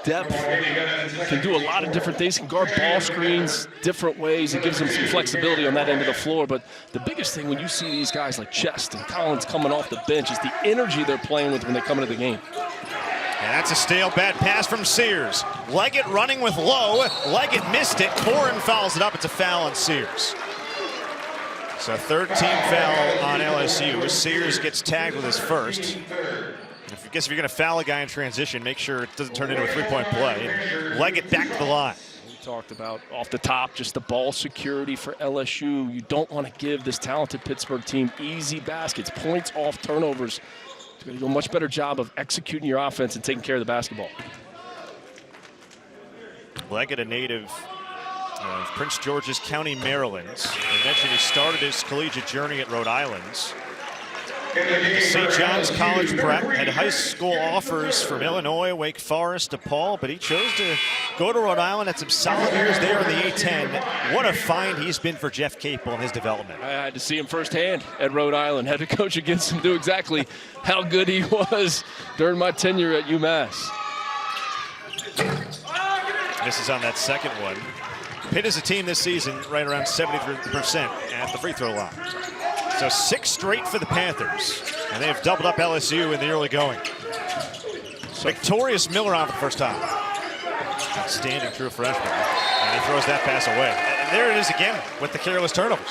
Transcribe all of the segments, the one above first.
depth, can do a lot of different things, can guard ball screens different ways. It gives them some flexibility on that end of the floor. But the biggest thing when you see these guys like Chest and Collins coming off the bench is the energy they're playing with when they come into the game. And that's a stale bad pass from Sears. Leggett running with Lowe. Leggett missed it. Corin fouls it up. It's a foul on Sears. So third team foul on LSU. Sears gets tagged with his first. I guess if you're going to foul a guy in transition, make sure it doesn't turn into a three-point play. Leggett back to the line. We talked about off the top, just the ball security for LSU. You don't want to give this talented Pittsburgh team easy baskets, points off turnovers. You're going to do a much better job of executing your offense and taking care of the basketball. Leggett, a native of Prince George's County, Maryland. I mentioned he started his collegiate journey at Rhode Island. St. John's College prep, had high school offers from Illinois, Wake Forest, DePaul, but he chose to go to Rhode Island. Had some solid years there in the A-10. What a find he's been for Jeff Capel in his development. I had to see him firsthand at Rhode Island. Had to coach against him, do exactly how good he was during my tenure at UMass. Misses on that second one. Pitt is a team this season right around 73% at the free throw line. So 6 straight for the Panthers, and they have doubled up LSU in the early going. Victorious Miller on for the first time. Outstanding true freshman, and he throws that pass away. And there it is again with the careless turnovers.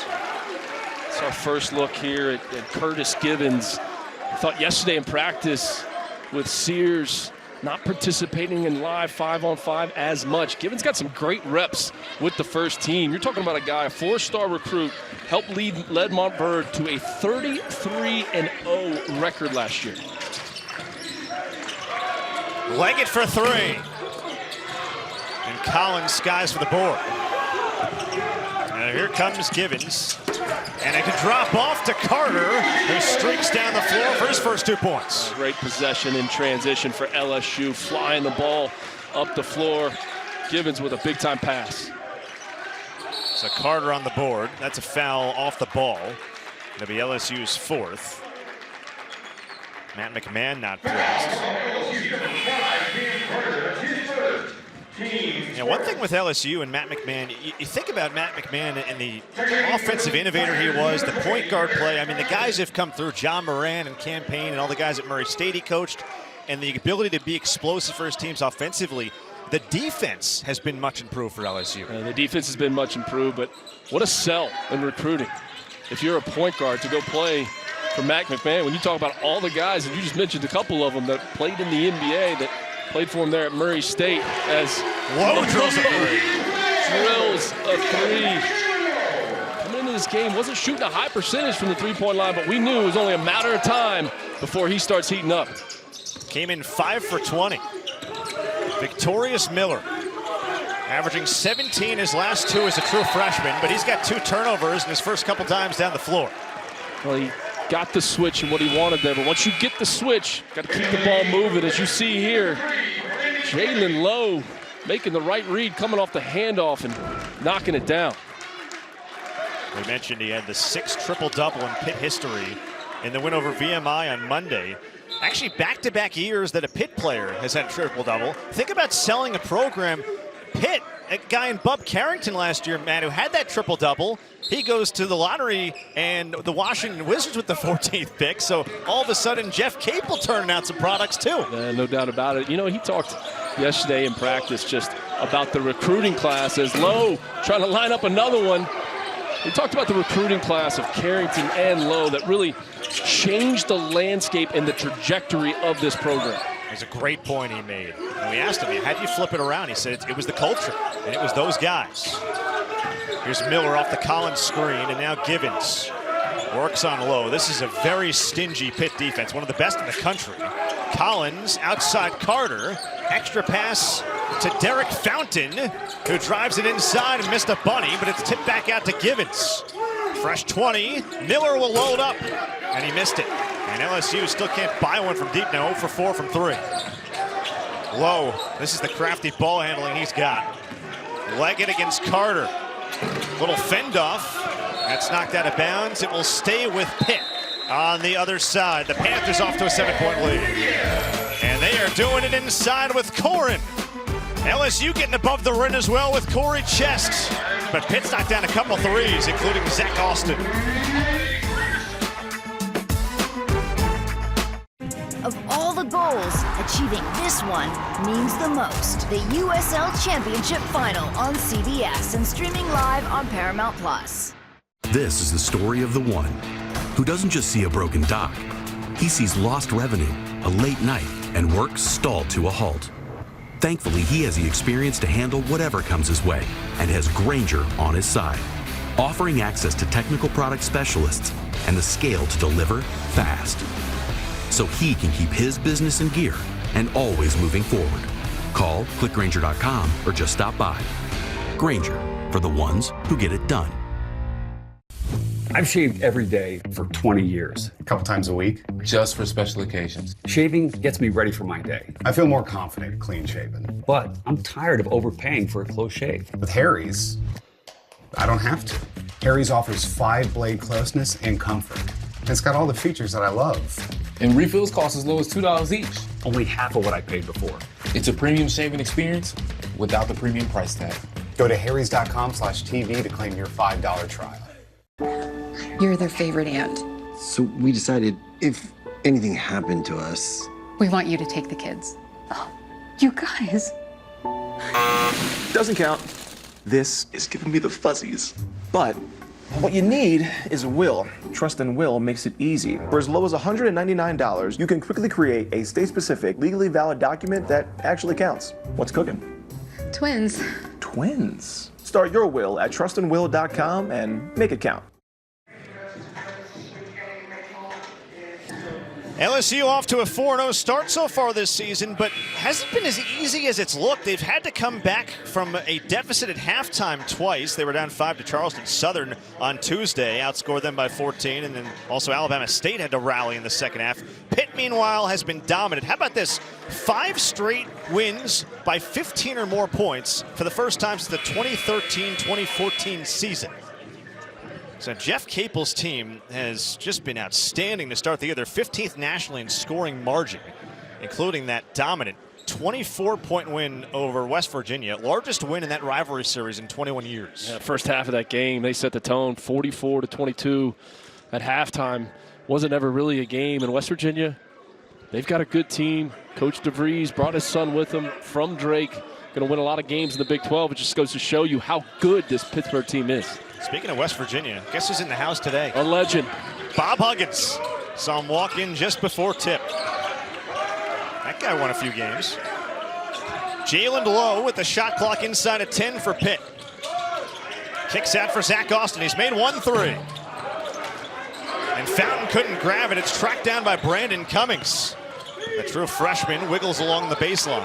It's our first look here at Curtis Givens. I thought yesterday in practice with Sears not participating in live 5-on-5 as much. Givens got some great reps with the first team. You're talking about a guy, a 4-star recruit, helped led Montverde to a 33-0 record last year. Leggett for 3. And Collins skies for the board. And here comes Givens. And it can drop off to Carter, who streaks down the floor for his first 2 points. Great possession in transition for LSU, flying the ball up the floor. Givens with a big-time pass. So Carter on the board. That's a foul off the ball. That'll be LSU's 4th. Matt McMahon not pleased. One thing with LSU and Matt McMahon, you think about Matt McMahon and the offensive innovator he was, the point guard play. I mean, the guys have come through, John Moran and Campaign and all the guys at Murray State he coached, and the ability to be explosive for his teams offensively. The defense has been much improved for LSU. The defense has been much improved, but what a sell in recruiting. If you're a point guard to go play for Matt McMahon, when you talk about all the guys, and you just mentioned a couple of them that played in the NBA, that played for him there at Murray State as Lowe drills a 3. Drills a 3. Coming into this game, wasn't shooting a high percentage from the three-point line, but we knew it was only a matter of time before he starts heating up. Came in 5 for 20. Victorious Miller, averaging 17 his last 2 as a true freshman, but he's got 2 turnovers in his first couple times down the floor. Well, he got the switch and what he wanted there, but once you get the switch, got to keep the ball moving. As you see here, Jalen Lowe making the right read, coming off the handoff and knocking it down. We mentioned he had the 6th triple-double in Pitt history in the win over VMI on Monday. Actually, back-to-back years that a Pitt player has had a triple-double. Think about selling a program. Pitt, a guy in Bub Carrington last year, man, who had that triple-double. He goes to the lottery and the Washington Wizards with the 14th pick. So all of a sudden, Jeff Capel turning out some products too. No doubt about it. You know, he talked yesterday in practice just about the recruiting class as Lowe trying to line up another one. He talked about the recruiting class of Carrington and Lowe that really changed the landscape and the trajectory of this program. It's a great point he made. And we asked him, how do you flip it around? He said it was the culture, and it was those guys. Here's Miller off the Collins screen, and now Givens works on Lowe. This is a very stingy Pitt defense, one of the best in the country. Collins outside Carter. Extra pass to Derek Fountain, who drives it inside and missed a bunny, but it's tipped back out to Givens. Fresh 20. Miller will load up, and he missed it. And LSU still can't buy one from deep now, 0 for 4 from 3. Lowe, this is the crafty ball handling he's got. Leggett against Carter. Little fend off. That's knocked out of bounds. It will stay with Pitt on the other side. The Panthers off to a 7-point lead. And they are doing it inside with Corin. LSU getting above the rim as well with Corey Chest. But Pitt's knocked down a couple threes, including Zach Austin. Of all the goals, achieving this one means the most. The USL Championship Final on CBS and streaming live on Paramount+. This is the story of the one who doesn't just see a broken dock. He sees lost revenue, a late night, and work stalled to a halt. Thankfully, he has the experience to handle whatever comes his way and has Grainger on his side, offering access to technical product specialists and the scale to deliver fast, so he can keep his business in gear and always moving forward. Call, click Grainger.com, or just stop by. Grainger, for the ones who get it done. I've shaved every day for 20 years. A couple times a week. Just for special occasions. Shaving gets me ready for my day. I feel more confident clean shaven. But I'm tired of overpaying for a close shave. With Harry's, I don't have to. Harry's offers 5-blade closeness and comfort. And it's got all the features that I love. And refills cost as low as $2 each. Only half of what I paid before. It's a premium shaving experience without the premium price tag. Go to harrys.com/TV to claim your $5 trial. You're their favorite aunt. So we decided if anything happened to us, We want you to take the kids. Oh, you guys. Doesn't count. This is giving me the fuzzies. But what you need is a will. Trust and Will makes it easy. For as low as $199, you can quickly create a state-specific, legally valid document that actually counts. What's cooking? Twins. Twins. Start your will at trustandwill.com and make it count. LSU off to a 4-0 start so far this season, but hasn't been as easy as it's looked. They've had to come back from a deficit at halftime twice. They were down 5 to Charleston Southern on Tuesday, outscored them by 14, and then also Alabama State had to rally in the second half. Pitt, meanwhile, has been dominant. How about this? 5 straight wins by 15 or more points for the first time since the 2013-2014 season. So Jeff Capel's team has just been outstanding to start the year. They're 15th nationally in scoring margin, including that dominant 24-point win over West Virginia, largest win in that rivalry series in 21 years. Yeah, first half of that game, they set the tone, 44-22 at halftime. Wasn't ever really a game. In West Virginia, they've got a good team. Coach DeVries brought his son with him from Drake. Going to win a lot of games in the Big 12. It just goes to show you how good this Pittsburgh team is. Speaking of West Virginia, guess who's in the house today? A legend. Bob Huggins. Saw him walk in just before tip. That guy won a few games. Jalen Lowe with the shot clock inside of 10 for Pitt. Kicks out for Zach Austin. He's made 1 3. And Fountain couldn't grab it. It's tracked down by Brandon Cummings. The true freshman wiggles along the baseline.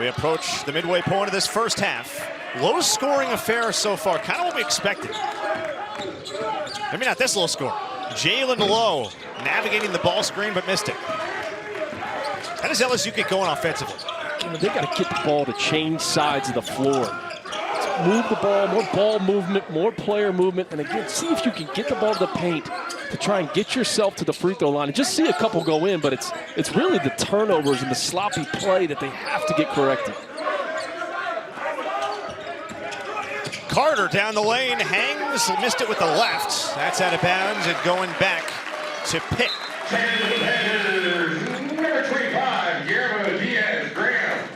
We approach the midway point of this first half. Low scoring affair so far, kind of what we expected. Maybe not this low score. Jalen Lowe navigating the ball screen but missed it. How does LSU get going offensively? They got to get the ball to change sides of the floor. Move the ball, more ball movement, more player movement, and again, see if you can get the ball to the paint to try and get yourself to the free throw line. And just see a couple go in, but it's really the turnovers and the sloppy play that they have to get corrected. Carter down the lane, hangs, missed it with the left. That's out of bounds and going back to Pitt. Number 25, Guillermo Diaz-Graham.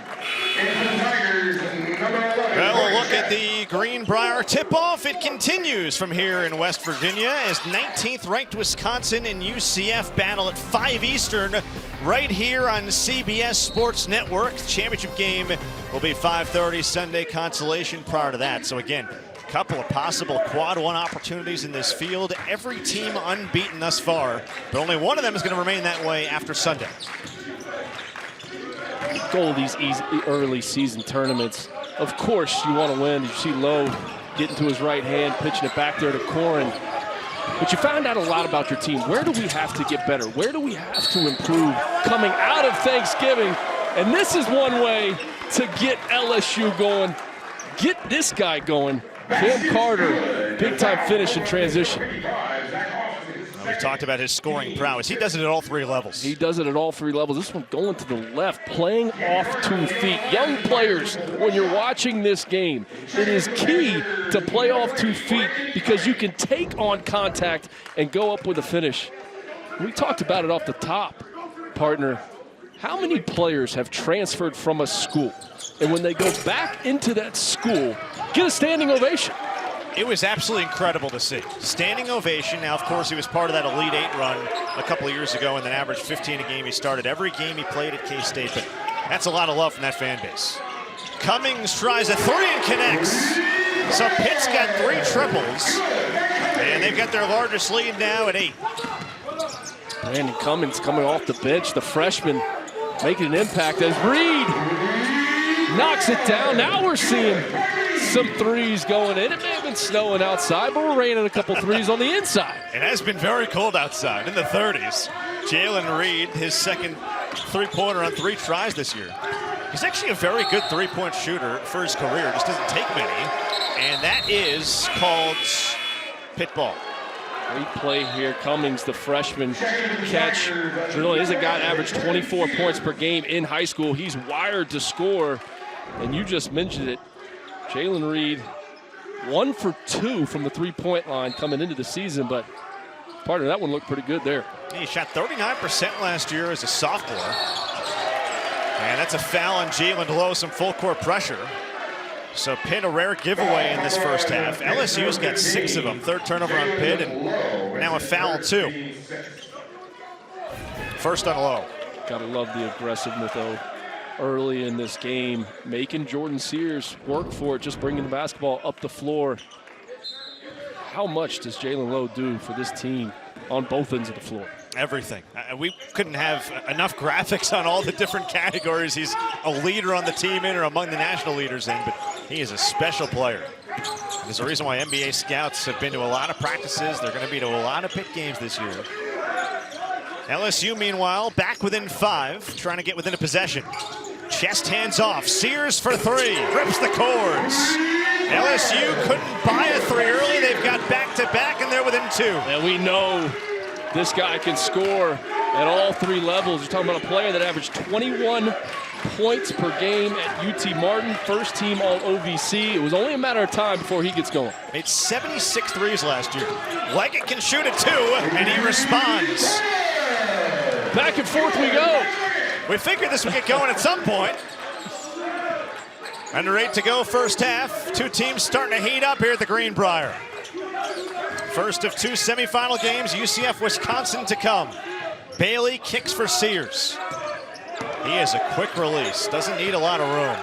And the Tigers, number 11. Well, a look at the Greenbrier tip-off. It continues from here in West Virginia as 19th ranked Wisconsin and UCF battle at 5 Eastern right here on CBS Sports Network. The championship game will be 5:30 Sunday, consolation prior to that. So again, a couple of possible quad one opportunities in this field. Every team unbeaten thus far, but only one of them is going to remain that way after Sunday. Goal of these early season tournaments. Of course, you want to win. You see Lowe getting to his right hand, pitching it back there to Corin. But you found out a lot about your team. Where do we have to get better? Where do we have to improve coming out of Thanksgiving? And this is one way to get LSU going. Get this guy going. Cam Carter, big-time finish in transition. We talked about his scoring prowess. He does it at all 3 levels. He does it at all 3 levels. This one going to the left, playing off 2 feet. Young players, when you're watching this game, it is key to play off 2 feet because you can take on contact and go up with a finish. We talked about it off the top, partner. How many players have transferred from a school, and when they go back into that school, get a standing ovation? It was absolutely incredible to see. Standing ovation. Now, of course, he was part of that Elite 8 run a couple of years ago and then averaged 15 a game. He started every game he played at K-State, but that's a lot of love from that fan base. Cummings tries a 3 and connects. So Pitt's got 3 triples, and they've got their largest lead now at 8. Brandon Cummings coming off the bench, the freshman making an impact as Reed knocks it down. Now we're seeing some threes going in. It may have been snowing outside, but we're raining a couple threes on the inside. It has been very cold outside, in the 30s. Jalen Reed, his second three-pointer on 3 tries this year. He's actually a very good three-point shooter for his career, just doesn't take many. And that is called Pitt ball. Great play here. Cummings, the freshman, catch. Really is a guy that averaged 24 points per game in high school. He's wired to score, and you just mentioned it. Jalen Reed, 1 for 2 from the 3-point line coming into the season, but part of that one looked pretty good there. He shot 39% last year as a sophomore. And that's a foul on Jalen Lowe, some full court pressure. So Pitt, a rare giveaway in this first half. LSU's got 6 of them. 3rd turnover on Pitt, and now a foul too. First on Lowe. Gotta love the aggressiveness though. Early in this game, making Jordan Sears work for it, just bringing the basketball up the floor. How much does Jalen Lowe do for this team on both ends of the floor? Everything. We couldn't have enough graphics on all the different categories. He's a leader on the team in or among the national leaders in, but he is a special player. There's a reason why NBA scouts have been to a lot of practices. They're going to be to a lot of Pitt games this year. LSU, meanwhile, back within 5, trying to get within a possession. Chest hands off. Sears for 3. Rips the cords. LSU couldn't buy a 3 early. They've got back-to-back, and they're within 2. And we know this guy can score at all 3 levels. You're talking about a player that averaged 21 points per game at UT Martin, first team all OVC. It was only a matter of time before he gets going. Made 76 threes last year. Leggett can shoot it too, and he responds. Back and forth we go. We figured this would get going at some point. Under 8 to go first half. 2 teams starting to heat up here at the Greenbrier. First of 2 semifinal games, UCF-Wisconsin to come. Bailey kicks for Sears. He has a quick release, doesn't need a lot of room.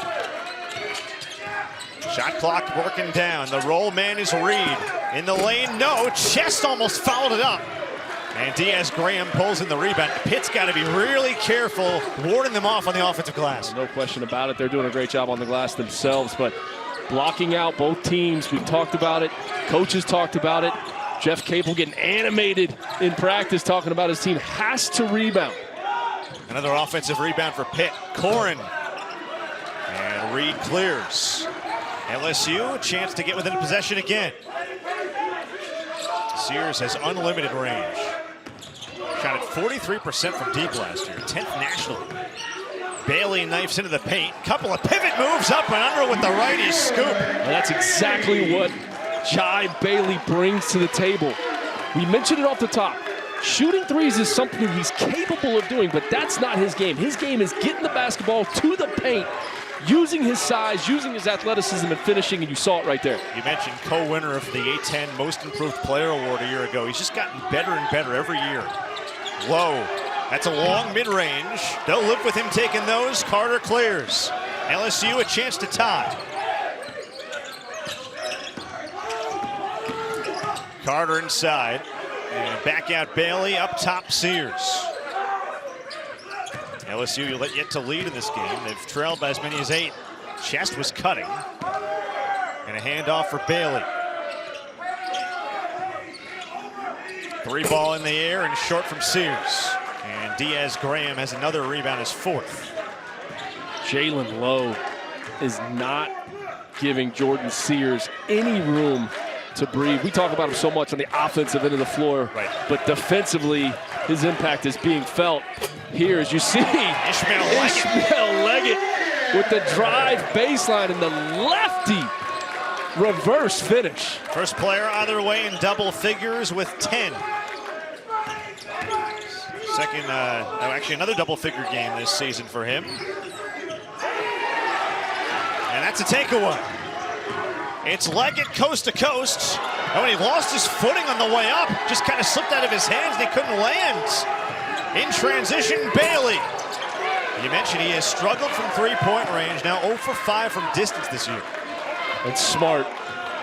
Shot clock working down. The roll man is Reed. In the lane, no. Chest almost fouled it up. And Diaz-Graham pulls in the rebound. Pitt's got to be really careful, warding them off on the offensive glass. No question about it. They're doing a great job on the glass themselves, but blocking out both teams. We've talked about it. Coaches talked about it. Jeff Capel getting animated in practice, talking about his team has to rebound. Another offensive rebound for Pitt. Corrin. And Reed clears. LSU, a chance to get within possession again. Sears has unlimited range. Shot at 43% from deep last year, 10th nationally. Bailey knifes into the paint. Couple of pivot moves up and under with the righty scoop. And that's exactly what Jai Bailey brings to the table. We mentioned it off the top. Shooting threes is something he's capable of doing, but that's not his game. His game is getting the basketball to the paint, using his size, using his athleticism, and finishing, and you saw it right there. You mentioned co-winner of the A10 Most Improved Player Award a year ago. He's just gotten better and better every year. Low. That's a long mid-range. They'll live with him taking those. Carter clears. LSU a chance to tie. Carter inside. And back out Bailey, up top Sears. LSU yet to lead in this game. They've trailed by as many as 8. Chest was cutting. And a handoff for Bailey. 3 ball in the air and short from Sears. And Diaz-Graham has another rebound, his 4th. Jalen Lowe is not giving Jordan Sears any room to breathe. We talk about him so much on the offensive end of the floor, right, but defensively, his impact is being felt here, as you see. Ishmael Leggett with the drive baseline and the lefty reverse finish. First player either way in double figures with 10. Second, actually another double figure game this season for him. And that's a takeaway. It's Leggett coast to coast. And when he lost his footing on the way up, just kind of slipped out of his hands and he couldn't land. In transition, Bailey. You mentioned he has struggled from three-point range, now 0 for 5 from distance this year. It's smart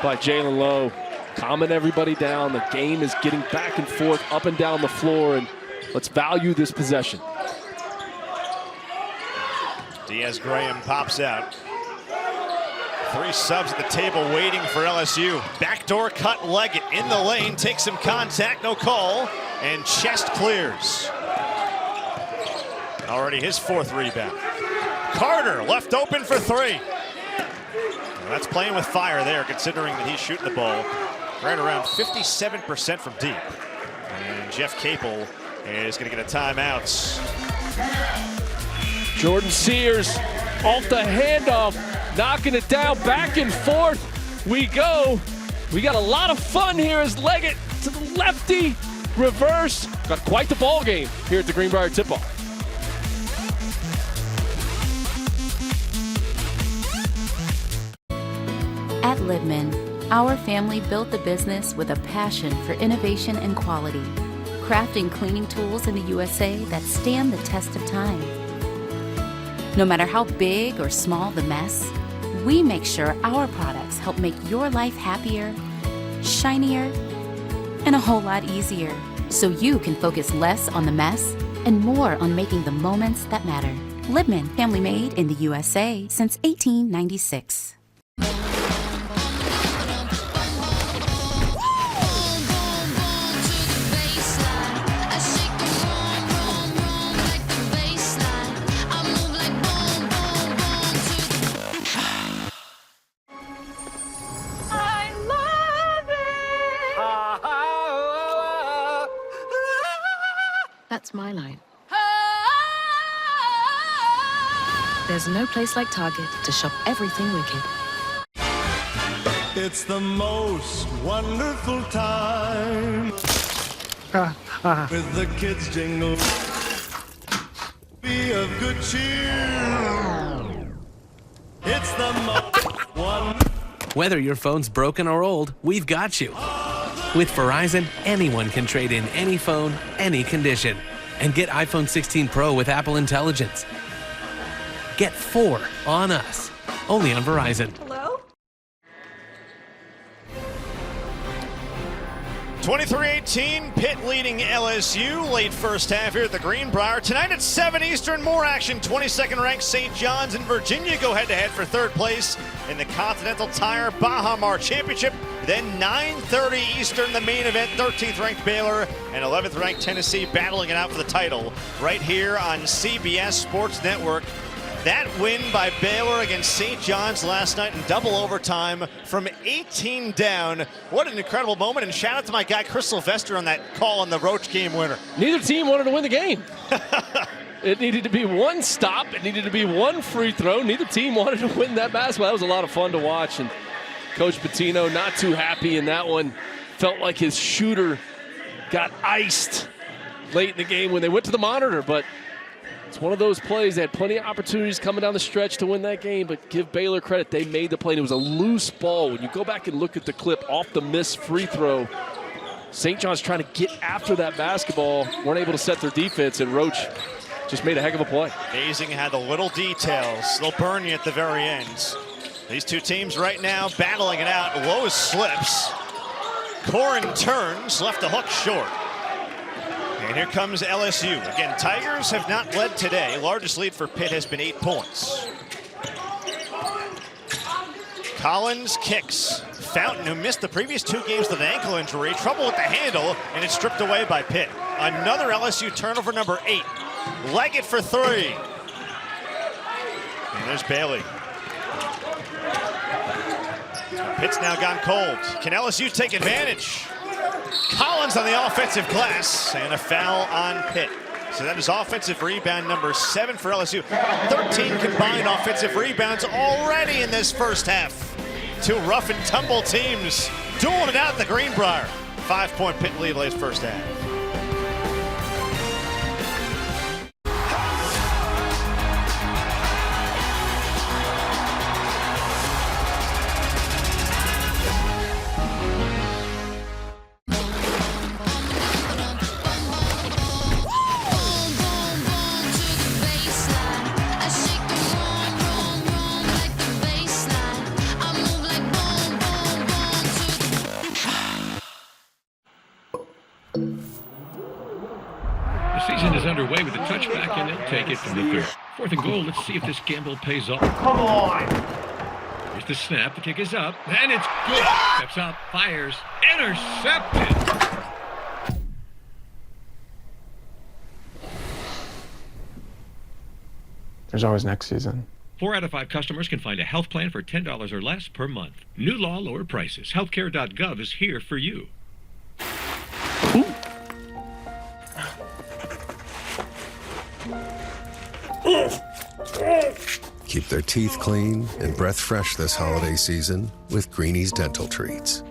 by Jalen Lowe, calming everybody down. The game is getting back and forth, up and down the floor, and let's value this possession. Diaz-Graham pops out. 3 subs at the table waiting for LSU. Backdoor cut Leggett in the lane, takes some contact, no call, and chest clears. Already his 4th rebound. Carter left open for 3. Well, that's playing with fire there, considering that he's shooting the ball right around 57% from deep. And Jeff Capel is going to get a timeout. Jordan Sears off the handoff, knocking it down, back and forth we go. We got a lot of fun here as Leggett to the lefty, reverse. Got quite the ball game here at the Greenbrier tip-off. At Libman, our family built the business with a passion for innovation and quality, crafting cleaning tools in the USA that stand the test of time. No matter how big or small the mess, we make sure our products help make your life happier, shinier, and a whole lot easier, so you can focus less on the mess and more on making the moments that matter. Libman, family made in the USA since 1896. That's my line. There's no place like Target to shop everything wicked. It's the most wonderful time with the kids jingle. Be of good cheer. It's the most wonderful. Whether your phone's broken or old, we've got you. With Verizon, anyone can trade in any phone, any condition, and get iPhone 16 Pro with Apple Intelligence. Get 4 on us, only on Verizon. Hello? 23-18, Pitt leading LSU. Late first half here at the Greenbrier. Tonight at 7 Eastern, more action. 22nd ranked St. John's and Virginia go head-to-head for 3rd place in the Continental Tire Baja Mar Championship. Then 9:30 Eastern, the main event. 13th ranked Baylor and 11th ranked Tennessee battling it out for the title right here on CBS Sports Network. That win by Baylor against St. John's last night in double overtime from 18 down. What an incredible moment, and shout out to my guy Chris Sylvester on that call on the Roach game winner. Neither team wanted to win the game. It needed to be one stop. It needed to be one free throw. Neither team wanted to win that basketball. That was a lot of fun to watch, and Coach Pitino not too happy in that one. Felt like his shooter got iced late in the game when they went to the monitor, but it's one of those plays. They had plenty of opportunities coming down the stretch to win that game, but give Baylor credit. They made the play, and it was a loose ball. When you go back and look at the clip off the missed free throw, St. John's trying to get after that basketball, weren't able to set their defense, and Roach just made a heck of a play. Amazing how the little details, they'll burn you at the very end. These two teams right now battling it out. Lowe slips. Corin turns, left the hook short. And here comes LSU. Again, Tigers have not led today. Largest lead for Pitt has been 8 points. Collins kicks. Fountain, who missed the previous 2 games with an ankle injury, trouble with the handle, and it's stripped away by Pitt. Another LSU turnover, number 8. Leggett for 3. And there's Bailey. Pitt's now gone cold. Can LSU take advantage? Collins on the offensive glass, and a foul on Pitt. So that is offensive rebound number 7 for LSU. 13 combined offensive rebounds already in this first half. 2 rough and tumble teams dueling it out at the Greenbrier. 5-point Pitt lead late first half. Underway with a touchback, and they'll take it from the 3rd. 4th and goal. Let's see if this gamble pays off. Come on! Here's the snap. The kick is up, and it's good. Steps up, fires, intercepted. There's always next season. 4 out of 5 customers can find a health plan for $10 or less per month. New law, lower prices. Healthcare.gov is here for you. Keep their teeth clean and breath fresh this holiday season with Greenie's Dental Treats.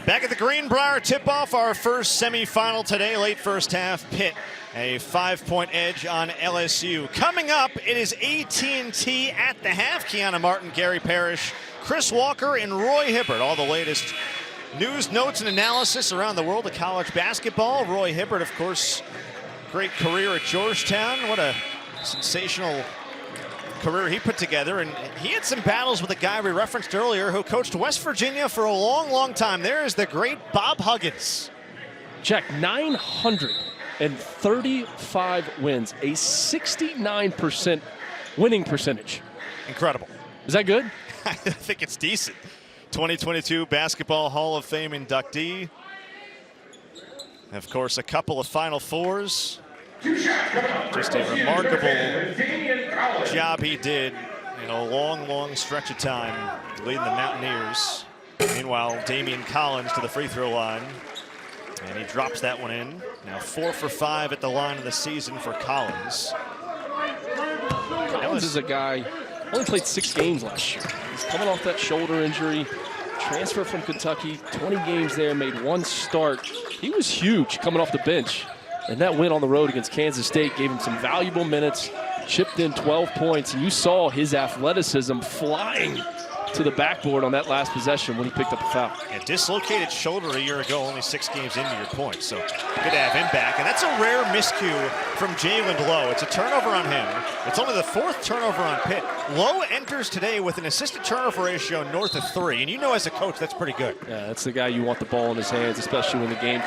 Back at the Greenbrier, tip-off our first semifinal today, late first half. Pitt, a 5-point edge on LSU. Coming up, it is AT&T at the half. Kiana Martin, Gary Parrish, Chris Walker, and Roy Hibbert. All the latest news, notes, and analysis around the world of college basketball. Roy Hibbert, of course, great career at Georgetown. What a sensational career he put together, and he had some battles with a guy we referenced earlier who coached West Virginia for a long time. There is the great Bob Huggins. Jack, 935 wins, a 69% winning percentage. Incredible. Is that good? I think it's decent. 2022 Basketball Hall of Fame inductee. Of course, a couple of Final Fours. Just a remarkable job he did in a long stretch of time leading the Mountaineers. Meanwhile, Damian Collins to the free throw line, and he drops that one in. Now 4 for 5 at the line of the season for Collins. Collins is a guy, only played 6 games last year. He's coming off that shoulder injury, transfer from Kentucky, 20 games there, made 1 start. He was huge coming off the bench. And that win on the road against Kansas State gave him some valuable minutes, chipped in 12 points, and you saw his athleticism flying to the backboard on that last possession when he picked up a foul. A dislocated shoulder a year ago, only 6 games into your point, so good to have him back. And that's a rare miscue from Jalen Lowe. It's a turnover on him. It's only the 4th turnover on Pitt. Lowe enters today with an assisted turnover ratio north of 3, and you know as a coach that's pretty good. Yeah, that's the guy you want the ball in his hands, especially when the game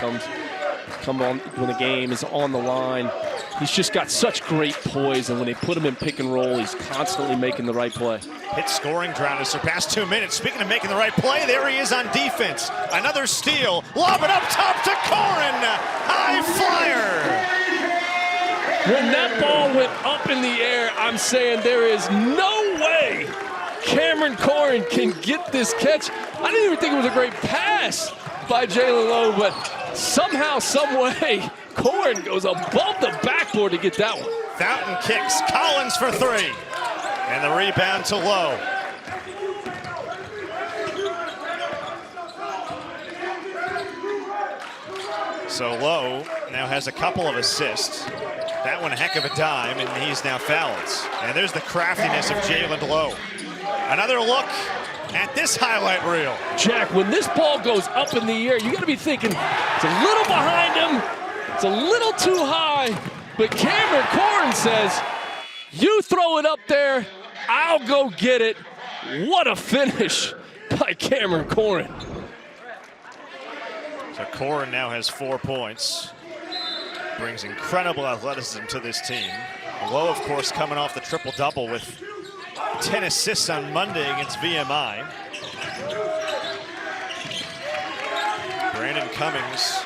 when the game is on the line. He's just got such great poise, and when they put him in pick and roll, he's constantly making the right play. Pitt scoring drought has surpassed 2 minutes. Speaking of making the right play, there he is on defense. Another steal, lob it up top to Corin. High flyer. When that ball went up in the air, I'm saying there is no way Cameron Corin can get this catch. I didn't even think it was a great pass by Jalen Lowe, but somehow, some way, Corin goes above the backboard to get that one. Fountain kicks, Collins for 3. And the rebound to Lowe. So Lowe now has a couple of assists. That one a heck of a dime, and he's now fouled. And there's the craftiness of Jalen Lowe. Another look at this highlight reel. Jack, when this ball goes up in the air, you got to be thinking it's a little behind him, it's a little too high, but Cameron Corin says, you throw it up there, I'll go get it. What a finish by Cameron Corin. So Corin now has 4 points. Brings incredible athleticism to this team. Lowe, of course, coming off the triple-double with 10 assists on Monday against VMI. Brandon Cummings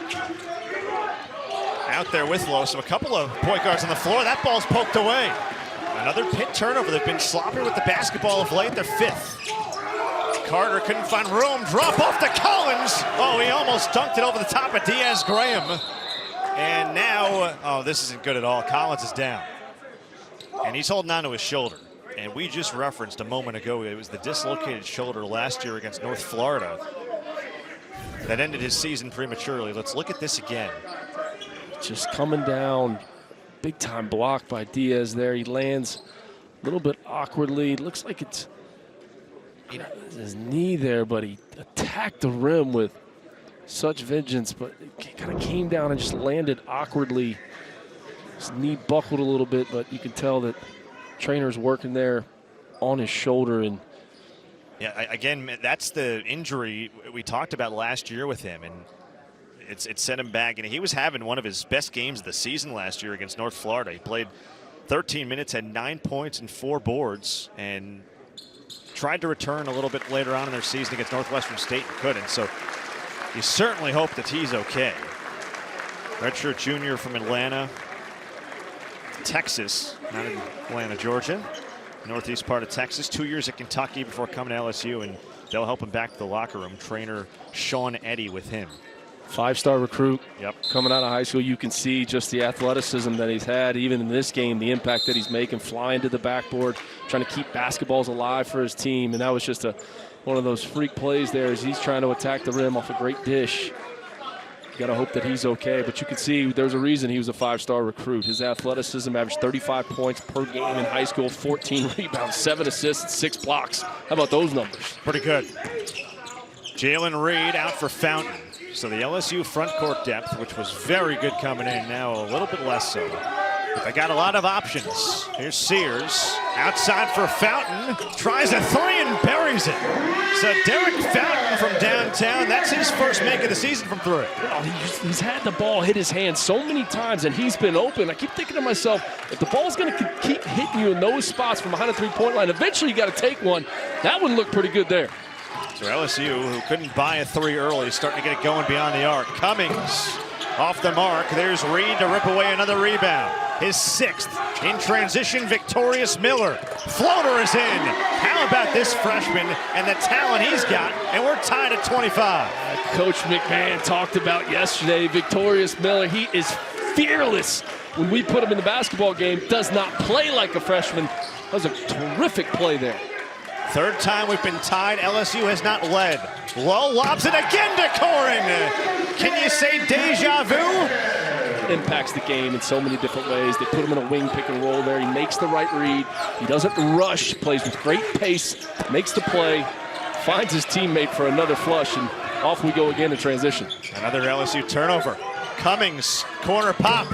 out there with Lowe, so a couple of point guards on the floor. That ball's poked away. Another Pitt turnover. They've been sloppy with the basketball of late. They're 5th. Carter couldn't find room. Drop off to Collins. Oh, he almost dunked it over the top of Diaz-Graham. And now, oh, this isn't good at all. Collins is down. And he's holding on to his shoulder. And we just referenced a moment ago, it was the dislocated shoulder last year against North Florida that ended his season prematurely. Let's look at this again. Just coming down, big time block by Diaz there. He lands a little bit awkwardly. Looks like it's his knee there, but he attacked the rim with such vengeance, but it kind of came down and just landed awkwardly. His knee buckled a little bit, but you can tell that trainer's working there on his shoulder. And yeah, again, that's the injury we talked about last year with him, and it set him back. And he was having one of his best games of the season last year against North Florida. He played 13 minutes, had 9 points and 4 boards, and tried to return a little bit later on in their season against Northwestern State and couldn't. So you certainly hope that he's okay. Redshirt junior from Atlanta, Texas, not in Atlanta, Georgia. Northeast part of Texas, 2 years at Kentucky before coming to LSU, and they'll help him back to the locker room. Trainer Sean Eddy with him. 5-star recruit. Yep. Coming out of high school, you can see just the athleticism that he's had, even in this game, the impact that he's making, flying to the backboard, trying to keep basketballs alive for his team. And that was just one of those freak plays there as he's trying to attack the rim off a great dish. You got to hope that he's okay, but you can see there's a reason he was a 5-star recruit. His athleticism averaged 35 points per game in high school, 14 rebounds, 7 assists, and 6 blocks. How about those numbers? Pretty good. Jalen Reed out for Fountain. So the LSU front court depth, which was very good coming in, now a little bit less so. But they got a lot of options. Here's Sears, outside for Fountain, tries a 3 and buries it. So Derek Fountain from downtown, that's his first make of the season from 3. Oh, he's had the ball hit his hand so many times, and he's been open. I keep thinking to myself, if the ball's going to keep hitting you in those spots from behind the three-point line, eventually you got to take one. That one looked pretty good there. So LSU, who couldn't buy a 3 early, starting to get it going beyond the arc. Cummings off the mark. There's Reed to rip away another rebound. His 6th. In transition, Victorious Miller. Floater is in. How about this freshman and the talent he's got? And we're tied at 25. Coach McMahon talked about yesterday, Victorious Miller. He is fearless. When we put him in the basketball game, does not play like a freshman. That was a terrific play there. 3rd time we've been tied. LSU has not led. Lowe lobs it again to Corin. Can you say deja vu? Impacts the game in so many different ways. They put him in a wing pick and roll there. He makes the right read. He doesn't rush. Plays with great pace. Makes the play. Finds his teammate for another flush, and off we go again in transition. Another LSU turnover. Cummings, corner pop.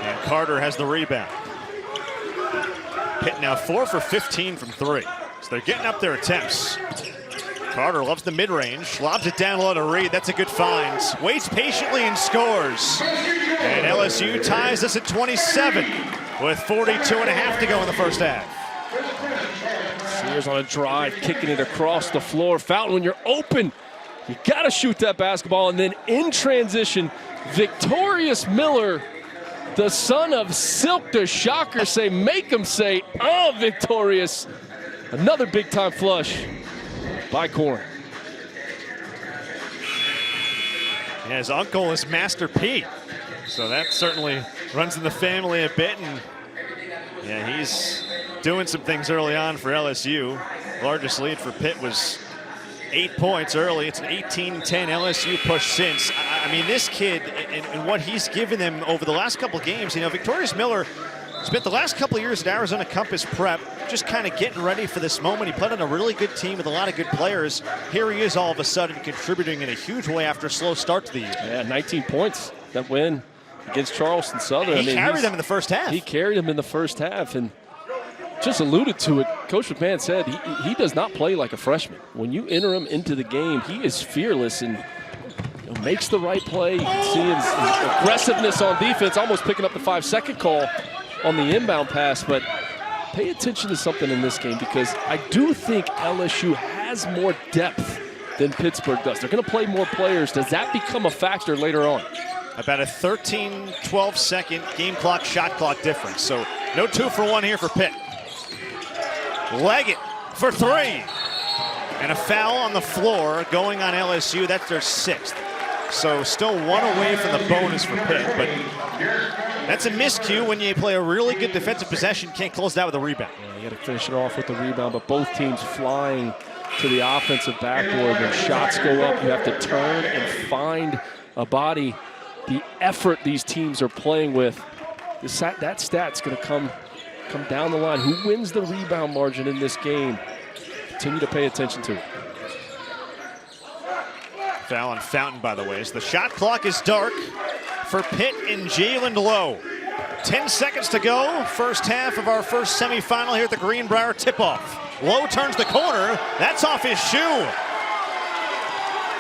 And Carter has the rebound. Pitt now 4 for 15 from 3. So they're getting up their attempts. Carter loves the mid-range, lobs it down low to Reed. That's a good find. Waits patiently and scores. And LSU ties us at 27 with 42 and a half to go in the first half. Sears on a drive, kicking it across the floor. Fountain, when you're open, you got to shoot that basketball. And then in transition, Victorious Miller, the son of Silk the Shocker, say, make him say, oh, Victorious. Another big-time flush by Corin. Yeah, his uncle is Master P. So that certainly runs in the family a bit. And yeah, he's doing some things early on for LSU. Largest lead for Pitt was 8 points early. It's an 18-10 LSU push since. I mean, this kid and what he's given them over the last couple of games, you know, Victorious Miller spent the last couple of years at Arizona Compass Prep just kind of getting ready for this moment. He played on a really good team with a lot of good players. Here he is all of a sudden contributing in a huge way after a slow start to the year. Yeah, 19 points, that win against Charleston Southern. He carried them in the first half. He carried them in the first half, and just alluded to it. Coach McMahon said he does not play like a freshman. When you enter him into the game, he is fearless, and makes the right play. You can see his aggressiveness on defense, almost picking up the 5-second call on the inbound pass. But pay attention to something in this game, because I do think LSU has more depth than Pittsburgh does. They're going to play more players. Does that become a factor later on? About a 13-12 second game clock, shot clock difference. So no 2 for 1 here for Pitt. Leggett for 3. And a foul on the floor going on LSU. That's their 6th. So still 1 away from the bonus for Pitt. But that's a miscue when you play a really good defensive possession, can't close that with a rebound. Yeah, you got to finish it off with the rebound, but both teams flying to the offensive backboard. When shots go up, you have to turn and find a body. The effort these teams are playing with, that stat's going to come down the line. Who wins the rebound margin in this game? Continue to pay attention to it. Foul on Fountain, by the way. So the shot clock is dark for Pitt and Jalen Lowe. 10 seconds to go. First half of our first semifinal here at the Greenbrier tip-off. Lowe turns the corner. That's off his shoe.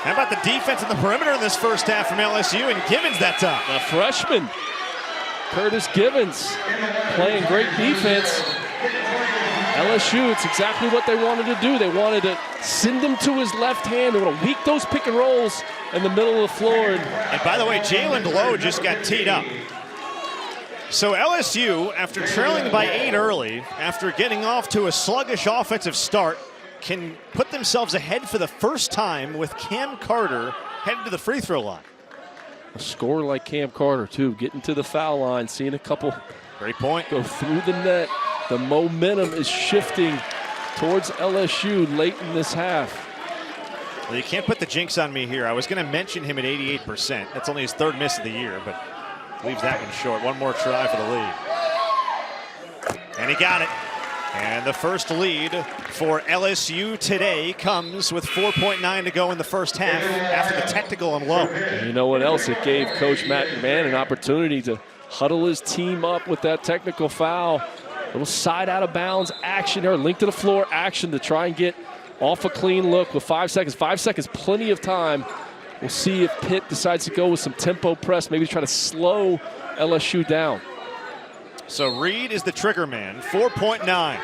How about the defense in the perimeter in this first half from LSU, and Givens that time. The freshman, Curtis Givens, playing great defense. LSU, it's exactly what they wanted to do. They wanted to send him to his left hand. They want to weak those pick and rolls in the middle of the floor. And by the way, Jalen Lowe just got teed up. So LSU, after trailing by 8 early, after getting off to a sluggish offensive start, can put themselves ahead for the first time with Cam Carter headed to the free throw line. A scorer like Cam Carter, too, getting to the foul line, seeing a couple great point go through the net. The momentum is shifting towards LSU late in this half. Well, you can't put the jinx on me here. I was going to mention him at 88%. That's only his 3rd miss of the year, but leaves that one short. One more try for the lead. And he got it. And the first lead for LSU today comes with 4.9 to go in the first half after the technical on Lowe. And you know what else? It gave Coach Matt McMahon an opportunity to huddle his team up with that technical foul. Little side out of bounds action there, link to the floor action to try and get off a clean look with 5 seconds. 5 seconds, plenty of time. We'll see if Pitt decides to go with some tempo press, maybe try to slow LSU down. So Reed is the trigger man, 4.9.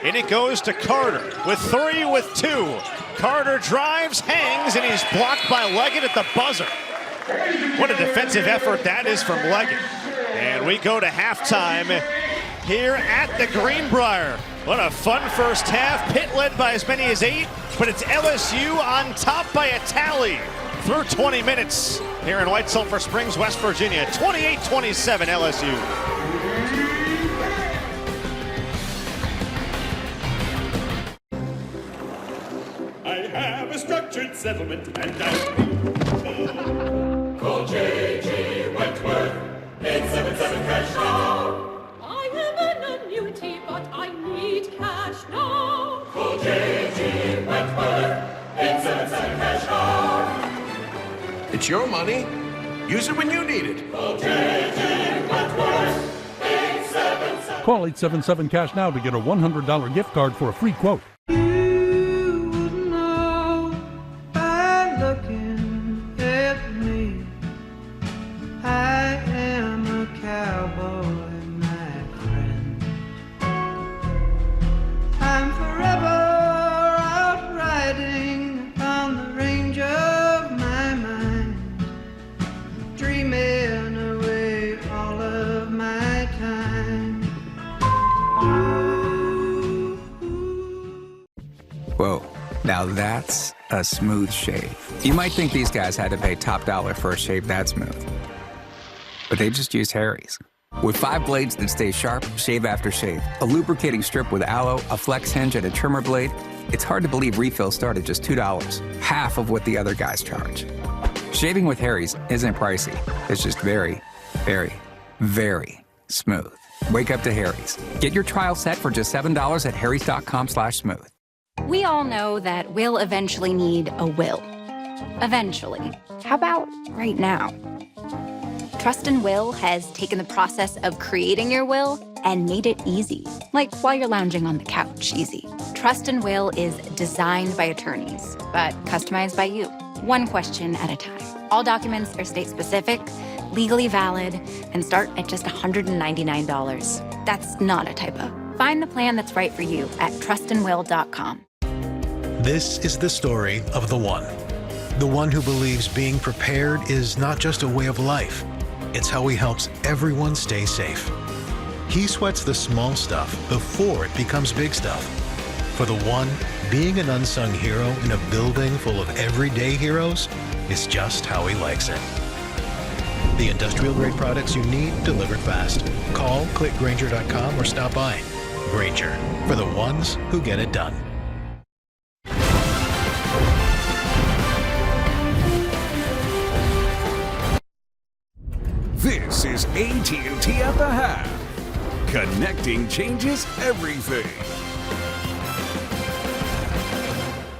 And it goes to Carter with 3 with 2. Carter drives, hangs, and he's blocked by Leggett at the buzzer. What a defensive effort that is from Leggett. And we go to halftime here at the Greenbrier. What a fun first half. Pitt led by as many as 8, but it's LSU on top by a tally through 20 minutes here in White Sulphur Springs, West Virginia. 28-27 LSU. I have a structured settlement and call J.G. Wentworth, 877 cash now. I am an annuity, but I need cash now. Call J.G. Wentworth, 877 cash now. It's your money. Use it when you need it. Call J.G. Wentworth, 877. Call 877 cash now to get a $100 gift card for a free quote. Whoa, now that's a smooth shave. You might think these guys had to pay top dollar for a shave that smooth, but they just used Harry's. With 5 blades that stay sharp, shave after shave, a lubricating strip with aloe, a flex hinge, and a trimmer blade, it's hard to believe refills start at just $2, half of what the other guys charge. Shaving with Harry's isn't pricey. It's just very, very, very smooth. Wake up to Harry's. Get your trial set for just $7 at harrys.com/smooth. We all know that we'll eventually need a will. Eventually. How about right now? Trust and Will has taken the process of creating your will and made it easy. Like while you're lounging on the couch, easy. Trust and Will is designed by attorneys, but customized by you. one question at a time. All documents are state-specific, legally valid, and start at just $199. That's not a typo. Find the plan that's right for you at trustandwill.com. This is the story of the one who believes being prepared is not just a way of life, it's how he helps everyone stay safe. He sweats the small stuff before it becomes big stuff. For the one, being an unsung hero in a building full of everyday heroes is just how he likes it. The industrial-grade products you need delivered fast. Call, click Grainger.com, or stop by. Grainger, for the ones who get it done. This is AT&T at the half. Connecting changes everything.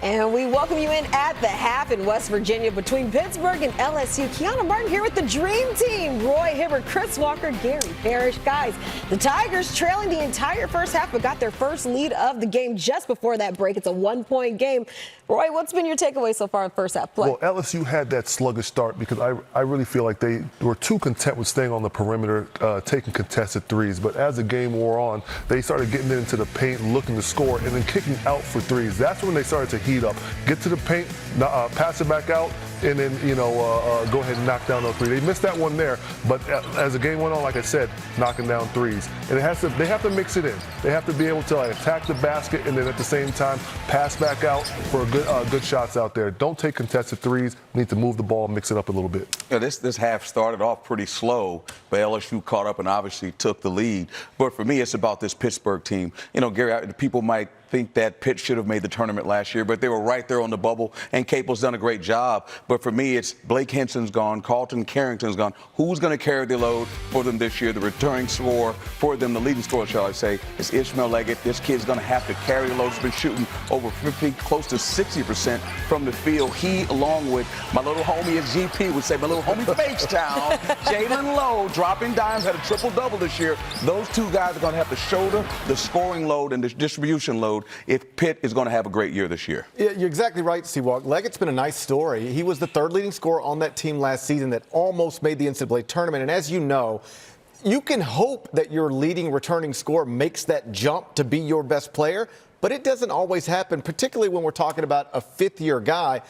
And we welcome you in at the half in West Virginia between Pittsburgh and LSU. Kiana Martin here with the Dream Team. Roy Hibbert, Chris Walker, Gary Parrish. Guys, the Tigers trailing the entire first half but got their first lead of the game just before that break. It's a 1-point game. Roy, what's been your takeaway so far in first half play? Well, LSU had that sluggish start because I really feel like they were too content with staying on the perimeter, taking contested threes. But as the game wore on, they started getting into the paint, looking to score, and then kicking out for threes. That's when they started to heat up. Get to the paint, pass it back out, and then, go ahead and knock down those threes. They missed that one there, but as the game went on, like I said, knocking down threes. And they have to mix it in. They have to be able to attack the basket and then at the same time pass back out for good shots out there. Don't take contested threes. Need to move the ball, mix it up a little bit. Yeah, this half started off pretty slow, but LSU caught up and obviously took the lead. But for me, it's about this Pittsburgh team. Gary, people might think that Pitt should have made the tournament last year, but they were right there on the bubble, and Capel's done a great job. But for me, it's Blake Henson's gone, Carlton Carrington's gone. Who's going to carry the load for them this year? The returning scorer for them, the leading scorer, shall I say, is Ishmael Leggett. This kid's going to have to carry the load. He's been shooting over 50, close to 60% from the field. He, along with my little homie, as GP would say, my little homie Fagestown, Jalen Lowe, dropping dimes, had a triple-double this year. Those two guys are going to have to shoulder the scoring load and the distribution load if Pitt is going to have a great year this year. Yeah, you're exactly right, Seawalk. Leggett's been a nice story. He was the third leading scorer on that team last season that almost made the NCAA tournament. And as you know, you can hope that your leading returning scorer makes that jump to be your best player, but it doesn't always happen, particularly when we're talking about a fifth-year guy.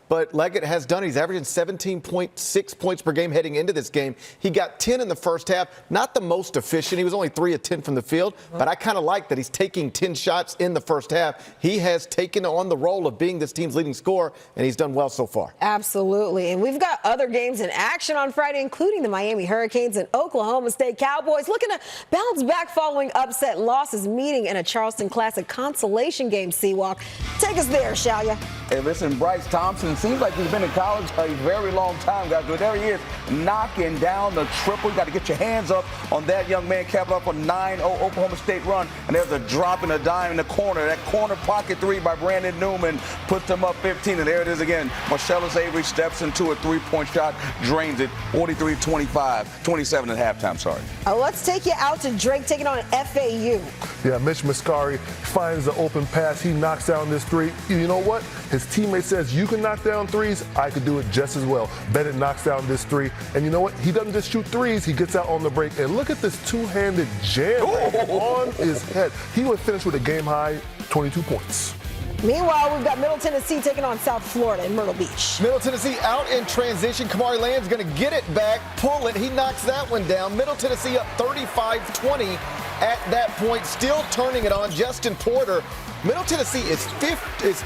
But Leggett has done. He's averaging 17.6 points per game heading into this game. He got 10 in the first half. Not the most efficient. He was only 3 of 10 from the field. But I kind of like that he's taking 10 shots in the first half. He has taken on the role of being this team's leading scorer, and he's done well so far. Absolutely. And we've got other games in action on Friday, including the Miami Hurricanes and Oklahoma State Cowboys looking to bounce back following upset losses, meeting in a Charleston Classic consolation game. Seawalk, take us there, shall ya? Hey, listen, Bryce Thompson seems like he's been in college a very long time, guys. But there he is, knocking down the triple. You got to get your hands up on that young man, capping up a 9-0 Oklahoma State run. And there's a drop and a dime in the corner. That corner pocket three by Brandon Newman puts them up 15. And there it is again. Marcellus Avery steps into a three-point shot, drains it, 43-25, 27 at halftime, sorry. Let's take you out to Drake taking on FAU. Yeah, Mitch Muscari finds the open pass. He knocks down this three. You know what? His teammate says, you can knock down threes. I could do it just as well. Bennett knocks down this three. And you know what? He doesn't just shoot threes. He gets out on the break. And look at this two-handed jam on his head. He would finish with a game-high 22 points. Meanwhile, we've got Middle Tennessee taking on South Florida in Myrtle Beach. Middle Tennessee out in transition. Kamari Land's going to get it back, pull it. He knocks that one down. Middle Tennessee up 35-20 at that point, still turning it on. Justin Porter. Middle Tennessee is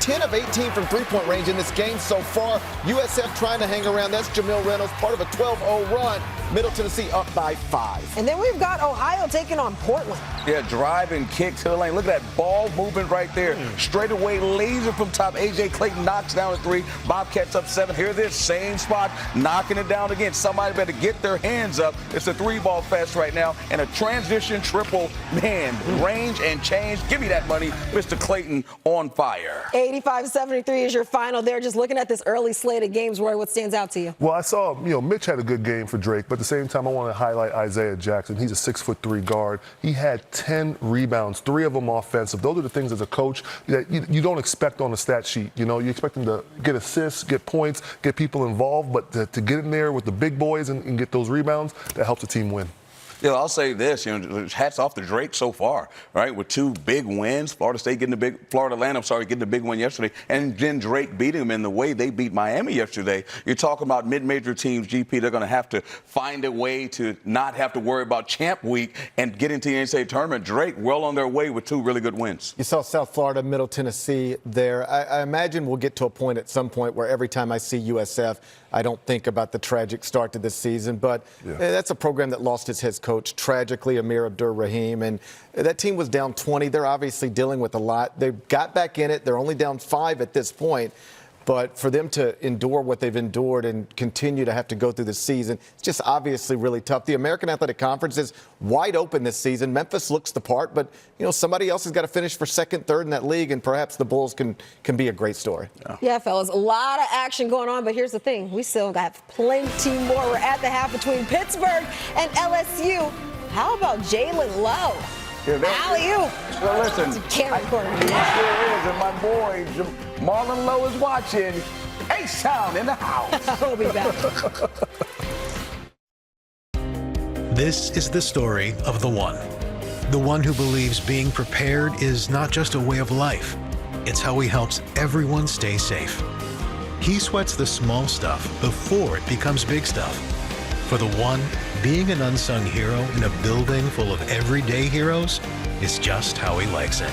10 of 18 from three-point range in this game so far. USF trying to hang around. That's Jamil Reynolds, part of a 12-0 run. Middle Tennessee up by 5. And then we've got Ohio taking on Portland. Yeah, drive and kick to the lane. Look at that ball movement right there. Straight away, laser from top. A.J. Clayton knocks down a 3. Bobcats up 7. Here it is, same spot, knocking it down again. Somebody better get their hands up. It's a 3-ball fest right now. And a transition triple, man, range and change. Give me that money, Mr. Clayton on fire. 85-73 is your final there. Just looking at this early slate of games, Roy, what stands out to you? Well, I saw, Mitch had a good game for Drake, but at the same time, I want to highlight Isaiah Jackson. He's a 6'3" guard. He had 10 rebounds, 3 of them offensive. Those are the things as a coach that you don't expect on the stat sheet. You expect them to get assists, get points, get people involved, but to get in there with the big boys and get those rebounds, that helps the team win. Yeah, I'll say this, hats off to Drake so far, right? With 2 big wins, Florida Atlantic getting the big win yesterday, and then Drake beating them in the way they beat Miami yesterday. You're talking about mid-major teams, GP, they're going to have to find a way to not have to worry about champ week and get into the NCAA tournament. Drake well on their way with 2 really good wins. You saw South Florida, Middle Tennessee there. I imagine we'll get to a point at some point where every time I see USF, I don't think about the tragic start to this season, but that's a program that lost its head coach tragically, Amir Abdur-Rahim, and that team was down 20. They're obviously dealing with a lot. They got back in it. They're only down 5 at this point. But for them to endure what they've endured and continue to have to go through the season, it's just obviously really tough. The American Athletic Conference is wide open this season. Memphis looks the part, but somebody else has got to finish for second, third in that league, and perhaps the Bulls can be a great story. Yeah, fellas, a lot of action going on, but here's the thing. We still got plenty more. We're at the half between Pittsburgh and LSU. How about Jalen Lowe? Alley-oop. Well, listen, Can't record it. There is, and my boy Marlon Lowe is watching. H-Town in the house. We'll be back. This is the story of the one who believes being prepared is not just a way of life. It's how he helps everyone stay safe. He sweats the small stuff before it becomes big stuff. For the one, being an unsung hero in a building full of everyday heroes is just how he likes it.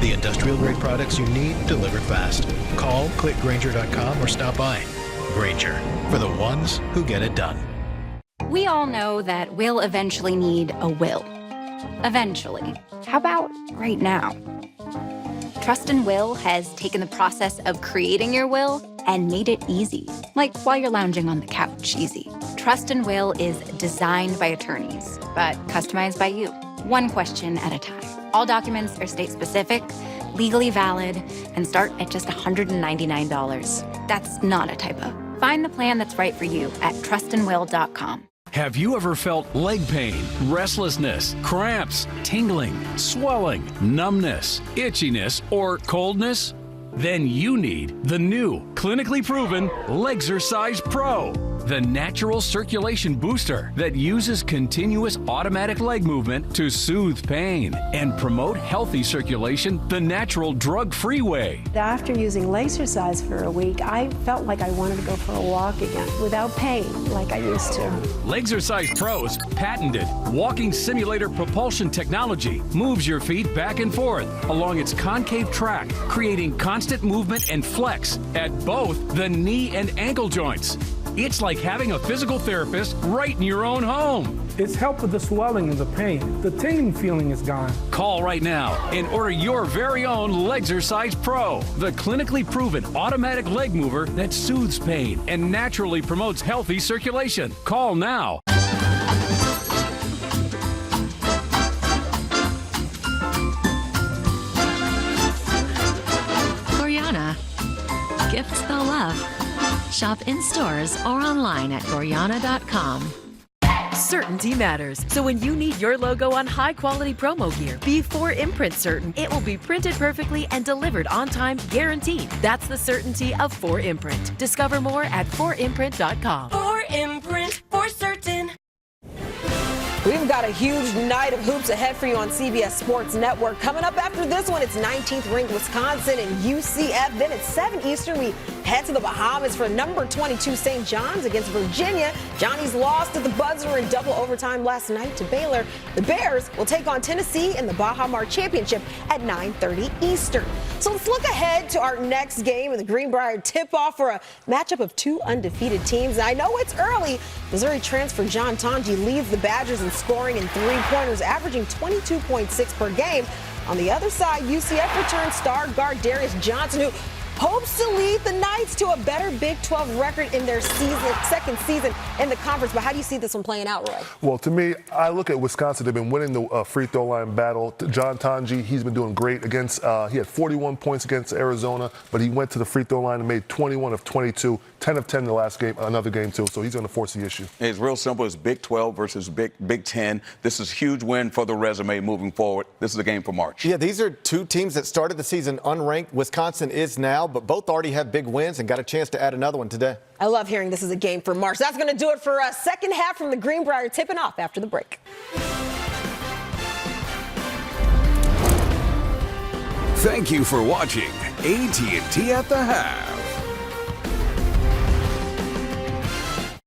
The industrial-grade products you need delivered fast. Call, click Grainger.com, or stop by. Grainger, for the ones who get it done. We all know that we'll eventually need a will. Eventually. How about right now? Trust and Will has taken the process of creating your will and made it easy. Like while you're lounging on the couch, easy. Trust and Will is designed by attorneys, but customized by you. One question at a time. All documents are state-specific, legally valid, and start at just $199. That's not a typo. Find the plan that's right for you at trustandwill.com. Have you ever felt leg pain, restlessness, cramps, tingling, swelling, numbness, itchiness, or coldness? Then you need the new, clinically proven Legzercise Pro, the natural circulation booster that uses continuous automatic leg movement to soothe pain and promote healthy circulation the natural drug-free way. After using Legzercise for a week, I felt like I wanted to go for a walk again without pain like I used to. Legzercise Pro's patented walking simulator propulsion technology moves your feet back and forth along its concave track, creating constant movement and flex at both the knee and ankle joints. It's like having a physical therapist right in your own home. It's helped with the swelling and the pain. The tingling feeling is gone. Call right now and order your very own Legzercise Pro, the clinically proven automatic leg mover that soothes pain and naturally promotes healthy circulation. Call now. Goriana. Gifts they'll love. Shop in stores or online at Goriana.com. Certainty matters. So when you need your logo on high-quality promo gear, be 4Imprint certain it will be printed perfectly and delivered on time, guaranteed. That's the certainty of 4Imprint. Discover more at 4Imprint.com. 4Imprint, for certain. We've got a huge night of hoops ahead for you on CBS Sports Network. Coming up after this one, it's 19th ranked Wisconsin and UCF. Then at 7 Eastern, we head to the Bahamas for number 22 St. John's against Virginia. Johnny's lost at the buzzer in double overtime last night to Baylor. The Bears will take on Tennessee in the Baja Mar Championship at 9:30 Eastern. So let's look ahead to our next game in the Greenbrier tip-off for a matchup of 2 undefeated teams. And I know it's early. Missouri transfer John Tonji leads the Badgers in scoring in three-pointers, averaging 22.6 per game. On the other side, UCF returns star guard Darius Johnson, who hopes to lead the Knights to a better Big 12 record in their second season in the conference. But how do you see this one playing out, Roy? Well, to me, I look at Wisconsin. They've been winning the free throw line battle. John Tanji, he's been doing great against, he had 41 points against Arizona, but he went to the free throw line and made 21 of 22, 10 of 10 in the last game, another game too. So he's going to force the issue. It's real simple. It's Big 12 versus Big 10. This is a huge win for the resume moving forward. This is a game for March. Yeah, these are two teams that started the season unranked. Wisconsin is now, but both already have big wins and got a chance to add another one today. I love hearing this is a game for March. That's going to do it for us. Second half from the Greenbrier, tipping off after the break. Thank you for watching AT&T at the Half.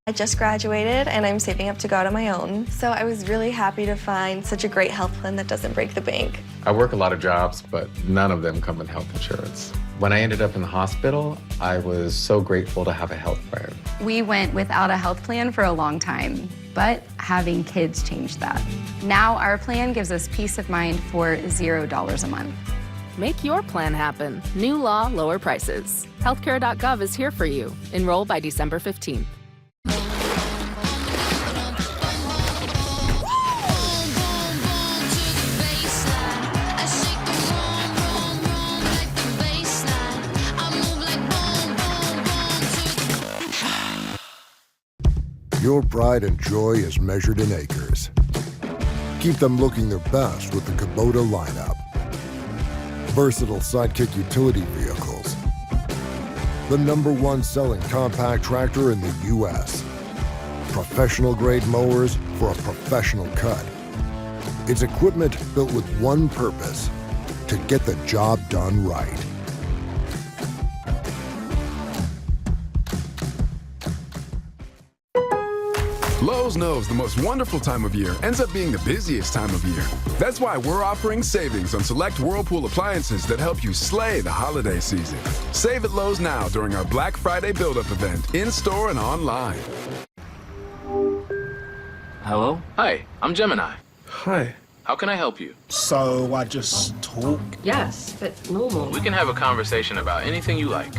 I just graduated and I'm saving up to go out on my own. So I was really happy to find such a great health plan that doesn't break the bank. I work a lot of jobs, but none of them come with health insurance. When I ended up in the hospital, I was so grateful to have a health plan. We went without a health plan for a long time, but having kids changed that. Now our plan gives us peace of mind for $0 a month. Make your plan happen. New law, lower prices. Healthcare.gov is here for you. Enroll by December 15th. Your pride and joy is measured in acres. Keep them looking their best with the Kubota lineup. Versatile Sidekick utility vehicles. The #1 selling compact tractor in the U.S. Professional grade mowers for a professional cut. It's equipment built with one purpose: to get the job done right. Lowe's knows the most wonderful time of year ends up being the busiest time of year. That's why we're offering savings on select Whirlpool appliances that help you slay the holiday season. Save at Lowe's now during our Black Friday build-up event, in-store and online. Hello? Hi, I'm Gemini. Hi. How can I help you? So I just talk? Yes, but normal. We can have a conversation about anything you like.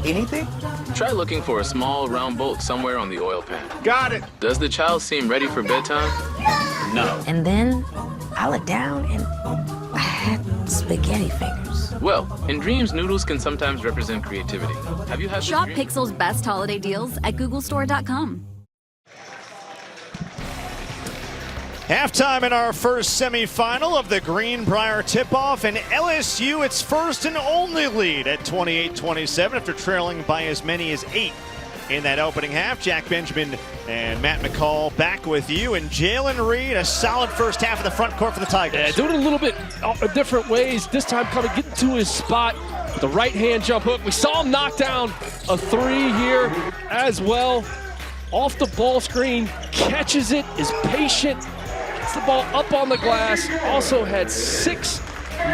Anything? Try looking for a small round bolt somewhere on the oil pan. Got it. Does the child seem ready for bedtime? No. And then I looked down and I had spaghetti fingers. Well, in dreams, noodles can sometimes represent creativity. Have you had Shop Pixel's best holiday deals at googlestore.com. Halftime in our first semifinal of the Greenbrier tip-off, and LSU its first and only lead at 28-27 after trailing by as many as 8 in that opening half. Jack Benjamin and Matt McCall back with you, and Jalen Reed, a solid first half of the front court for the Tigers. Yeah, doing it a little bit different ways. This time kind of getting to his spot with the right-hand jump hook. We saw him knock down a three here as well. Off the ball screen, catches it, is patient, the ball up on the glass, also had 6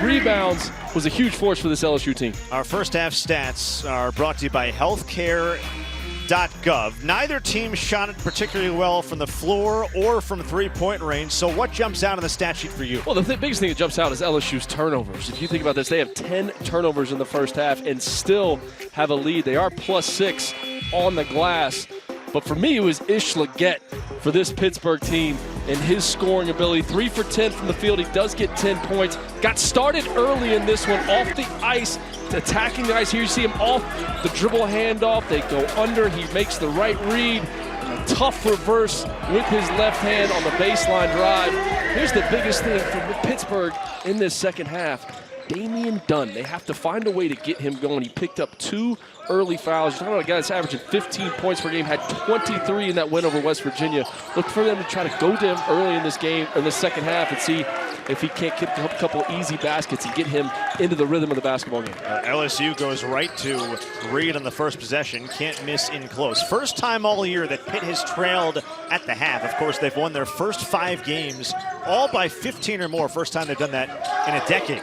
rebounds, was a huge force for this LSU team. Our first half stats are brought to you by healthcare.gov. Neither team shot it particularly well from the floor or from three-point range, so what jumps out on the stat sheet for you? Well, the biggest thing that jumps out is LSU's turnovers. If you think about this, they have 10 turnovers in the first half and still have a lead. They are +6 on the glass. But for me, it was Ish Leggett for this Pittsburgh team and his scoring ability. 3 for 10 from the field. He does get 10 points. Got started early in this one off the ice, attacking the ice. Here you see him off the dribble handoff. They go under. He makes the right read. A tough reverse with his left hand on the baseline drive. Here's the biggest thing for Pittsburgh in this second half. Damian Dunn. They have to find a way to get him going. He picked up 2 early fouls. You're talking about a guy that's averaging 15 points per game, had 23 in that win over West Virginia. Look for them to try to go to him early in this game, in the second half, and see if he can't get a couple easy baskets and get him into the rhythm of the basketball game. LSU goes right to Reed on the first possession. Can't miss in close. First time all year that Pitt has trailed at the half. Of course, they've won their first 5 games, all by 15 or more. First time they've done that in a decade.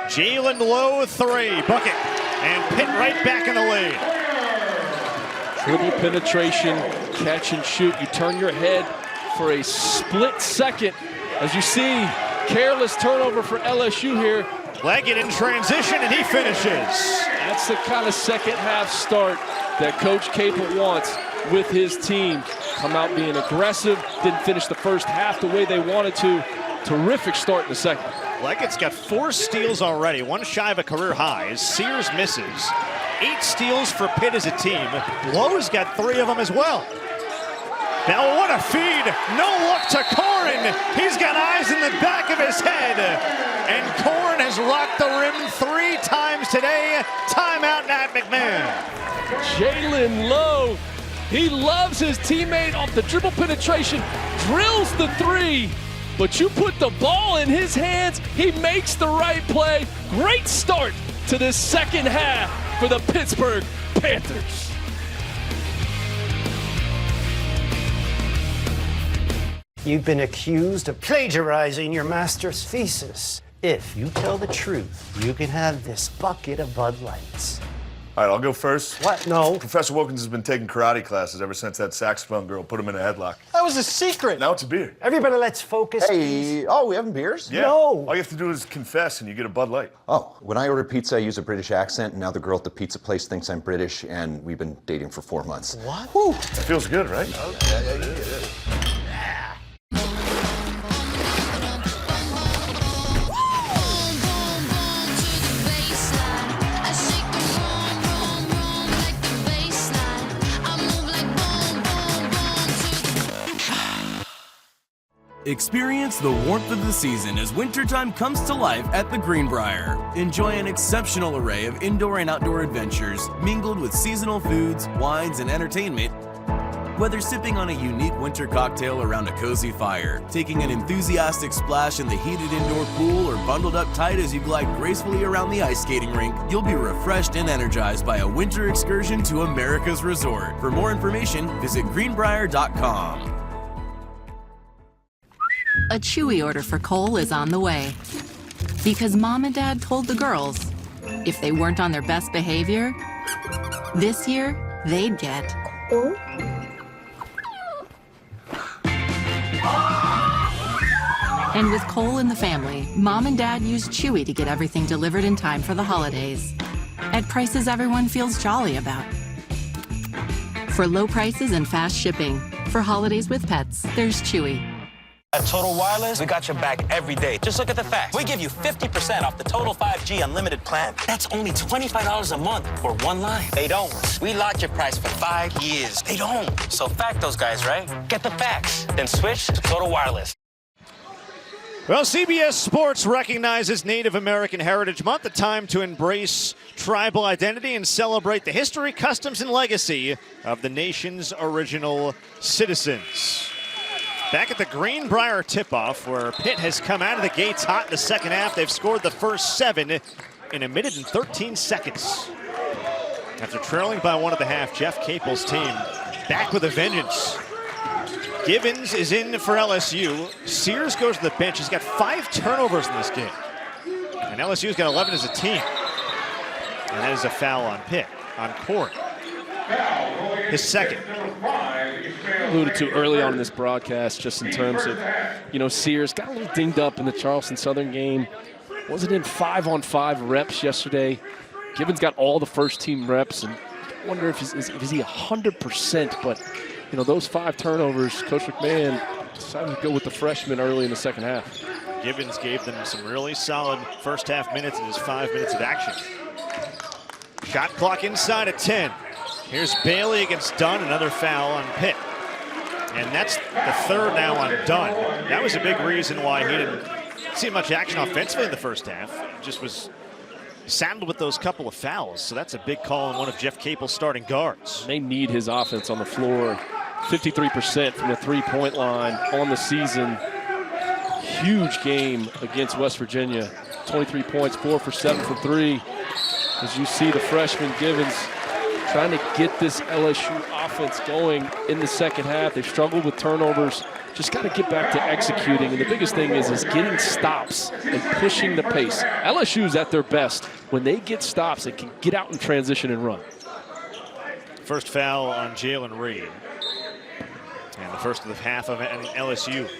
Jalen Lowe, 3, bucket, and Pitt right back in the lead. Dribble penetration, catch and shoot. You turn your head for a split second. As you see, careless turnover for LSU here. Leggett in transition, and he finishes. That's the kind of second half start that Coach Capel wants with his team. Come out being aggressive, didn't finish the first half the way they wanted to. Terrific start in the second. Leggett's got 4 steals already, one shy of a career high as Sears misses. 8 steals for Pitt as a team. Lowe's got 3 of them as well. Now what a feed. No look to Corrin. He's got eyes in the back of his head. And Corrin has rocked the rim 3 times today. Timeout, Nat McMahon. Jalen Lowe, he loves his teammate off the dribble penetration, drills the 3, but you put the ball in his hands, he makes the right play. Great start to this second half for the Pittsburgh Panthers. You've been accused of plagiarizing your master's thesis. If you tell the truth, you can have this bucket of Bud Lights. All right, I'll go first. What? No. Professor Wilkins has been taking karate classes ever since that saxophone girl put him in a headlock. That was a secret. Now it's a beer. Everybody, let's focus. Hey, oh, we having beers? Yeah. No. All you have to do is confess and you get a Bud Light. Oh, when I order pizza, I use a British accent, and now the girl at the pizza place thinks I'm British, and we've been dating for 4 months. What? Whew. That feels good, right? Okay. Experience the warmth of the season as wintertime comes to life at the Greenbrier. Enjoy an exceptional array of indoor and outdoor adventures mingled with seasonal foods, wines, and entertainment. Whether sipping on a unique winter cocktail around a cozy fire, taking an enthusiastic splash in the heated indoor pool, or bundled up tight as you glide gracefully around the ice skating rink, you'll be refreshed and energized by a winter excursion to America's resort. For more information, visit greenbrier.com. A Chewy order for Cole is on the way. Because Mom and Dad told the girls, if they weren't on their best behavior, this year, they'd get Cole. And with Cole in the family, Mom and Dad used Chewy to get everything delivered in time for the holidays. At prices everyone feels jolly about. For low prices and fast shipping. For holidays with pets, there's Chewy. At Total Wireless, we got your back every day. Just look at the facts. We give you 50% off the Total 5G unlimited plan. That's only $25 a month for 1 line. They don't. We locked your price for 5 years. They don't. So fact those guys, right? Get the facts. Then switch to Total Wireless. Well, CBS Sports recognizes Native American Heritage Month, a time to embrace tribal identity and celebrate the history, customs, and legacy of the nation's original citizens. Back at the Greenbrier tip-off, where Pitt has come out of the gates hot in the second half. They've scored the first 7 in a minute and 13 seconds. After trailing by 1 at the half, Jeff Capel's team back with a vengeance. Givens is in for LSU. Sears goes to the bench. He's got 5 turnovers in this game. And LSU's got 11 as a team. And that is a foul on Pitt, on Corrin. His second. Alluded to early on in this broadcast, just in terms of, Sears got a little dinged up in the Charleston Southern game. Wasn't in 5-on-5 reps yesterday. Givens got all the first-team reps, and I wonder if is he 100%. But those 5 turnovers, Coach McMahon decided to go with the freshman early in the second half. Givens gave them some really solid first-half minutes in his 5 minutes of action. Shot clock inside at 10. Here's Bailey against Dunn, another foul on Pitt. And that's the third now on Dunn. That was a big reason why he didn't see much action offensively in the first half. Just was saddled with those couple of fouls. So that's a big call on one of Jeff Capel's starting guards. They need his offense on the floor. 53% from the three-point line on the season. Huge game against West Virginia. 23 points, 4 for 7 from 3. As you see the freshman Givens trying to get this LSU offense going in the second half. They've struggled with turnovers. Just got to get back to executing. And the biggest thing is getting stops and pushing the pace. LSU's at their best. When they get stops, they can get out in transition and run. First foul on Jalen Reed. And the first of the half of LSU.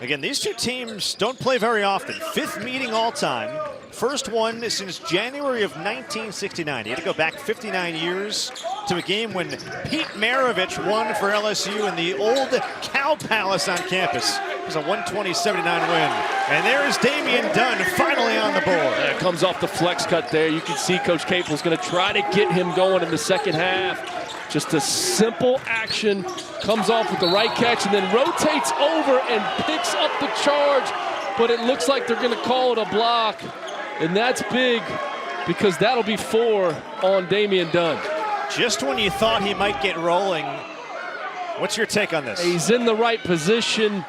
Again, these two teams don't play very often. 5th meeting all time. First one since January of 1969. He had to go back 59 years to a game when Pete Maravich won for LSU in the old Cow Palace on campus. It was a 120-79 win. And there is Damian Dunn finally on the board. It comes off the flex cut there. You can see Coach Capel's going to try to get him going in the second half. Just a simple action, comes off with the right catch and then rotates over and picks up the charge. But it looks like they're going to call it a block. And that's big because that'll be 4 on Damian Dunn. Just when you thought he might get rolling, what's your take on this? He's in the right position.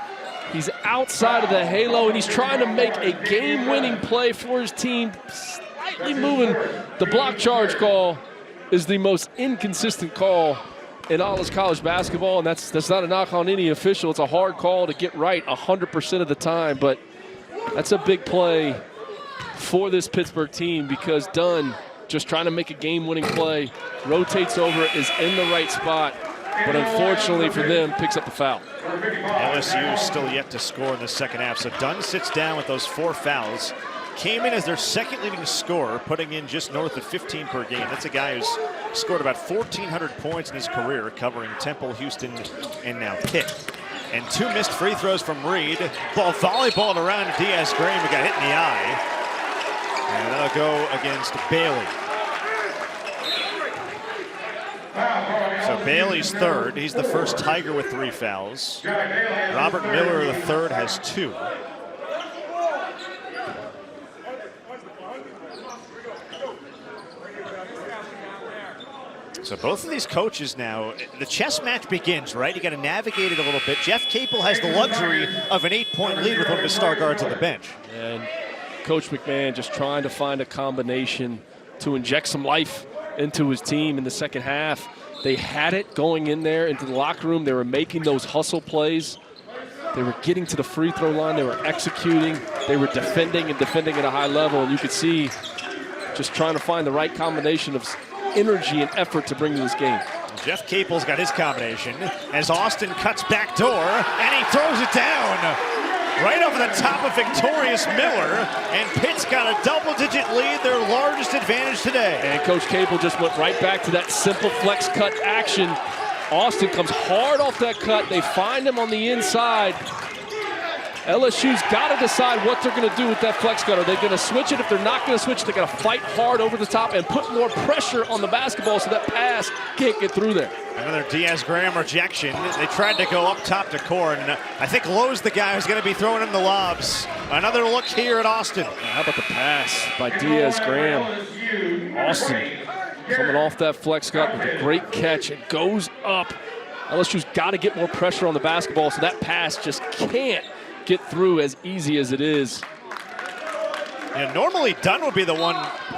He's outside of the halo, and he's trying to make a game-winning play for his team. Slightly moving. The block charge call is the most inconsistent call in all of college basketball, and that's not a knock on any official. It's a hard call to get right 100% of the time, but that's a big play for this Pittsburgh team because Dunn, just trying to make a game-winning play, rotates over, is in the right spot, but unfortunately for them, picks up the foul. LSU still yet to score in the second half, so Dunn sits down with those 4 fouls. Came in as their second leading scorer, putting in just north of 15 per game. That's a guy who's scored about 1,400 points in his career, covering Temple, Houston, and now Pitt. And 2 missed free throws from Reed. Ball volleyballed around Diaz Graham, who got hit in the eye. And that'll go against Bailey. So Bailey's third. He's the first Tiger with 3 fouls. Robert Miller, the third, has 2. So both of these coaches now, the chess match begins, right? You got to navigate it a little bit. Jeff Capel has the luxury of an 8-point lead with one of his star guards on the bench. And Coach McMahon just trying to find a combination to inject some life into his team in the second half. They had it going in there into the locker room. They were making those hustle plays. They were getting to the free throw line. They were executing. They were defending and defending at a high level. And you could see just trying to find the right combination of energy and effort to bring to this game. Jeff Capel's got his combination as Austin cuts back door and he throws it down right over the top of victorious Miller, and Pitt's got a double-digit lead, their largest advantage today. And Coach Capel just went right back to that simple flex cut action. Austin comes hard off that cut. They find him on the inside. LSU's got to decide what they're going to do with that flex cut. Are they going to switch it? If they're not going to switch it, they're going to fight hard over the top and put more pressure on the basketball so that pass can't get through there. Another Diaz Graham rejection. They tried to go up top to Korn. I think Lowe's the guy who's going to be throwing him the lobs. Another look here at Austin. How about the pass by Diaz Graham? Austin coming off that flex cut with a great catch. It goes up. LSU's got to get more pressure on the basketball so that pass just can't get through as easy as it is. And normally Dunn would be the one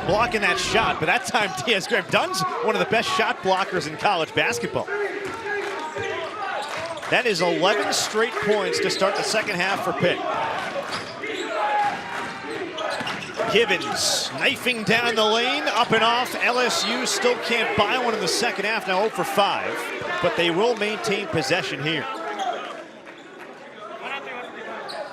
blocking that shot, but that time Diaz Graham. Dunn's one of the best shot blockers in college basketball. That is 11 straight points to start the second half for Pitt. Givens knifing down the lane, up and off. LSU still can't buy one in the second half, now 0 for 5, but they will maintain possession here.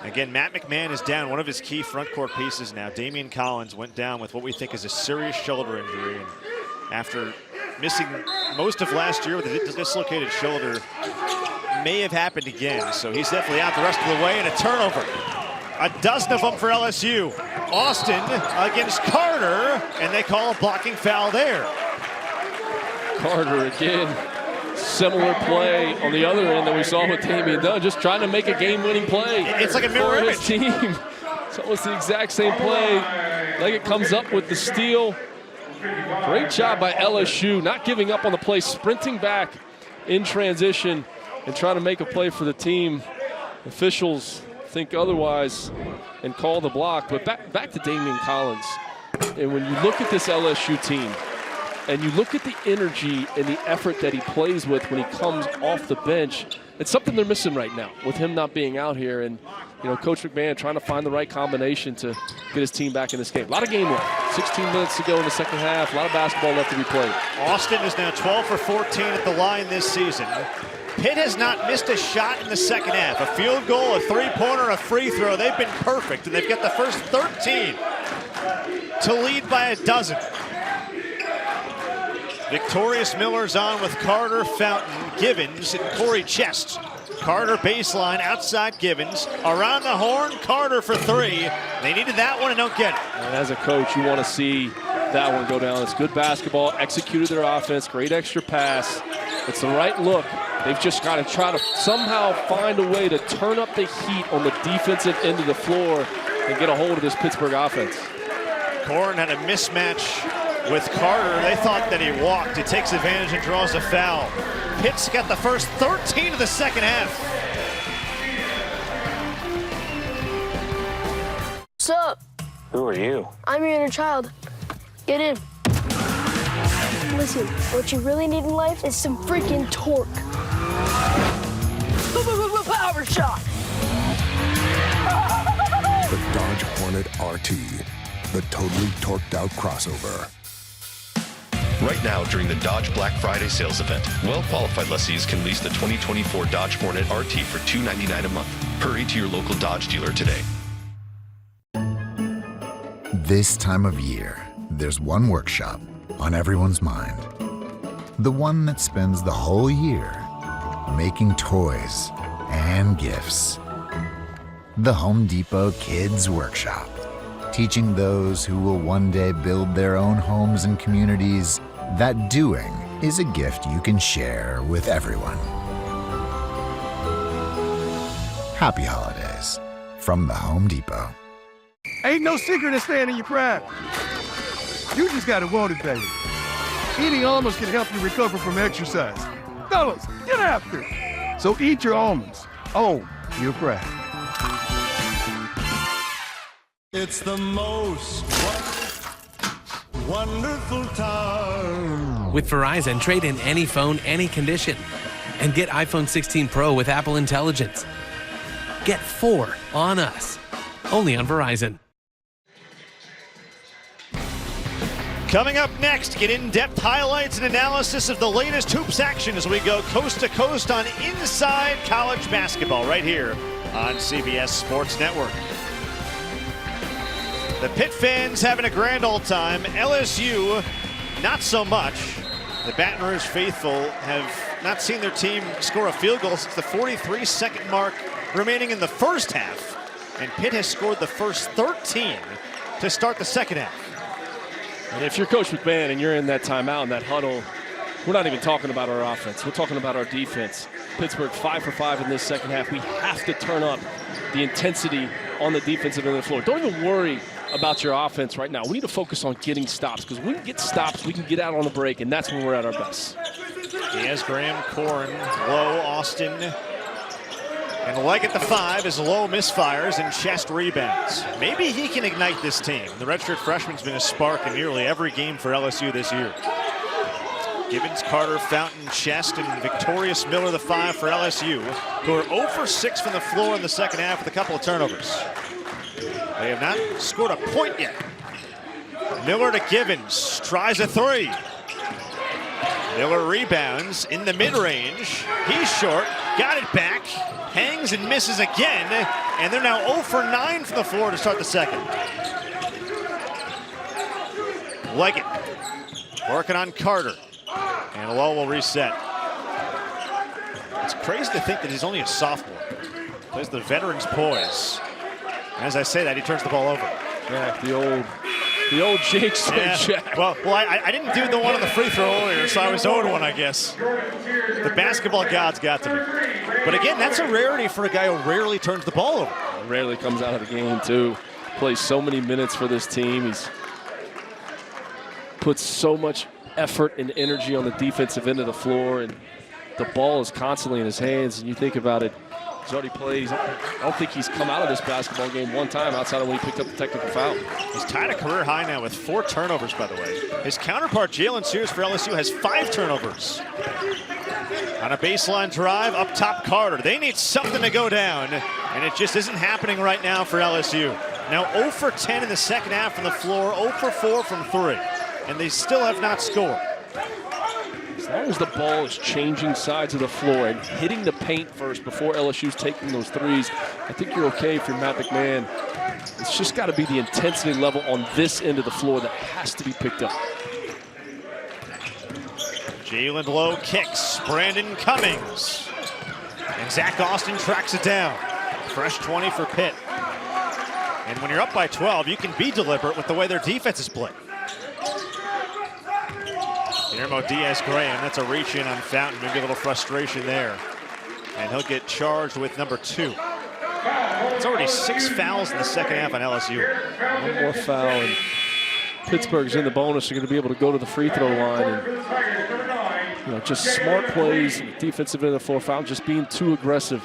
Again, Matt McMahon is down, one of his key front court pieces now. Damian Collins went down with what we think is a serious shoulder injury. And after missing most of last year with a dislocated shoulder, may have happened again. So he's definitely out the rest of the way, and a turnover. A dozen of them for LSU. Austin against Carter, and they call a blocking foul there. Carter again. Similar play on the other end that we saw with Damian Dunn, just trying to make a game-winning play. It's like a mirror image. Team. It's almost the exact same play. Leggett comes up with the steal. Great job by LSU, not giving up on the play, sprinting back in transition and trying to make a play for the team. Officials think otherwise and call the block. But back to Damian Collins. And when you look at this LSU team, and you look at the energy and the effort that he plays with when he comes off the bench, it's something they're missing right now with him not being out here. And, you know, Coach McMahon trying to find the right combination to get his team back in this game. A lot of game left. 16 minutes to go in the second half. A lot of basketball left to be played. Austin is now 12 for 14 at the line this season. Pitt has not missed a shot in the second half. A field goal, a three-pointer, a free throw. They've been perfect, and they've got the first 13 to lead by a dozen. Victorious Miller's on with Carter, Fountain, Givens, and Corey Chest. Carter baseline, outside Givens. Around the horn, Carter for three. They needed that one and don't get it. And as a coach, you want to see that one go down. It's good basketball, executed their offense, great extra pass. It's the right look. They've just got to try to somehow find a way to turn up the heat on the defensive end of the floor and get a hold of this Pittsburgh offense. Corn had a mismatch with Carter. They thought that he walked. He takes advantage and draws a foul. Pitt's got the first 13 of the second half. What's up? Who are you? I'm your inner child. Get in. Listen, what you really need in life is some freaking torque. Power shot! The Dodge Hornet RT, the totally torqued out crossover. Right now, during the Dodge Black Friday sales event, well-qualified lessees can lease the 2024 Dodge Hornet RT for $299 a month. Hurry to your local Dodge dealer today. This time of year, there's one workshop on everyone's mind. The one that spends the whole year making toys and gifts. The Home Depot Kids Workshop, teaching those who will one day build their own homes and communities that doing is a gift you can share with everyone. Happy holidays from the Home Depot. Ain't no secret in staying in your prime. You just gotta want it, baby. Eating almonds can help you recover from exercise. Fellas, get after it. So eat your almonds. Own your prime. It's the most wonderful time. With Verizon, trade in any phone, any condition. And get iPhone 16 Pro with Apple Intelligence. Get 4 on us. Only on Verizon. Coming up next, get in-depth highlights and analysis of the latest hoops action as we go coast to coast on Inside College Basketball right here on CBS Sports Network. The Pitt fans having a grand old time. LSU, not so much. The Baton Rouge faithful have not seen their team score a field goal since the 43-second mark remaining in the first half. And Pitt has scored the first 13 to start the second half. And if you're Coach McMahon and you're in that timeout and that huddle, we're not even talking about our offense. We're talking about our defense. Pittsburgh 5 for 5 in this second half. We have to turn up the intensity on the defensive end of the floor. Don't even worry about your offense right now. We need to focus on getting stops, because when we get stops, we can get out on the break, and that's when we're at our best. Diaz, Graham, Corn, Lowe, Austin, and Leggett the 5 as Lowe misfires and Chest rebounds. Maybe he can ignite this team. The redshirt freshman's been a spark in nearly every game for LSU this year. Givens, Carter, Fountain, Chest, and Victorious Miller the 5 for LSU, who are 0 for 6 from the floor in the second half with a couple of turnovers. They have not scored a point yet. Miller to Givens, tries a 3. Miller rebounds in the mid-range. He's short, got it back, hangs and misses again, and they're now 0 for 9 from the floor to start the second. Leggett working on Carter, and Lowe will reset. It's crazy to think that he's only a sophomore. Plays the veteran's poise. As I say that, he turns the ball over. Yeah, the old jinx. Yeah. Well, I didn't do the one on the free throw earlier, so I was owed one, I guess. The basketball gods got to me. But again, that's a rarity for a guy who rarely turns the ball over. Rarely comes out of the game, too. Plays so many minutes for this team. He's puts so much effort and energy on the defensive end of the floor, and the ball is constantly in his hands. And you think about it, he's already played. I don't think he's come out of this basketball game one time outside of when he picked up the technical foul. He's tied a career high now with 4 turnovers, by the way. His counterpart, Jalen Sears for LSU, has 5 turnovers. On a baseline drive, up top Carter. They need something to go down, and it just isn't happening right now for LSU. Now 0 for 10 in the second half from the floor, 0 for 4 from 3, and they still have not scored. long as the ball is changing sides of the floor and hitting the paint first before LSU's taking those threes, I think you're okay if you're Matt McMahon. It's just got to be the intensity level on this end of the floor that has to be picked up. Jalen Lowe kicks. Brandon Cummings. And Zach Austin tracks it down. Fresh 20 for Pitt. And when you're up by 12, you can be deliberate with the way their defense is played. Guillermo Diaz-Graham, that's a reach in on Fountain. Maybe a little frustration there. And he'll get charged with number 2. It's already 6 fouls in the second half on LSU. One more foul, and Pittsburgh's in the bonus. They're going to be able to go to the free throw line. And, just smart plays, defensive end of the floor foul, just being too aggressive.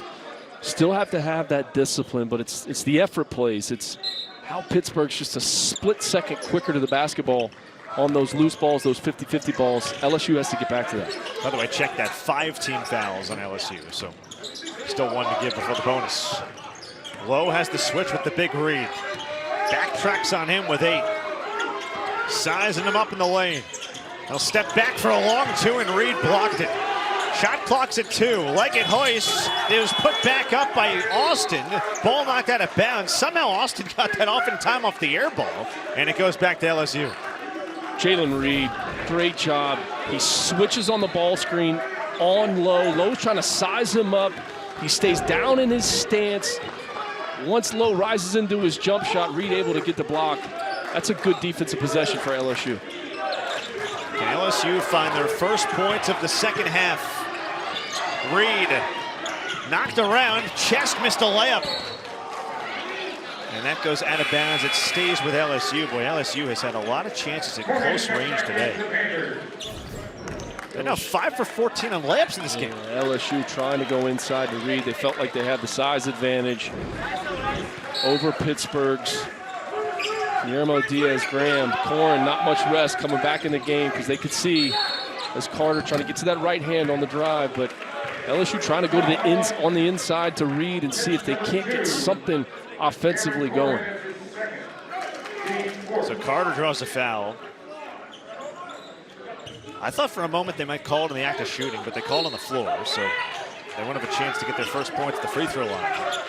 Still have to have that discipline, but it's the effort plays. It's how Pittsburgh's just a split second quicker to the basketball on those loose balls, those 50-50 balls. LSU has to get back to that. By the way, check that. 5 team fouls on LSU, so still 1 to give before the bonus. Lowe has the switch with the big read. Backtracks on him with 8. Sizing him up in the lane. He'll step back for a long 2, and Reed blocked it. Shot clock's at 2. Leggett hoist. It was put back up by Austin. Ball knocked out of bounds. Somehow Austin got that off in time off the air ball, and it goes back to LSU. Jalen Reed, great job. He switches on the ball screen on Lowe. Lowe's trying to size him up. He stays down in his stance. Once Lowe rises into his jump shot, Reed able to get the block. That's a good defensive possession for LSU. Can LSU find their first points of the second half? Reed knocked around, chest missed a layup. And that goes out of bounds. It stays with LSU. Boy, LSU has had a lot of chances at close range today. They're now 5 for 14 on layups in this game. LSU trying to go inside to Reed. They felt like they had the size advantage over Pittsburgh's. Guillermo Diaz-Graham, Corn, not much rest coming back in the game because they could see as Carter trying to get to that right hand on the drive, but LSU trying to go to the on the inside to Reed and see if they can't get something offensively going. So Carter draws a foul. I thought for a moment they might call it in the act of shooting, but they called on the floor, so they won't have a chance to get their first points at the free throw line.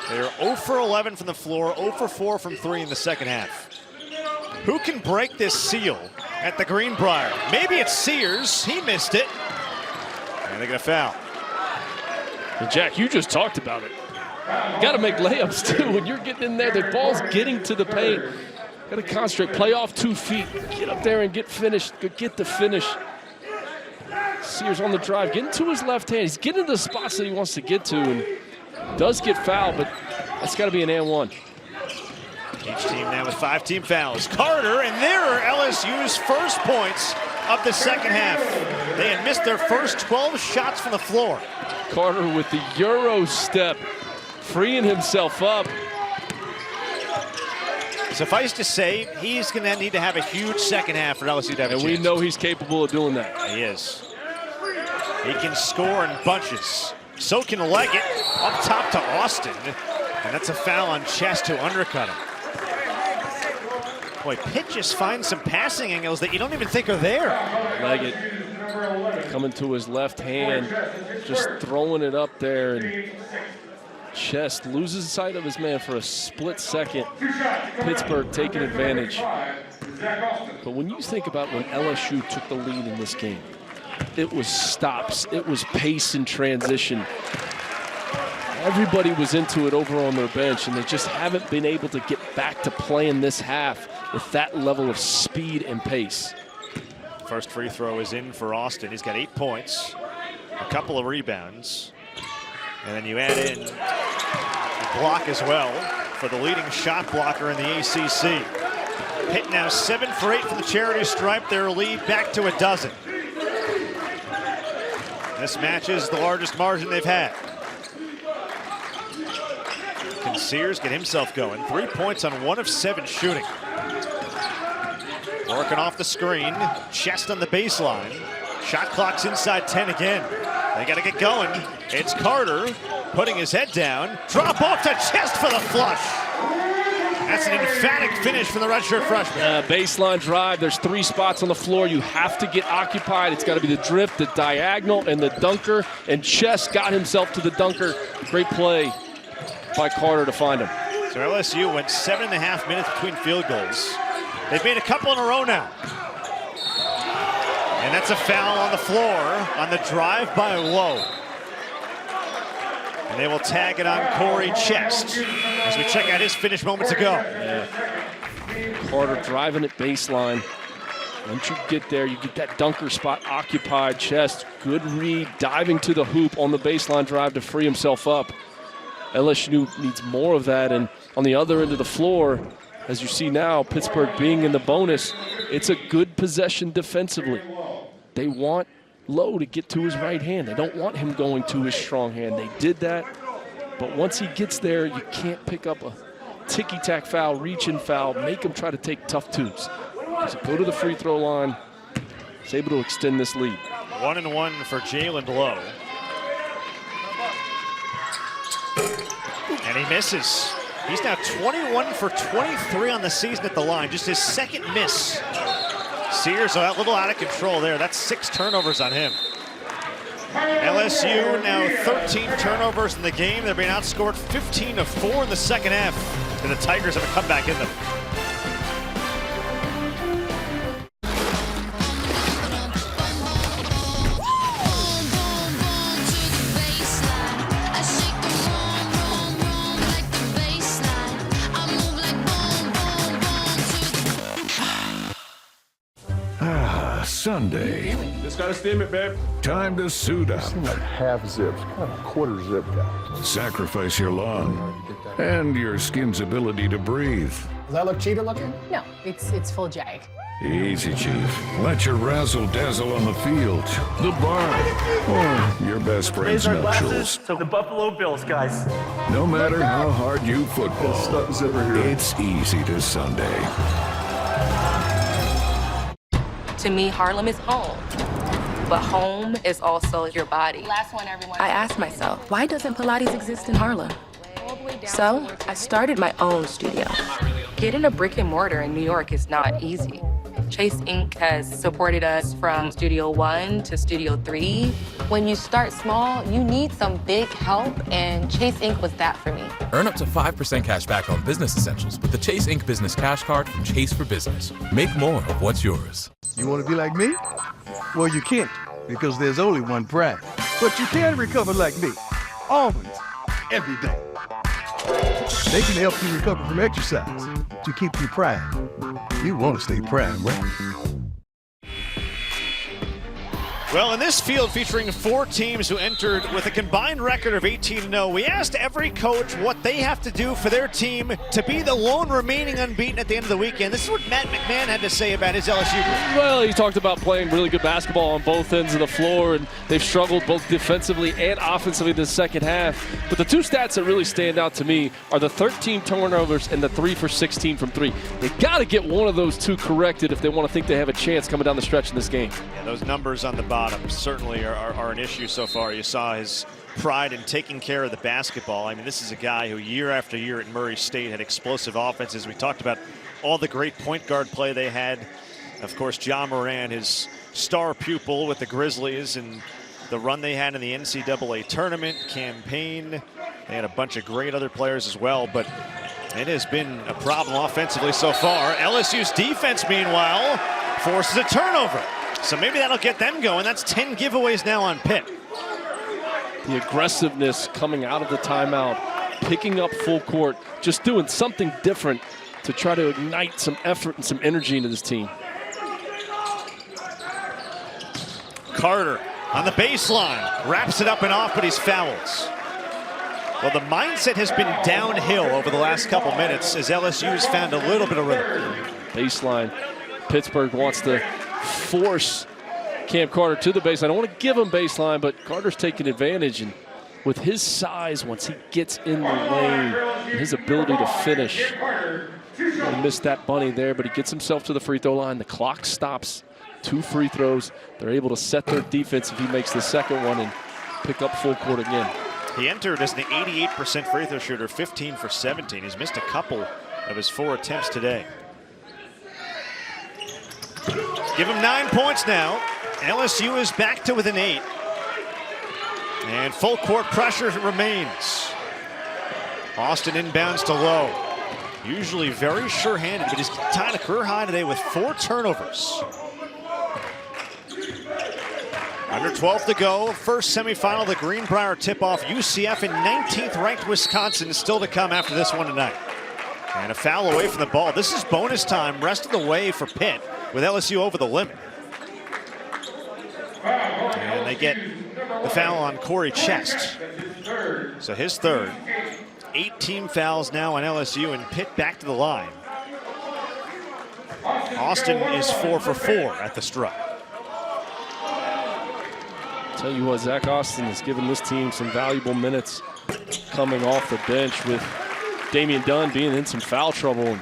They're 0 for 11 from the floor, 0 for 4 from 3 in the second half. Who can break this seal at the Greenbrier? Maybe it's Sears. He missed it. And they get a foul. And Jack, you just talked about it. You got to make layups too. When you're getting in there, the ball's getting to the paint. Got to concentrate, play off 2 feet, get up there and get finished, get the finish. Sears on the drive, getting to his left hand. He's getting to the spots that he wants to get to and does get fouled, but that's got to be an and 1. Each team now with 5 team fouls. Carter, and there are LSU's first points of the second half. They had missed their first 12 shots from the floor. Carter with the Euro step, freeing himself up. Suffice to say, he's going to need to have a huge second half for LSU to have a chance. And we know he's capable of doing that. He is. He can score in bunches. So can Leggett up top to Austin. And that's a foul on Chest to undercut him. Boy, Pitt just finds some passing angles that you don't even think are there. Leggett coming to his left hand, just throwing it up there, and Chest loses sight of his man for a split second. Pittsburgh taking advantage. But when you think about when LSU took the lead in this game, it was stops, it was pace and transition. Everybody was into it over on their bench, and they just haven't been able to get back to playing this half with that level of speed and pace. First free throw is in for Austin. He's got 8 points, a couple of rebounds, and then you add in a block as well for the leading shot blocker in the ACC. Pitt now 7 for 8 from the charity stripe. Their lead back to a dozen. This matches the largest margin they've had. Can Sears get himself going? 3 points on 1 of 7 shooting. Working off the screen, Chest on the baseline. Shot clock's inside 10 again. They got to get going. It's Carter putting his head down. Drop off to Chest for the flush. That's an emphatic finish from the redshirt freshman. Baseline drive. There's 3 spots on the floor. You have to get occupied. It's got to be the drift, the diagonal, and the dunker. And Chess got himself to the dunker. Great play by Carter to find him. So LSU went 7.5 minutes between field goals. They've made a couple in a row now. And that's a foul on the floor on the drive by Lowe. And they will tag it on Corey Chest as we check out his finish moments ago. Yeah. Carter driving it baseline. Once you get there, you get that dunker spot occupied. Chest, good read, diving to the hoop on the baseline drive to free himself up. LSU needs more of that, and on the other end of the floor, as you see now, Pittsburgh being in the bonus, it's a good possession defensively. They want Lowe to get to his right hand. They don't want him going to his strong hand. They did that, but once he gets there, you can't pick up a ticky-tack foul, reach-in foul, make him try to take tough twos. So go to the free throw line. He's able to extend this lead. 1-and-1 for Jalen Lowe. And he misses. He's now 21 for 23 on the season at the line. Just his second miss. Sears a little out of control there. That's 6 turnovers on him. LSU now 13 turnovers in the game. They're being outscored 15-4 in the second half. And the Tigers have a comeback in them. Sunday. Just gotta steam it, babe. Time to suit up. Like half zips, kind of a quarter zip guy. Sacrifice your lung and your skin's ability to breathe. Does that look cheater looking? No, it's full jag. Easy, Chief. Let your razzle-dazzle on the field, the barn, or your best friend's nuptials. So the Buffalo Bills, guys. No matter how hard you football, it's easy to Sunday. To me, Harlem is home, but home is also your body. Last one, everyone. I asked myself, why doesn't Pilates exist in Harlem? So I started my own studio. Getting a brick and mortar in New York is not easy. Chase Inc. has supported us from Studio 1 to Studio 3. When you start small, you need some big help, and Chase Inc. was that for me. Earn up to 5% cash back on business essentials with the Chase Inc. Business Cash Card from Chase for Business. Make more of what's yours. You want to be like me? Well, you can't, because there's only one brand. But you can recover like me. Almonds, every day. They can help you recover from exercise to keep you prime. You want to stay prime, right? Well, in this field featuring 4 teams who entered with a combined record of 18-0, we asked every coach what they have to do for their team to be the lone remaining unbeaten at the end of the weekend. This is what Matt McMahon had to say about his LSU group. Well, he talked about playing really good basketball on both ends of the floor, and they've struggled both defensively and offensively in the second half. But the 2 stats that really stand out to me are the 13 turnovers and the 3 for 16 from 3. They got to get one of those 2 corrected if they want to think they have a chance coming down the stretch in this game. Yeah, those numbers on the bottom certainly are an issue so far. You saw his pride in taking care of the basketball. I mean, this is a guy who year after year at Murray State had explosive offenses. We talked about all the great point guard play they had. Of course, John Moran, his star pupil with the Grizzlies, and the run they had in the NCAA tournament campaign. They had a bunch of great other players as well, but it has been a problem offensively so far. LSU's defense, meanwhile, forces a turnover. So maybe that'll get them going. That's 10 giveaways now on Pitt. The aggressiveness coming out of the timeout, picking up full court, just doing something different to try to ignite some effort and some energy into this team. Carter on the baseline, wraps it up and off, but he's fouled. Well, the mindset has been downhill over the last couple minutes as LSU has found a little bit of rhythm. Baseline, Pittsburgh wants to force Cam Carter to the baseline. I don't want to give him baseline, but Carter's taking advantage, and with his size, once he gets in the lane, and his ability to finish, he missed that bunny there, but he gets himself to the free throw line. The clock stops. 2 free throws. They're able to set their defense if he makes the second one and pick up full court again. He entered as an 88% free throw shooter, 15 for 17. He's missed a couple of his 4 attempts today. Give him 9 points now. LSU is back to within 8. And full court pressure remains. Austin inbounds to Lowe. Usually very sure-handed, but he's tied a career high today with 4 turnovers. Under 12 to go, first semifinal, the Greenbrier tip-off. UCF and 19th ranked Wisconsin still to come after this one tonight. And a foul away from the ball. This is bonus time, rest of the way for Pitt with LSU over the limit. And they get the foul on Corey Chest. So his third. 8 team fouls now on LSU, and Pitt back to the line. Austin is 4 for 4 at the stripe. Tell you what, Zach Austin has given this team some valuable minutes coming off the bench, with Damian Dunn being in some foul trouble. And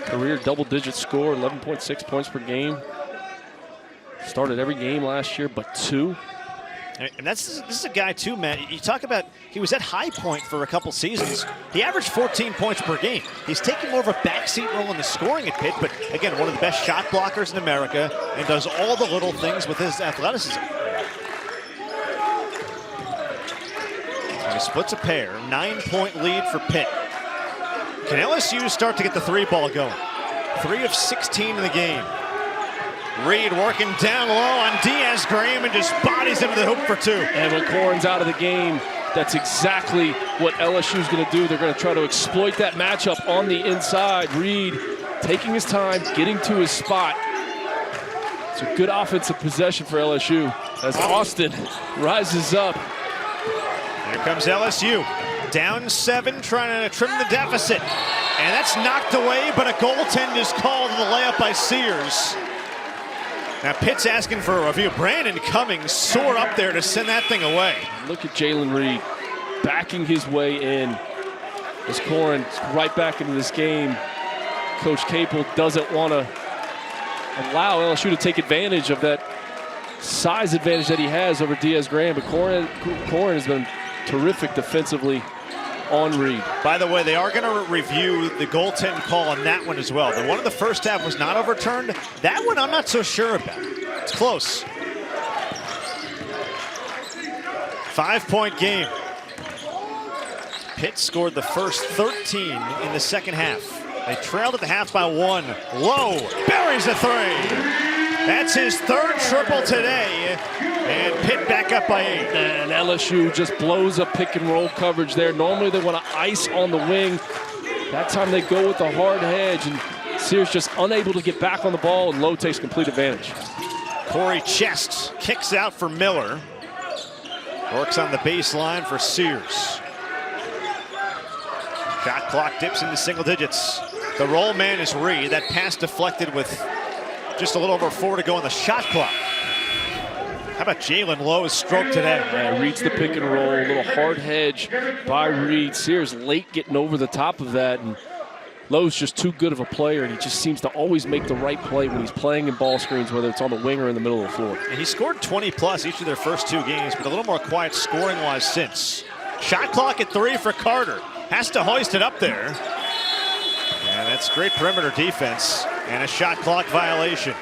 career double-digit score, 11.6 points per game. Started every game last year but 2. And this is a guy too, Matt. You talk about, he was at high point for a couple seasons. He averaged 14 points per game. He's taking more of a backseat role in the scoring at Pitt, but again, one of the best shot blockers in America, and does all the little things with his athleticism. And he splits a pair, 9-point lead for Pitt. Can LSU start to get the 3-ball going? 3 of 16 in the game. Reed working down low on Diaz-Graham and just bodies him to the hoop for 2. And when Corrin's out of the game, that's exactly what LSU's going to do. They're going to try to exploit that matchup on the inside. Reed taking his time, getting to his spot. It's a good offensive possession for LSU as Austin rises up. Here comes LSU. Down 7, trying to trim the deficit. And that's knocked away, but a goaltend is called on the layup by Sears. Now Pitt's asking for a review. Brandon Cummings soared up there to send that thing away. Look at Jalen Reed backing his way in. As Corrin's right back into this game, Coach Capel doesn't want to allow LSU to take advantage of that size advantage that he has over Diaz-Graham. But Corrin has been terrific defensively on Reed. By the way, they are going to review the goaltend call on that one as well. The one in the first half was not overturned. That one I'm not so sure about. It's close. 5-point game. Pitt scored the first 13 in the second half. They trailed at the half by 1. Lowe buries a 3. That's his 3rd triple today. And Pitt back up by 8. And LSU just blows up pick and roll coverage there. Normally they want to ice on the wing. That time they go with the hard hedge, and Sears just unable to get back on the ball, and Lowe takes complete advantage. Corey Chest kicks out for Miller. Works on the baseline for Sears. Shot clock dips into single digits. The roll man is Reed. That pass deflected with just a little over 4 to go on the shot clock. How about Jalen Lowe's stroke today? Yeah, reads the pick and roll, a little hard hedge by Reed. Sears late getting over the top of that, and Lowe's just too good of a player, and he just seems to always make the right play when he's playing in ball screens, whether it's on the wing or in the middle of the floor. And he scored 20+ each of their first 2 games, but a little more quiet scoring-wise since. Shot clock at 3 for Carter. Has to hoist it up there. And that's great perimeter defense and a shot clock violation.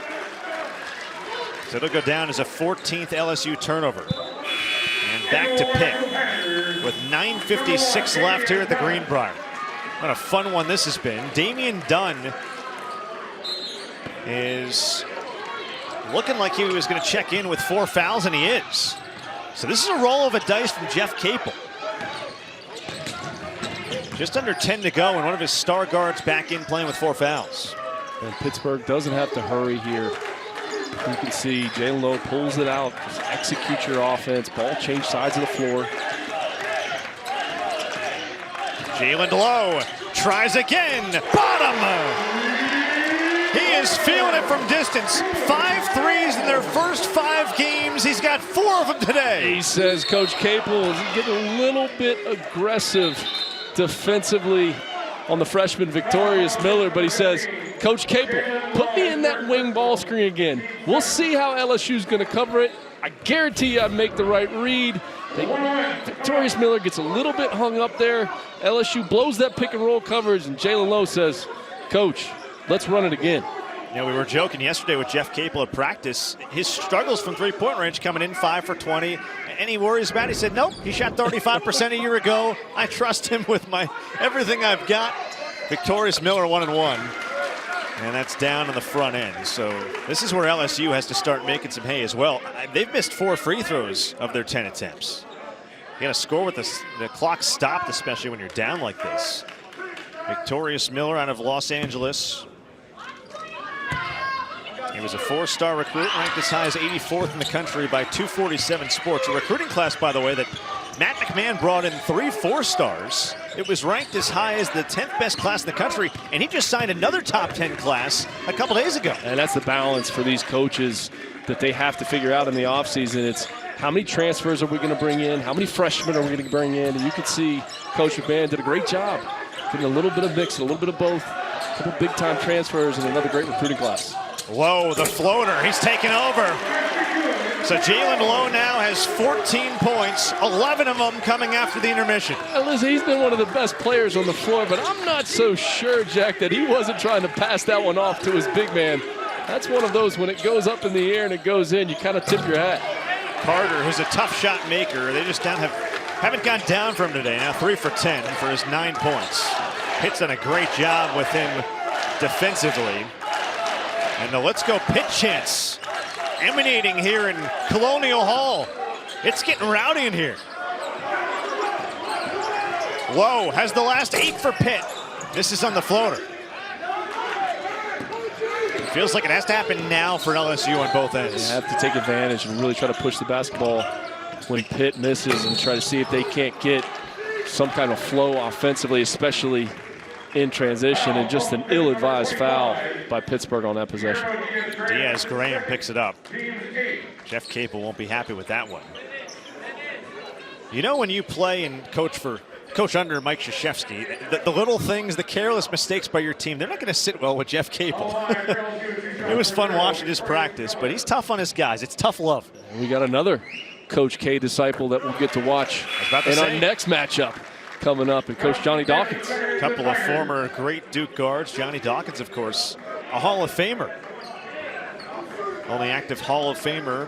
So it'll go down as a 14th LSU turnover. And back to Pitt with 9:56 left here at the Greenbrier. What a fun one this has been. Damian Dunn is looking like he was going to check in with 4 fouls, and he is. So this is a roll of a dice from Jeff Capel. Just under 10 to go, and one of his star guards back in playing with 4 fouls. And Pittsburgh doesn't have to hurry here. You can see Jalen Lowe pulls it out. Just execute your offense. Ball change sides of the floor. Jalen Lowe tries again. Bottom! He is feeling it from distance. 5 threes in their first 5 games. He's got 4 of them today. He says Coach Capel is getting a little bit aggressive defensively on the freshman Victorious Miller, but he says, Coach Capel, put me in that wing ball screen again. We'll see how LSU's going to cover it. I guarantee you I'd make the right read, Victorious Miller gets a little bit hung up there. LSU blows that pick and roll coverage, and Jalen Lowe says, Coach, let's run it again. You know, we were joking yesterday with Jeff Capel at practice. His struggles from three-point range coming in 5 for 20. Any worries about it? He said, nope, he shot 35% a year ago. I trust him with everything I've got. Victorious Miller 1-1. And that's down on the front end. So this is where LSU has to start making some hay as well. They've missed 4 free throws of their 10 attempts. You got to score with the clock stopped, especially when you're down like this. Victorious Miller out of Los Angeles. He was a 4-star recruit, ranked as high as 84th in the country by 247 Sports. A recruiting class, by the way, that Matt McMahon brought in 3 4-stars. It was ranked as high as the 10th best class in the country, and he just signed another top 10 class a couple days ago. And that's the balance for these coaches that they have to figure out in the offseason. It's how many transfers are we going to bring in? How many freshmen are we going to bring in? And you can see Coach McMahon did a great job getting a little bit of mix, a little bit of both, a couple big-time transfers, and another great recruiting class. Lowe, the floater, he's taken over. So Jalen Lowe now has 14 points, 11 of them coming after the intermission. Listen, he's been one of the best players on the floor, but I'm not so sure, Jack, that he wasn't trying to pass that one off to his big man. That's one of those, when it goes up in the air and it goes in, you kind of tip your hat. Carter, who's a tough shot maker, they just haven't gone down for him today. Now 3 for 10 for his 9 points. Pitt's done a great job with him defensively. And the Let's Go Pitt chants emanating here in Colonial Hall. It's getting rowdy in here. Lowe has the last 8 for Pitt. This is on the floater. It feels like it has to happen now for LSU on both ends. They have to take advantage and really try to push the basketball when Pitt misses and try to see if they can't get some kind of flow offensively, especially in transition, and just an ill-advised foul by Pittsburgh on that possession. Diaz Graham picks it up. Jeff Capel won't be happy with that one. You know, when you play and coach under Mike Krzyzewski, the little things, the careless mistakes by your team, they're not going to sit well with Jeff Capel. It was fun watching his practice, but he's tough on his guys. It's tough love. We got another Coach K disciple that we'll get to watch in our next matchup coming up, and Coach Johnny Dawkins. A couple of former great Duke guards. Johnny Dawkins, of course, a Hall of Famer. Only active Hall of Famer,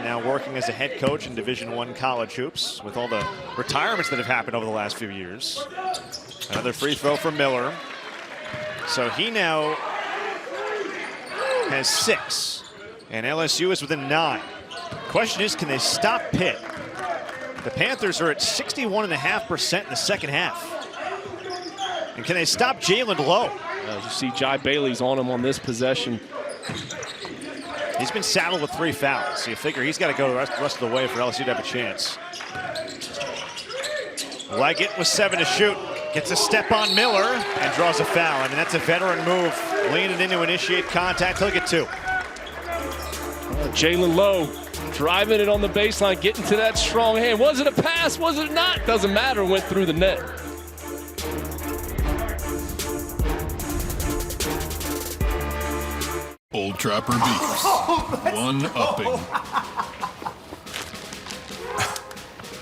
now working as a head coach in Division I college hoops with all the retirements that have happened over the last few years. Another free throw for Miller. So he now has 6, and LSU is within 9. Question is, can they stop Pitt? The Panthers are at 61.5% in the second half. And can they stop Jalen Lowe? As you see, Jai Bailey's on him on this possession. He's been saddled with 3 fouls. So you figure he's got to go the rest of the way for LSU to have a chance. Leggett with 7 to shoot. Gets a step on Miller and draws a foul. I mean, that's a veteran move. Leaning in to initiate contact. He'll get 2. Jalen Lowe driving it on the baseline, getting to that strong hand. Was it a pass? Was it not? Doesn't matter. Went through the net. Old Trapper Beefs. One-upping.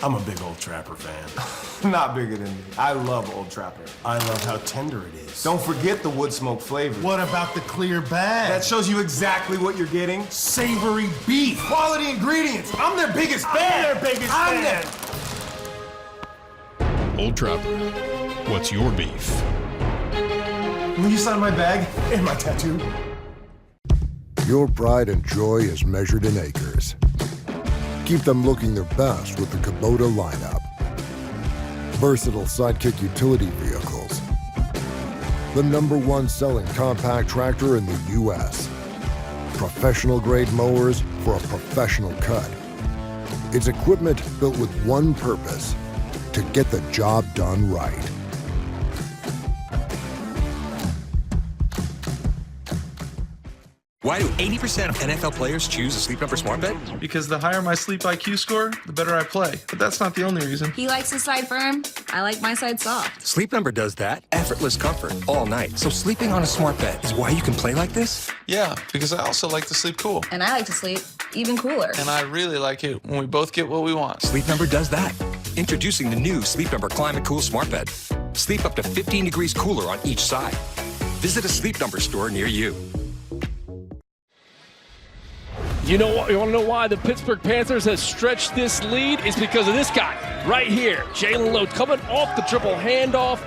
I'm a big Old Trapper fan. Not bigger than me. I love Old Trapper. I love how tender it is. Don't forget the wood smoke flavor. What about the clear bag? That shows you exactly what you're getting. Savory beef. Quality ingredients. I'm their biggest fan. Old Trapper. What's your beef? Will you sign my bag and my tattoo? Your pride and joy is measured in acres. Keep them looking their best with the Kubota lineup. Versatile sidekick utility vehicles. The #1 selling compact tractor in the U.S. Professional grade mowers for a professional cut. It's equipment built with one purpose: to get the job done right. Why do 80% of NFL players choose a Sleep Number smart bed? Because the higher my sleep IQ score, the better I play. But that's not the only reason. He likes his side firm. I like my side soft. Sleep Number does that. Effortless comfort all night. So sleeping on a smart bed is why you can play like this? Yeah, because I also like to sleep cool. And I like to sleep even cooler. And I really like it when we both get what we want. Sleep Number does that. Introducing the new Sleep Number Climate Cool Smart Bed. Sleep up to 15 degrees cooler on each side. Visit a Sleep Number store near you. You know what? You want to know why the Pittsburgh Panthers has stretched this lead? It's because of this guy right here, Jalen Lowe, coming off the dribble handoff,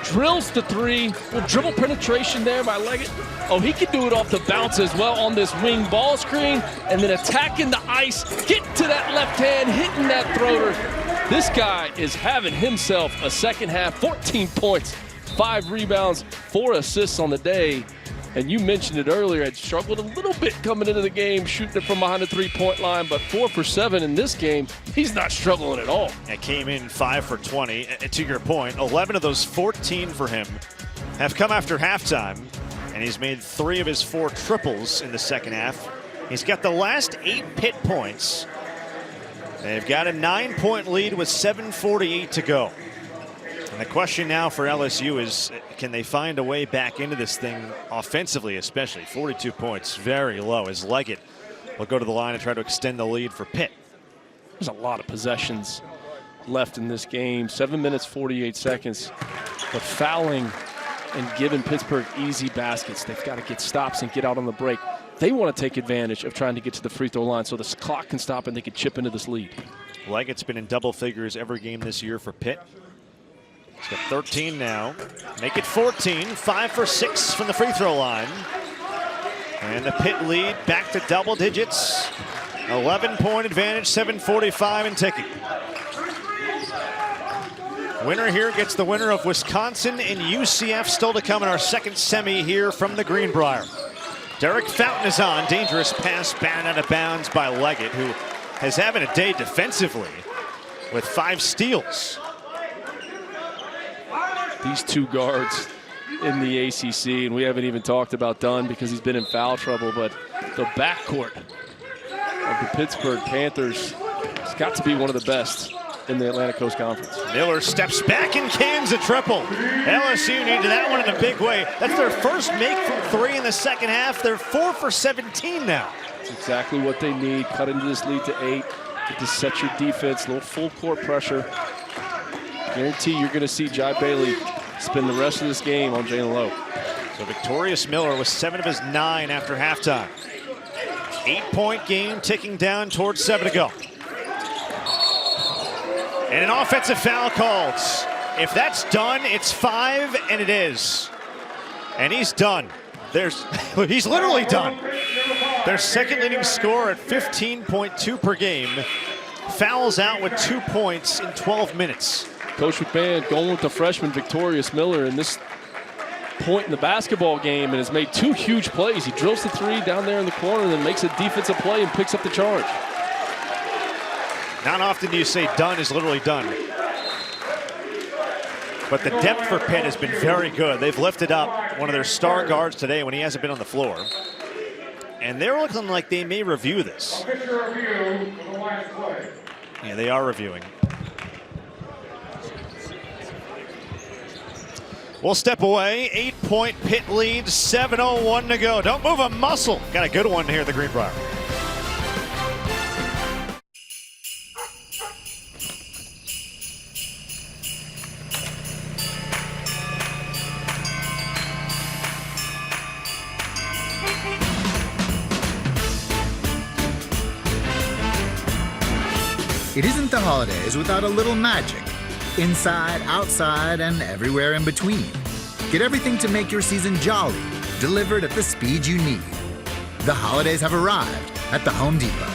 drills the three. Little dribble penetration there by Leggett. Oh, he can do it off the bounce as well on this wing ball screen, and then attacking the ice, getting to that left hand, hitting that throater. This guy is having himself a second half, 14 points, 5 rebounds, 4 assists on the day. And you mentioned it earlier, had struggled a little bit coming into the game, shooting it from behind the three-point line, but 4 for 7 in this game, he's not struggling at all. It came in 5 for 20. To your point, 11 of those 14 for him have come after halftime, and he's made 3 of his 4 triples in the second half. He's got the last 8 Pitt points. They've got a 9-point lead with 7:48 to go. And the question now for LSU is, can they find a way back into this thing offensively, especially? 42 points, very low, as Leggett will go to the line and try to extend the lead for Pitt. There's a lot of possessions left in this game. 7 minutes, 48 seconds. But fouling and giving Pittsburgh easy baskets. They've got to get stops and get out on the break. They want to take advantage of trying to get to the free throw line so the clock can stop and they can chip into this lead. Leggett's been in double figures every game this year for Pitt. He's got 13 now. Make it 14. 5 for 6 from the free throw line. And the Pitt lead back to double digits. 11-point advantage, 7:45 and ticking. Winner here gets the winner of Wisconsin and UCF, still to come in our second semi here from the Greenbrier. Derek Fountain is on. Dangerous pass batted out of bounds by Leggett, who has having a day defensively with 5 steals. These 2 guards in the ACC, and we haven't even talked about Dunn because he's been in foul trouble, but the backcourt of the Pittsburgh Panthers has got to be one of the best in the Atlantic Coast Conference. Miller steps back and cans a triple. LSU needed that one in a big way. That's their first make from 3 in the second half. They're 4 for 17 now. That's exactly what they need. Cut into this lead to 8. Get to set your defense, a little full court pressure. Guarantee you're going to see Jai Bailey spend the rest of this game on Jalen Lowe. So Victorious Miller with 7 of his 9 after halftime. 8-point game ticking down towards 7 to go. And an offensive foul called. If that's done, it's 5, and it is. And he's done. He's literally done. Their second leading scorer at 15.2 per game fouls out with 2 points in 12 minutes. Coach McMahon going with the freshman Victorious Miller in this point in the basketball game and has made 2 huge plays. He drills the 3 down there in the corner and then makes a defensive play and picks up the charge. Not often do you say done is literally done. But the depth for Pitt has been very good. They've lifted up one of their star guards today when he hasn't been on the floor. And they're looking like they may review this. Yeah, they are reviewing. We'll step away. 8-point Pitt lead, 7:01 to go. Don't move a muscle. Got a good one here at the Greenbrier. It isn't the holidays without a little magic. Inside, outside, and everywhere in between. Get everything to make your season jolly, delivered at the speed you need. The holidays have arrived at the Home Depot.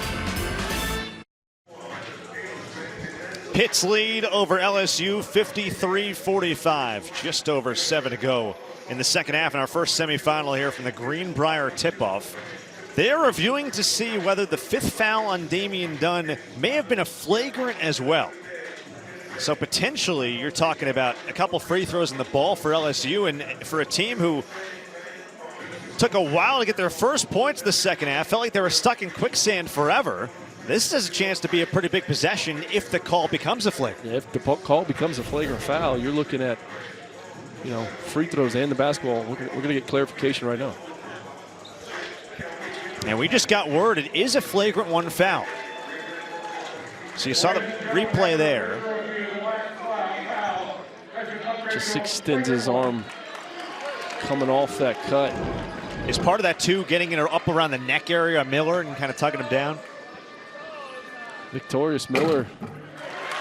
Pitt's lead over LSU, 53-45. Just over 7 to go in the second half in our first semifinal here from the Greenbrier tip-off. They're reviewing to see whether the 5th foul on Damian Dunn may have been a flagrant as well. So potentially you're talking about a couple free throws in the ball for LSU, and for a team who took a while to get their first points in the second half, felt like they were stuck in quicksand forever. This has a chance to be a pretty big possession if the call becomes a flagrant. Yeah, if the call becomes a flagrant foul, you're looking at, free throws and the basketball. We're going to get clarification right now. And we just got word it is a flagrant one foul. So you saw the replay there. Just extends his arm coming off that cut. Is part of that too getting it up around the neck area of Miller and kind of tugging him down? Victorious Miller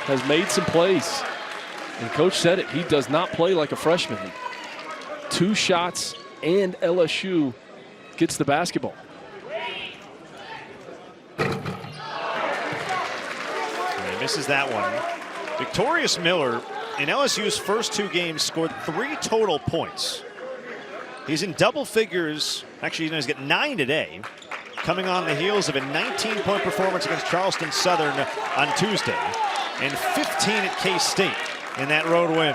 has made some plays. And Coach said it, he does not play like a freshman. 2 shots and LSU gets the basketball. And he misses that one. Victorious Miller in LSU's first 2 games scored 3 total points. He's in double figures. Actually, he's got 9 today, coming on the heels of a 19-point performance against Charleston Southern on Tuesday and 15 at K-State in that road win.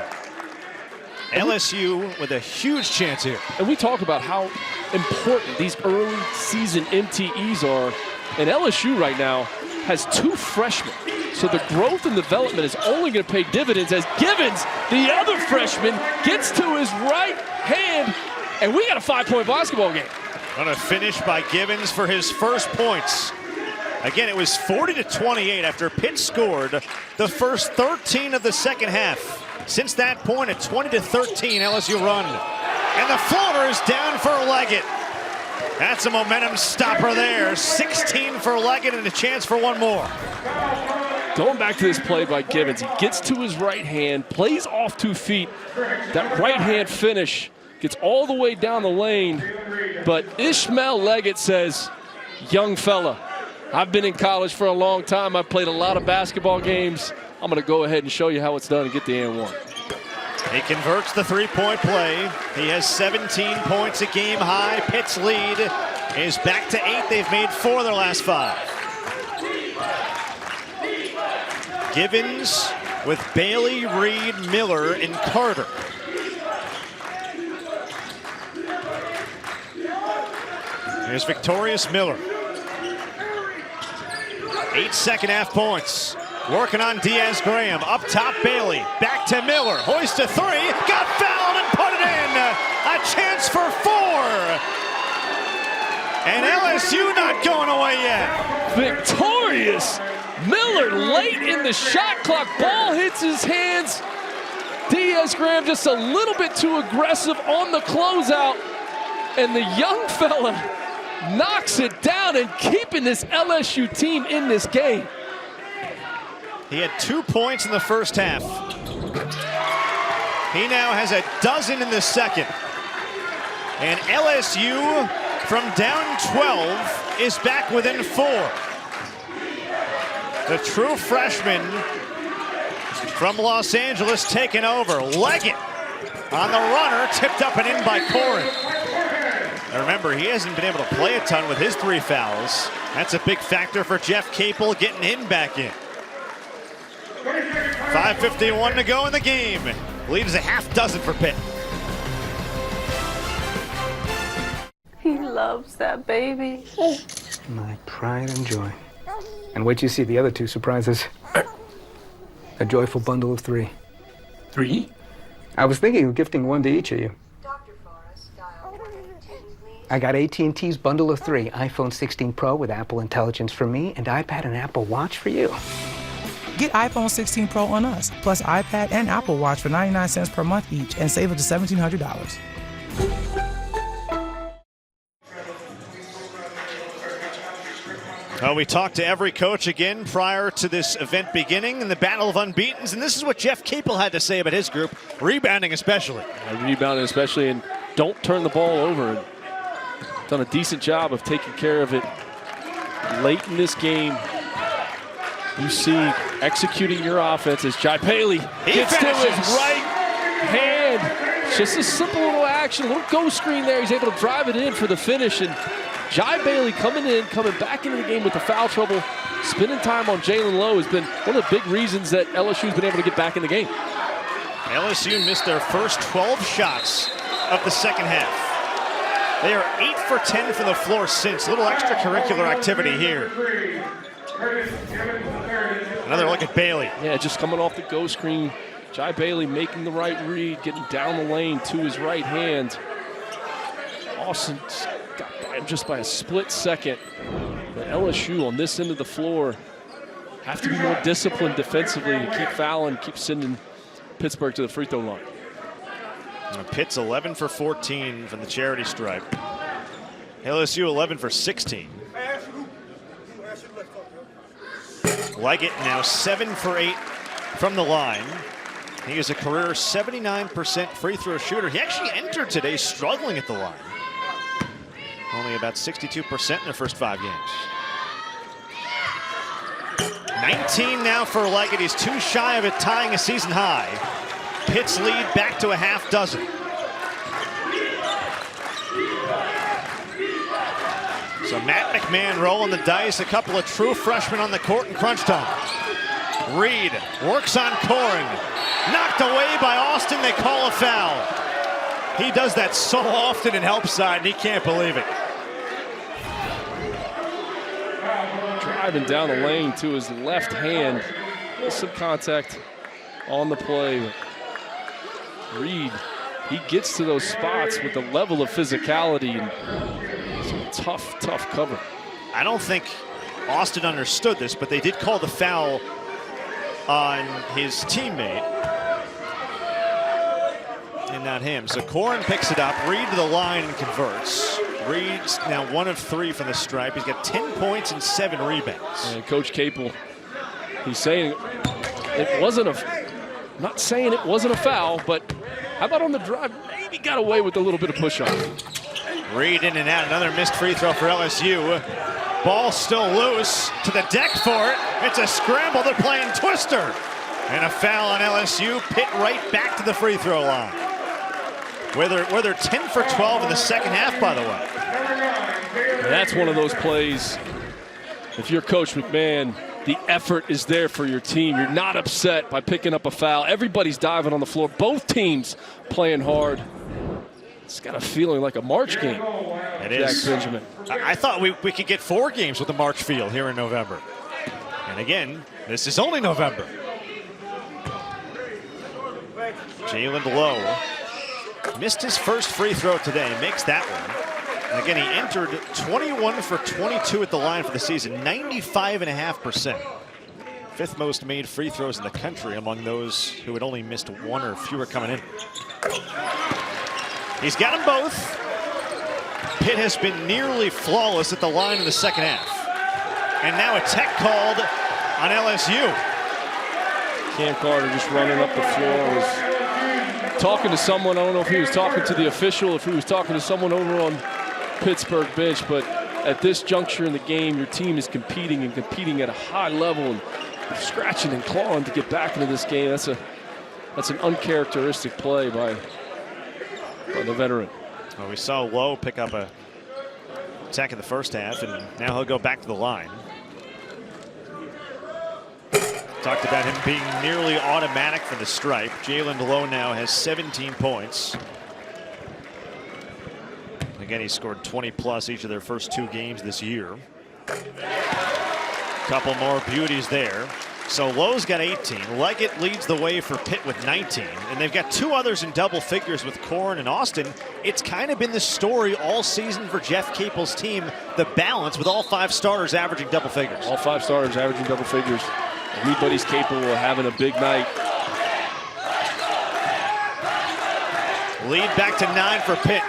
LSU with a huge chance here. And we talk about how important these early season MTEs are. And LSU right now has 2 freshmen. So the growth and development is only going to pay dividends as Givens, the other freshman, gets to his right hand. And we got a 5-point basketball game. On a finish by Givens for his first points. Again, it was 40-28 after Pitt scored the first 13 of the second half. Since that point, a 20-13 LSU run. And the floater is down for Leggett. That's a momentum stopper there. 16 for Leggett and a chance for one more. Going back to this play by Givens, he gets to his right hand, plays off 2 feet. That right hand finish gets all the way down the lane. But Ishmael Leggett says, young fella, I've been in college for a long time. I've played a lot of basketball games. I'm going to go ahead and show you how it's done and get the and one. He converts the 3-point play. He has 17 points, a game high. Pitt's lead is back to 8. They've made 4 of their last 5. Givens with Bailey, Reed, Miller, and Carter. Here's Victorious Miller. 8 second-half points. Working on Diaz-Graham. Up top, Bailey. Back to Miller. Hoist a 3. Got fouled and put it in. A chance for 4. And LSU not going away yet. Victorious Miller late in the shot clock. Ball hits his hands. Diaz-Graham just a little bit too aggressive on the closeout. And the young fella knocks it down and keeping this LSU team in this game. He had 2 points in the first half. He now has a dozen in the second. And LSU from down 12 is back within 4. The true freshman from Los Angeles taking over. Leggett on the runner, tipped up and in by Corrin. Now remember, he hasn't been able to play a ton with his 3 fouls. That's a big factor for Jeff Capel getting him back in. 5:51 to go in the game. Lead is a half dozen for Pitt. He loves that baby. My pride and joy. And wait till you see the other 2 surprises. A joyful bundle of 3. 3? I was thinking of gifting 1 to each of you. I got AT&T's bundle of 3. iPhone 16 Pro with Apple Intelligence for me, and iPad and Apple Watch for you. Get iPhone 16 Pro on us, plus iPad and Apple Watch for 99 cents per month each, and save up to $1,700. Well, we talked to every coach again prior to this event beginning in the Battle of Unbeatens, and this is what Jeff Capel had to say about his group, rebounding especially. Rebounding especially, and don't turn the ball over. Done a decent job of taking care of it late in this game. You see executing your offense as Jai Bailey gets to his right hand. Just a simple little action, a little ghost screen there. He's able to drive it in for the finish. And Jai Bailey coming back into the game with the foul trouble, spending time on Jalen Lowe has been one of the big reasons that LSU's been able to get back in the game. LSU missed their first 12 shots of the second half. They are 8 for 10 from the floor since. A little extracurricular activity here. Another look at Bailey. Yeah, just coming off the go screen. Jai Bailey making the right read, getting down the lane to his right hand. Awesome got by him just by a split second. But LSU on this end of the floor have to be more disciplined defensively to keep fouling, keep sending Pittsburgh to the free throw line. Pitt's 11 for 14 from the charity stripe. LSU 11 for 16. Leggett now 7 for 8 from the line. He is a career 79% free throw shooter. He actually entered today struggling at the line. Only about 62% in the first 5 games. 19 now for Leggett. He's too shy of it, tying a season high. Pitt's lead back to a half dozen. So Matt McMahon rolling the dice. A couple of true freshmen on the court in crunch time. Reed works on Corin. Knocked away by Austin. They call a foul. He does that so often in help side, and he can't believe it. Driving down the lane to his left hand. Some contact on the play. Reed, he gets to those spots with the level of physicality and some tough cover. I don't think Austin understood this, but they did call the foul on his teammate and not him. So Corin picks it up. Reed to the line and converts. Reed's now 1 of 3 from the stripe. He's got 10 points and 7 rebounds. And Coach Capel, he's saying it wasn't a, not saying it wasn't a foul, but how about on the drive? Maybe got away with a little bit of push-off. Reed in and out. Another missed free throw for LSU. Ball still loose. To the deck for it. It's a scramble. They're playing Twister. And a foul on LSU. Pitt right back to the free throw line. Where they're 10 for 12 in the second half, by the way. That's one of those plays. If you're Coach McMahon, the effort is there for your team. You're not upset by picking up a foul. Everybody's diving on the floor. Both teams playing hard. It's got a feeling like a March game. It is. Jack Benjamin. I thought we could get 4 games with the March feel here in November. And again, this is only November. Jalen Lowe missed his first free throw today, makes that one. And again, he entered 21 for 22 at the line for the season, 95.5%. 5th most made free throws in the country among those who had only missed 1 or fewer coming in. He's got them both. Pitt has been nearly flawless at the line in the second half. And now a tech called on LSU. Cam Carter just running up the floor, was talking to someone. I don't know if he was talking to the official, if he was talking to someone over on Pittsburgh bench, but at this juncture in the game, your team is competing at a high level and scratching and clawing to get back into this game. That's an uncharacteristic play by the veteran. Well, we saw Lowe pick up a attack in the first half, and now he'll go back to the line. Talked about him being nearly automatic for the stripe. Jalen Lowe now has 17 points. Again, he scored 20 plus each of their first 2 games this year. Couple more beauties there. So Lowe's got 18. Leggett leads the way for Pitt with 19. And they've got 2 others in double figures with Corin and Austin. It's kind of been the story all season for Jeff Capel's team, the balance with all 5 starters averaging double figures. All 5 starters averaging double figures. Anybody's capable of having a big night. Lead back to 9 for Pitt.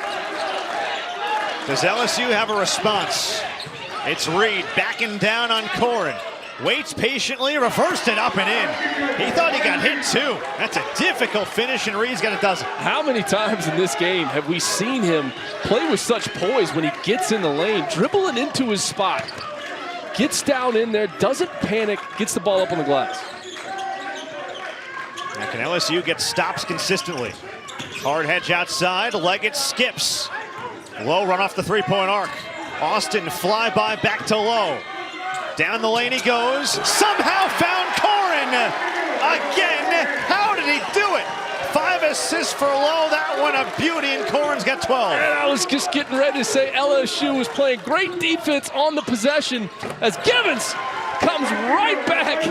Does LSU have a response? It's Reed backing down on Corin. Waits patiently, reversed it up and in. He thought he got hit too. That's a difficult finish, and Reed's got a dozen. How many times in this game have we seen him play with such poise when he gets in the lane, dribbling into his spot, gets down in there, doesn't panic, gets the ball up on the glass. Now can LSU get stops consistently? Hard hedge outside, Leggett skips. Lowe run off the 3-point arc. Austin flyby back to Lowe. Down the lane he goes. Somehow found Corin. Again, how did he do it? 5 assists for Lowe. That one a beauty, and Corin's got 12. And I was just getting ready to say LSU was playing great defense on the possession as Givens comes right back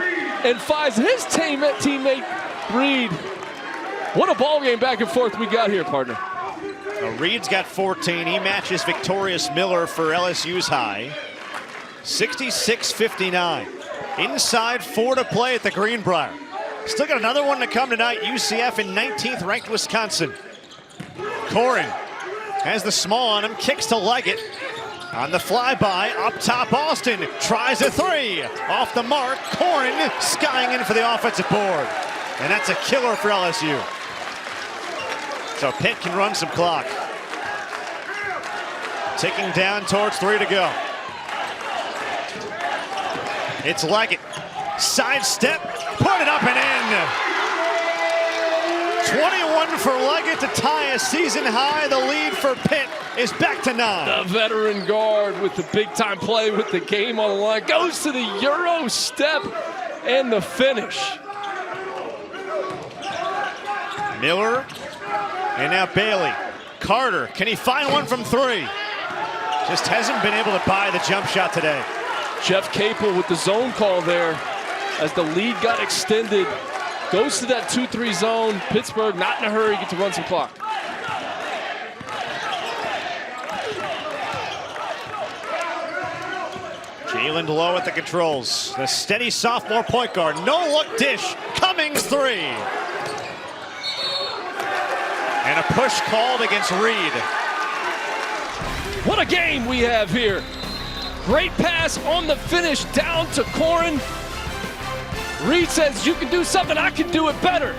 and finds his teammate Reed. What a ball game back and forth we got here, partner. Reed's got 14. He matches victorious Miller for LSU's high. 66-59. Inside 4 to play at the Greenbrier. Still got another one to come tonight. UCF in 19th ranked Wisconsin. Corin has the small on him, kicks to Leggett. On the flyby, up top, Austin tries a 3. Off the mark, Corin skying in for the offensive board. And that's a killer for LSU. So Pitt can run some clock. Ticking down towards 3 to go. It's Leggett. Sidestep, put it up and in. 21 for Leggett to tie a season high. The lead for Pitt is back to 9. The veteran guard with the big-time play with the game on the line. Goes to the Euro step and the finish. Miller, and now Bailey. Carter, can he find one from 3? Just hasn't been able to buy the jump shot today. Jeff Capel with the zone call there as the lead got extended. Goes to that 2-3 zone. Pittsburgh not in a hurry, get to run some clock. Jalen Lowe at the controls. The steady sophomore point guard. No look dish. Cummings 3. And a push called against Reed. What a game we have here. Great pass on the finish down to Corin. Reed says, you can do something, I can do it better.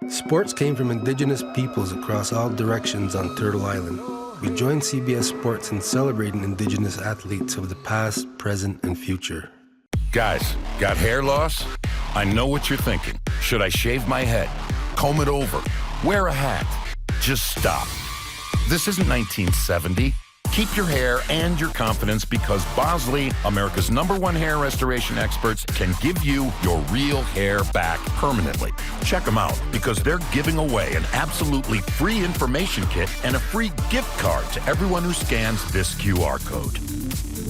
Sports came from indigenous peoples across all directions on Turtle Island. We joined CBS Sports in celebrating indigenous athletes of the past, present, and future. Guys, got hair loss? I know what you're thinking. Should I shave my head? Comb it over? Wear a hat? Just stop. This isn't 1970. Keep your hair and your confidence because Bosley, America's #1 hair restoration experts, can give you your real hair back permanently. Check them out because they're giving away an absolutely free information kit and a free gift card to everyone who scans this QR code.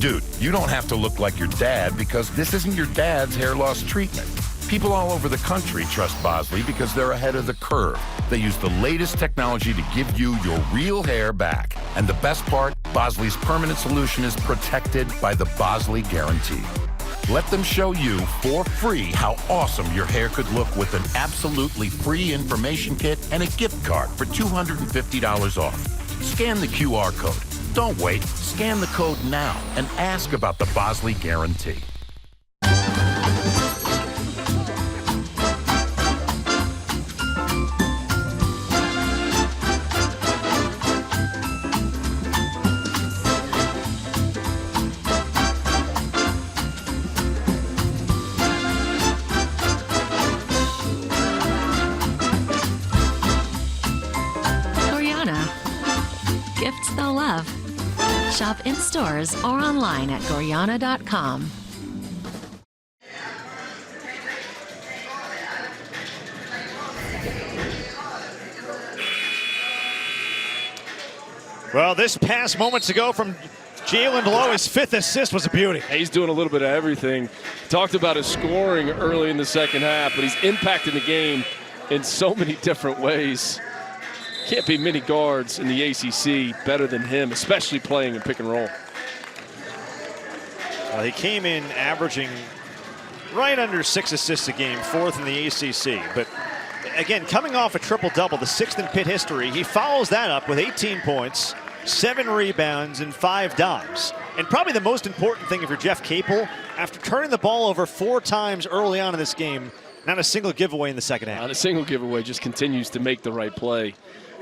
Dude, you don't have to look like your dad because this isn't your dad's hair loss treatment. People all over the country trust Bosley because they're ahead of the curve. They use the latest technology to give you your real hair back. And the best part, Bosley's permanent solution is protected by the Bosley Guarantee. Let them show you for free how awesome your hair could look with an absolutely free information kit and a gift card for $250 off. Scan the QR code. Don't wait. Scan the code now and ask about the Bosley Guarantee. Gifts they'll love. Shop in stores or online at Goriana.com. Well, this pass moments ago from Jalen Lowe, his 5th assist was a beauty. He's doing a little bit of everything. Talked about his scoring early in the second half, but he's impacting the game in so many different ways. Can't be many guards in the ACC better than him, especially playing in pick and roll. Well, he came in averaging right under 6 assists a game, 4th in the ACC. But again, coming off a triple-double, the 6th in Pitt history, he follows that up with 18 points, 7 rebounds, and 5 dimes. And probably the most important thing if you're Jeff Capel, after turning the ball over 4 times early on in this game, not a single giveaway in the second half. Not a single giveaway, just continues to make the right play.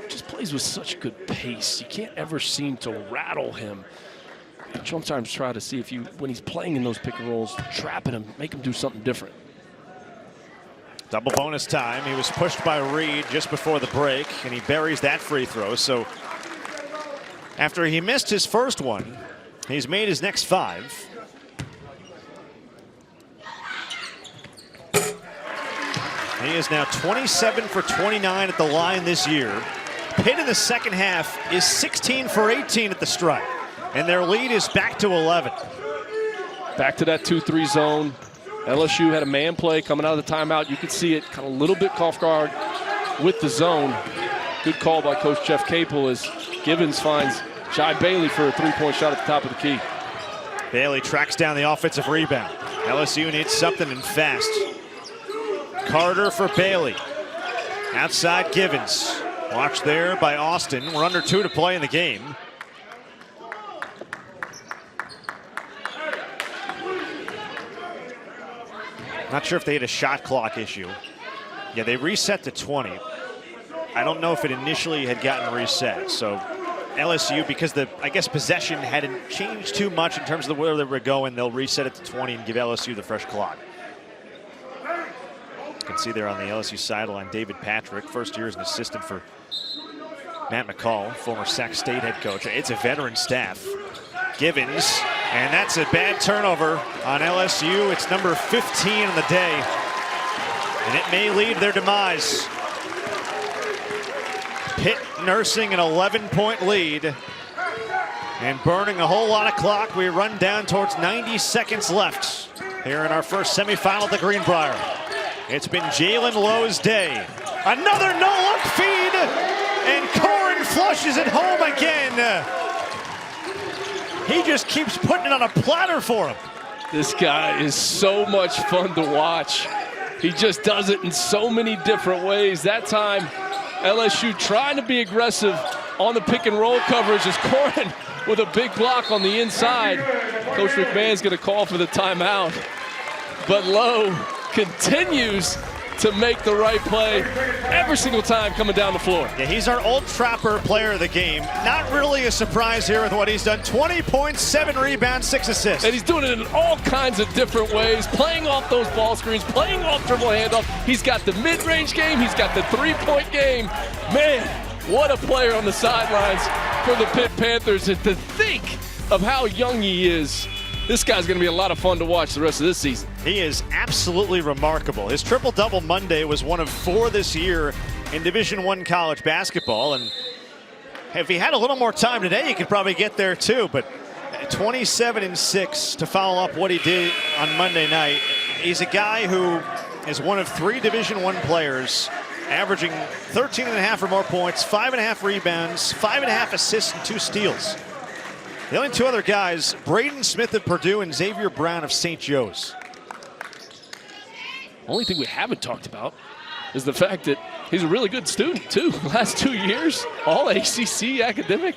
Just plays with such good pace. You can't ever seem to rattle him. I sometimes try to see if you, when he's playing in those pick and rolls, trapping him, make him do something different. Double bonus time. He was pushed by Reed just before the break, and he buries that free throw. So after he missed his first one, he's made his next 5. He is now 27 for 29 at the line this year. Pitt in the second half is 16 for 18 at the stripe, and their lead is back to 11. Back to that 2-3 zone. LSU had a man play coming out of the timeout. You could see it kind of a little bit off guard with the zone. Good call by Coach Jeff Capel as Givens finds Jai Bailey for a three-point shot at the top of the key. Bailey tracks down the offensive rebound. LSU needs something and fast. Carter for Bailey. Outside Givens. Watched there by Austin. We're under 2 to play in the game. Not sure if they had a shot clock issue. Yeah, they reset to 20. I don't know if it initially had gotten reset. So LSU, because the, I guess, possession hadn't changed too much in terms of where they were going, they'll reset it to 20 and give LSU the fresh clock. You can see there on the LSU sideline, David Patrick, first year as an assistant for Matt McCall, former Sac State head coach. It's a veteran staff. Givens, and that's a bad turnover on LSU. It's number 15 on the day, and it may lead their demise. Pitt nursing an 11-point lead and burning a whole lot of clock. We run down towards 90 seconds left here in our first semifinal at the Greenbrier. It's been Jalen Lowe's day. Another no-look feed, and Corin flushes it home again. He just keeps putting it on a platter for him. This guy is so much fun to watch. He just does it in so many different ways. That time, LSU trying to be aggressive on the pick and roll coverage as Corin with a big block on the inside. Coach McMahon's going to call for the timeout. But Lowe continues to make the right play every single time coming down the floor. Yeah, he's our Old Trapper player of the game. Not really a surprise here with what he's done. 20 points, 7 rebounds, 6 assists. And he's doing it in all kinds of different ways, playing off those ball screens, playing off dribble handoff. He's got the mid-range game. He's got the three-point game. Man, what a player on the sidelines for the Pitt Panthers. And to think of how young he is, this guy's going to be a lot of fun to watch the rest of this season. He is absolutely remarkable. His triple-double Monday was one of 4 this year in Division I college basketball. And if he had a little more time today, he could probably get there too. But 27 and 6 to follow up what he did on Monday night. He's a guy who is one of 3 Division I players averaging 13.5 or more points, 5.5 rebounds, 5.5 assists, and 2 steals. The only 2 other guys, Braden Smith of Purdue and Xavier Brown of St. Joe's. Only thing we haven't talked about is the fact that he's a really good student, too. Last 2 years, all ACC academic.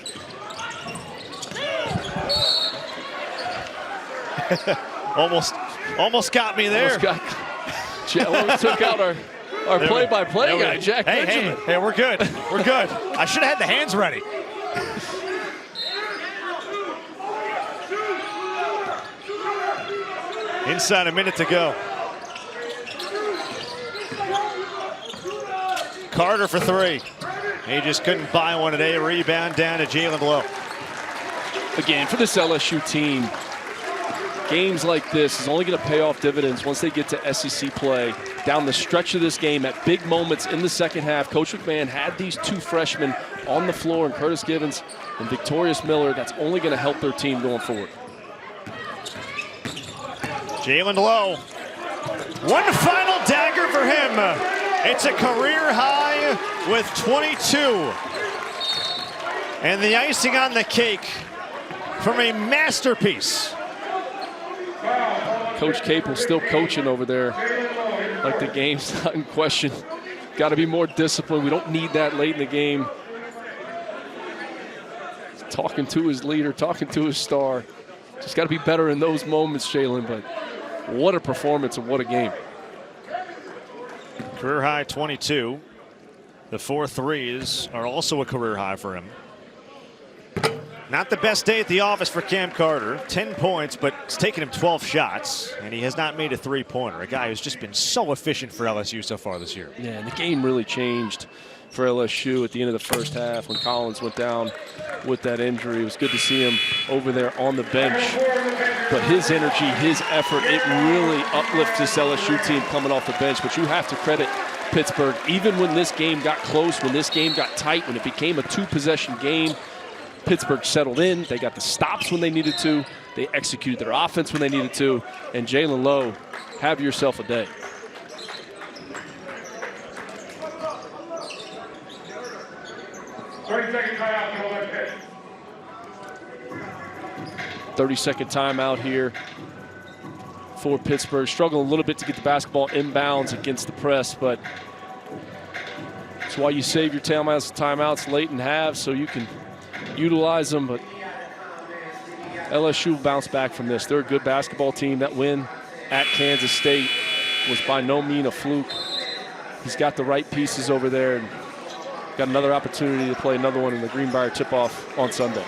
almost got me there. Almost took out our play-by-play guy, Jack Benjamin. Hey, we're good. We're good. I should have had the hands ready. Inside a minute to go. Carter for 3. He just couldn't buy one today. Rebound down to Jalen Lowe. Again, for this LSU team, games like this is only going to pay off dividends once they get to SEC play. Down the stretch of this game, at big moments in the second half, Coach McMahon had these 2 freshmen on the floor, and Curtis Givens and Victorious Miller. That's only going to help their team going forward. Jalen Lowe. One final dagger for him. It's a career high with 22. And the icing on the cake from a masterpiece. Coach Capel still coaching over there like the game's not in question. Got to be more disciplined. We don't need that late in the game. Talking to his leader, talking to his star. Just got to be better in those moments, Jalen, but what a performance and what a game. Career high 22. The 4 threes are also a career high for him. Not the best day at the office for Cam Carter. 10 points, but it's taken him 12 shots, and he has not made a three-pointer. A guy who's just been so efficient for LSU so far this year. Yeah, and the game really changed for LSU at the end of the first half when Collins went down with that injury. It was good to see him over there on the bench. But his energy, his effort, it really uplifts this LSU team coming off the bench. But you have to credit Pittsburgh. Even when this game got close, when this game got tight, when it became a 2-possession game, Pittsburgh settled in. They got the stops when they needed to. They executed their offense when they needed to. And Jalen Lowe, have yourself a day. timeout. 30-second timeout here for Pittsburgh. Struggling a little bit to get the basketball inbounds against the press, but that's why you save your timeouts late in halves so you can utilize them. But LSU will bounce back from this. They're a good basketball team. That win at Kansas State was by no means a fluke. He's got the right pieces over there and got another opportunity to play another one in the Greenbrier tip-off on Sunday.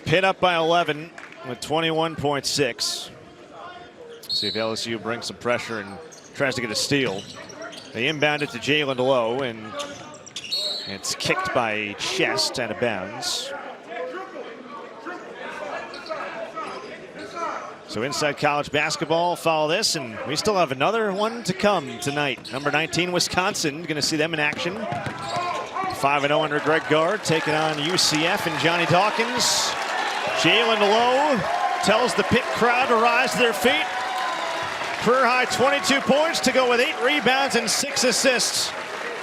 Pitt up by 11 with 21.6. See if LSU brings some pressure and tries to get a steal. They inbound it to Jalen Lowe, and it's kicked by Chest out of bounds. So inside college basketball, follow this, and we still have another one to come tonight. Number 19, Wisconsin, going to see them in action. 5-0 under Greg Gard, taking on UCF and Johnny Dawkins. Jalen Lowe tells the Pitt crowd to rise to their feet. Career high 22 points to go with 8 rebounds and 6 assists.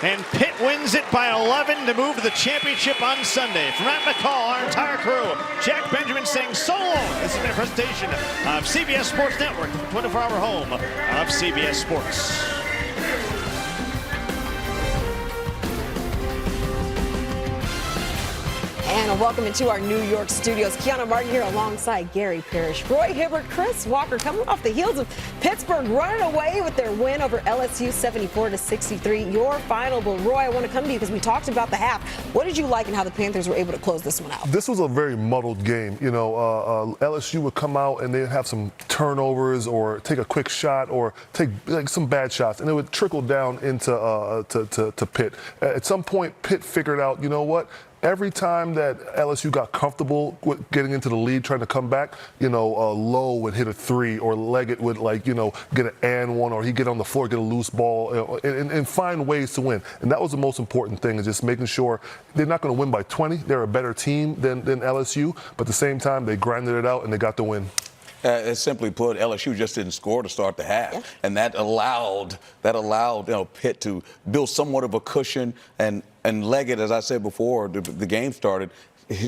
And Pitt wins it by 11 to move to the championship on Sunday. From Matt McCall, our entire crew, Jack Benjamin saying so long. This has been a presentation of CBS Sports Network, the 24-hour home of CBS Sports. And welcome into our New York studios. Kiana Martin here alongside Gary Parrish, Roy Hibbert, Chris Walker, coming off the heels of Pittsburgh running away with their win over LSU 74-63. Your final, but Roy, I want to come to you because we talked about the half. What did you like and how the Panthers were able to close this one out? This was a very muddled game. You know, LSU would come out and they'd have some turnovers or take a quick shot or take like some bad shots, and it would trickle down into to Pitt. At some point, Pitt figured out, you know what? Every time that LSU got comfortable with getting into the lead, trying to come back, you know, Lowe would hit a 3, or Leggett would, like, you know, get an and one, or he'd get on the floor, get a loose ball, and find ways to win. And that was the most important thing, is just making sure they're not going to win by 20. They're a better team than LSU, but at the same time, they grinded it out and they got the win. Simply put, LSU just didn't score to start the half, and that allowed Pitt to build somewhat of a cushion. And Leggett, as I said before, the game started,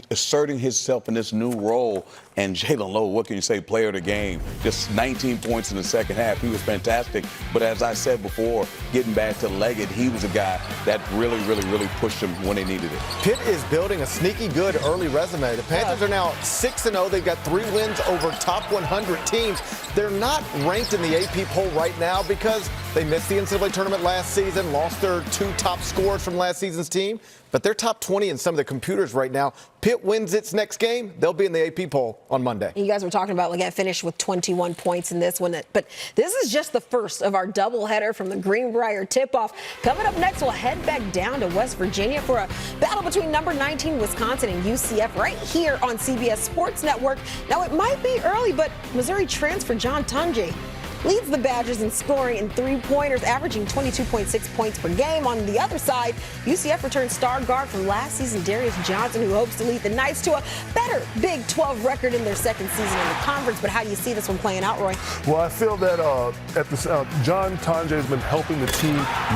asserting himself in this new role. And Jalen Lowe, what can you say, player of the game? Just 19 points in the second half. He was fantastic. But as I said before, getting back to Leggett, he was a guy that really pushed him when they needed it. Pitt is building a sneaky good early resume. The Panthers are now 6-0. They've got 3 wins over top 100 teams. They're not ranked in the AP poll right now because they missed the NCAA tournament last season, lost their 2 top scorers from last season's team. But they're top 20 in some of the computers right now. Pitt wins its next game, they'll be in the AP poll on Monday. You guys were talking about Leggett finished with 21 points in this one. But this is just the first of our doubleheader from the Greenbrier tip-off. Coming up next, we'll head back down to West Virginia for a battle between number 19 Wisconsin and UCF right here on CBS Sports Network. Now, it might be early, but Missouri transfer John Tunge leads the Badgers in scoring in 3-pointers, averaging 22.6 points per game. On the other side, UCF returns star guard from last season, Darius Johnson, who hopes to lead the Knights to a better Big 12 record in their second season in the conference. But how do you see this one playing out, Roy? Well, I feel that John Tunge has been helping the team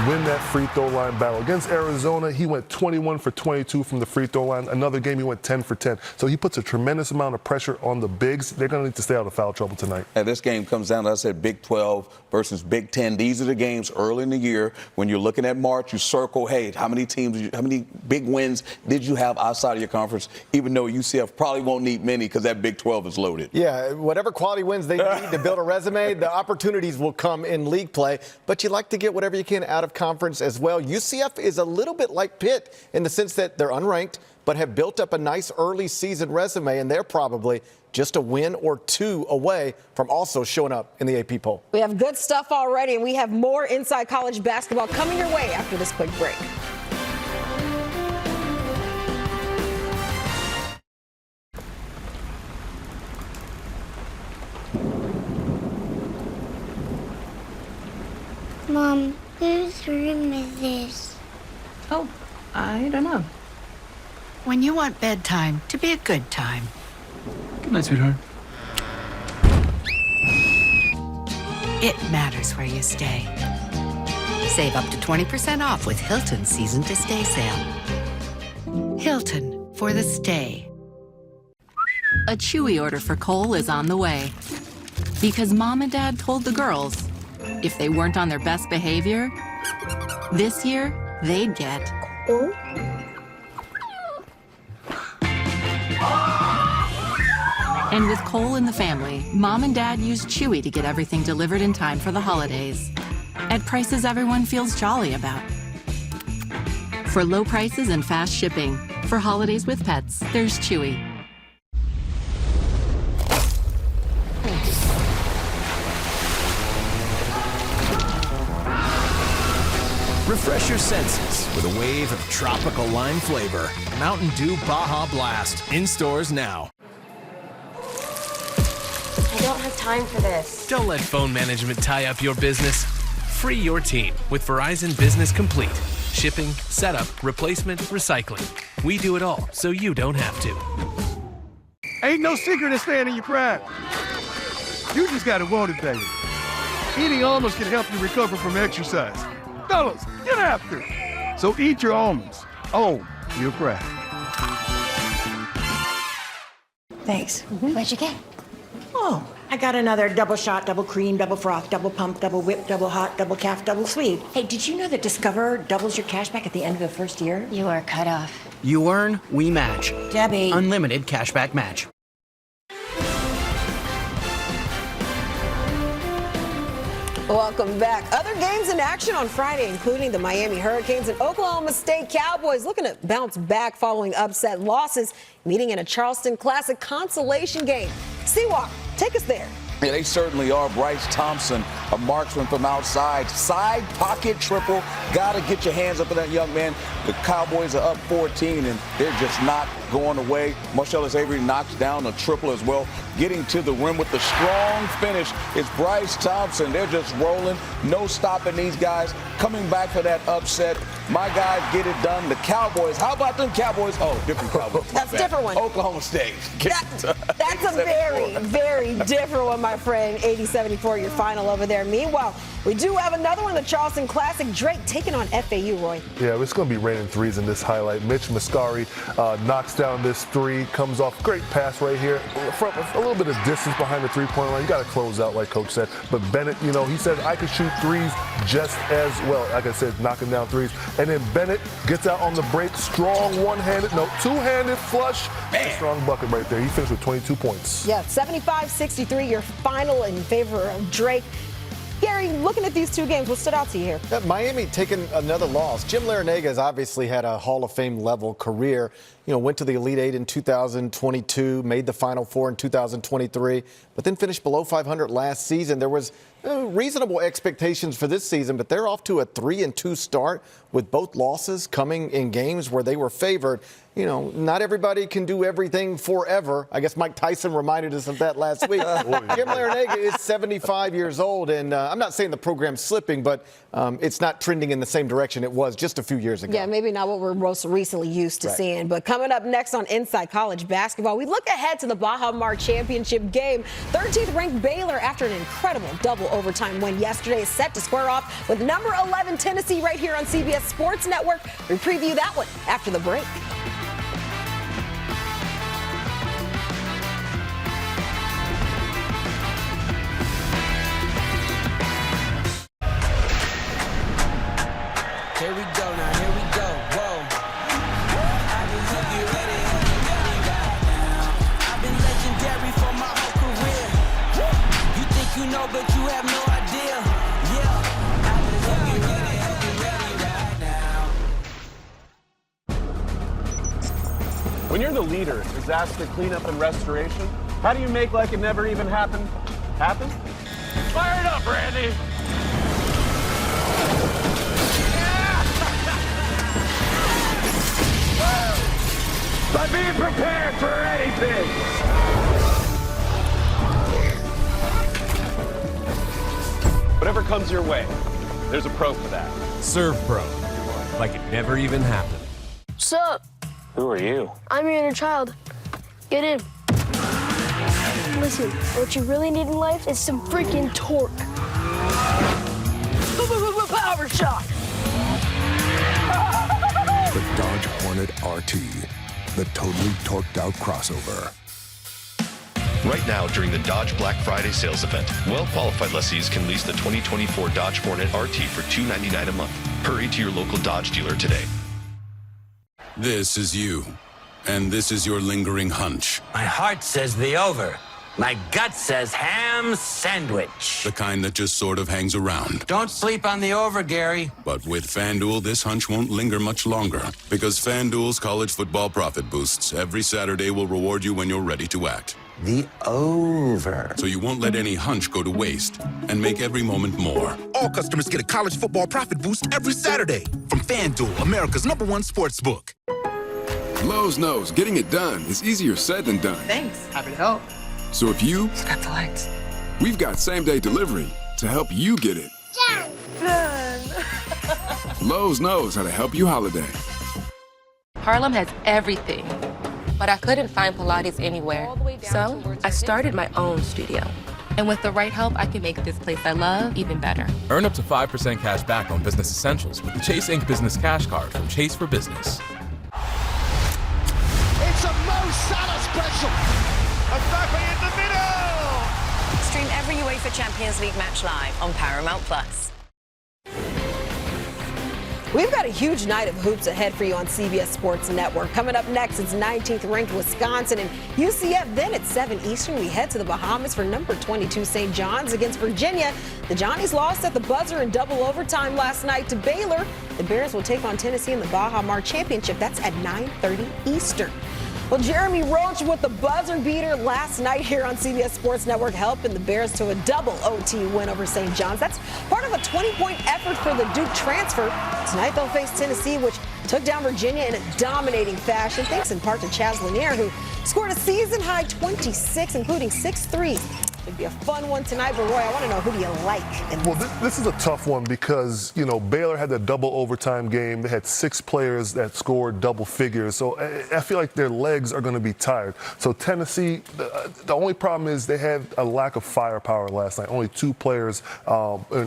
win that free throw line battle. Against Arizona, he went 21 for 22 from the free throw line. Another game, he went 10 for 10. So he puts a tremendous amount of pressure on the bigs. They're going to need to stay out of foul trouble tonight. And this game comes down to, I said, Big 12 versus Big 10. These are the games early in the year when you're looking at March. You circle, hey, how many big wins did you have outside of your conference? Even though UCF probably won't need many because that Big 12 is loaded. Yeah, whatever quality wins they need to build a resume, the opportunities will come in league play. But you like to get whatever you can out of conference as well. UCF is a little bit like Pitt in the sense that they're unranked, but have built up a nice early season resume, and they're probably just a win or 2 away from also showing up in the AP poll. We have good stuff already, and we have more Inside College Basketball coming your way after this quick break. Mom, whose room is this? Oh, I don't know. When you want bedtime to be a good time. Good night, sweetheart. It matters where you stay. Save up to 20% off with Hilton's Season to Stay sale. Hilton, for the stay. A Chewy order for Cole is on the way. Because Mom and Dad told the girls, if they weren't on their best behavior, this year, they'd get... And with Cole in the family, Mom and Dad used Chewy to get everything delivered in time for the holidays. At prices everyone feels jolly about. For low prices and fast shipping, for holidays with pets, there's Chewy. Refresh your senses with a wave of tropical lime flavor. Mountain Dew Baja Blast. In stores now. I don't have time for this. Don't let phone management tie up your business. Free your team with Verizon Business Complete. Shipping, setup, replacement, recycling. We do it all so you don't have to. Ain't no secret in staying in your prime. You just gotta want it, baby. Eating almonds can help you recover from exercise. Fellas, get after it. So eat your almonds. Oh, you're proud. Thanks. What'd you get? Oh, I got another double shot, double cream, double froth, double pump, double whip, double hot, double calf, double sweet. Hey, did you know that Discover doubles your cash back at the end of the first year? You are cut off. You earn, we match. Debbie. Unlimited cashback match. Welcome back. Other games in action on Friday, including the Miami Hurricanes and Oklahoma State Cowboys looking to bounce back following upset losses, meeting in a Charleston Classic consolation game. Seawalk, take us there. Yeah, they certainly are. Bryce Thompson, a marksman from outside. Side pocket triple. Got to get your hands up on that young man. The Cowboys are up 14, and they're just not going away. Marcellus Avery knocks down a triple as well. Getting to the rim with the strong finish is Bryce Thompson. They're just rolling. No stopping these guys. Coming back for that upset. My guys get it done. The Cowboys. How about them Cowboys? Oh, different Cowboys. That's a different one. Oklahoma State. That's a very, very different one, my friend. 80-74, your final over there. Meanwhile, we do have another one, the Charleston Classic. Drake taking on FAU, Roy. Yeah, it's going to be raining threes in this highlight. Mitch Mascari knocks down this three, comes off. Great pass right here. From a little bit of distance behind the three-point line. You got to close out, like Coach said. But Bennett, you know, he said, I could shoot threes just as well. Like I said, knocking down threes. And then Bennett gets out on the break. Strong one-handed, no, two-handed flush. A strong bucket right there. He finished with 22 points. Yeah, 75-63, your final in favor of Drake. Gary, looking at these two games, what stood out to you here? Miami taking another loss. Jim Larinaga has obviously had a Hall of Fame level career. You know, went to the Elite Eight in 2022, made the Final Four in 2023, but then finished below 500 last season. There was reasonable expectations for this season, but they're off to a 3-2 start with both losses coming in games where they were favored. You know, not everybody can do everything forever. I guess Mike Tyson reminded us of that last week. Jim Larinaga is 75 years old, and I'm not saying the program's slipping, but it's not trending in the same direction it was just a few years ago. Yeah, maybe not what we're most recently used to seeing. But coming up next on Inside College Basketball, we look ahead to the Baja Mar Championship game. 13th ranked Baylor, after an incredible double overtime win yesterday, is set to square off with number 11 Tennessee right here on CBS Sports Network. We preview that one after the break. Here we go now, here we go, whoa. I can hook you ready right now. I've been legendary for my whole career. You think you know, but you have no idea. Yeah, I can hook you ready right now. When you're the leader is asked to clean up and restoration, how do you make like it never even happened happen? Fire it up, Randy! By being prepared for anything. Whatever comes your way, There's a pro for that. Serve Pro. Like it never even happened. Sup? Who are you? I'm your inner child. Get in. Listen, what you really need in life is some freaking torque. Power shot! The Dodge Hornet RT, the totally torqued out crossover. Right now, during the Dodge Black Friday sales event, well-qualified lessees can lease the 2024 Dodge Hornet RT for $299 a month. Hurry to your local Dodge dealer today. This is you, and this is your lingering hunch. My heart says the over. My gut says ham sandwich. The kind that just sort of hangs around. Don't sleep on the over, Gary. But with FanDuel, this hunch won't linger much longer. Because FanDuel's college football profit boosts every Saturday will reward you when you're ready to act. The over. So you won't let any hunch go to waste and make every moment more. All customers get a college football profit boost every Saturday from FanDuel, America's #1 sportsbook. Lowe's knows getting it done is easier said than done. Thanks. Happy to help. So if you Got the lights. we've got same-day delivery to help you get it. Done. Lowe's knows how to help you holiday. Harlem has everything, but I couldn't find Pilates anywhere. So I started my own studio. And with the right help, I can make this place I love even better. Earn up to 5% cash back on business essentials with the Chase Inc. Business Cash Card from Chase for Business. It's a Mo Salah special. Mbappe in the middle. Stream every UEFA Champions League match live on Paramount+. We've got a huge night of hoops ahead for you on CBS Sports Network. Coming up next, it's 19th ranked Wisconsin and UCF. Then at 7 Eastern, we head to the Bahamas for number 22 St. John's against Virginia. The Johnnies lost at the buzzer in double overtime last night to Baylor. The Bears will take on Tennessee in the Baja Mar Championship. That's at 9:30 Eastern. Well, Jeremy Roach with the buzzer beater last night here on CBS Sports Network, helping the Bears to a double OT win over St. John's. That's part of a 20-point effort for the Duke transfer. Tonight they'll face Tennessee, which took down Virginia in a dominating fashion, thanks in part to Chaz Lanier, who scored a season-high 26, including 6 threes. It'd be a fun one tonight, but Roy, I want to know, who do you like? Well, this is a tough one because, you know, Baylor had that double overtime game. They had 6 players that scored double figures. So I feel like their legs are going to be tired. So Tennessee, the only problem is they had a lack of firepower last night. Only 2 players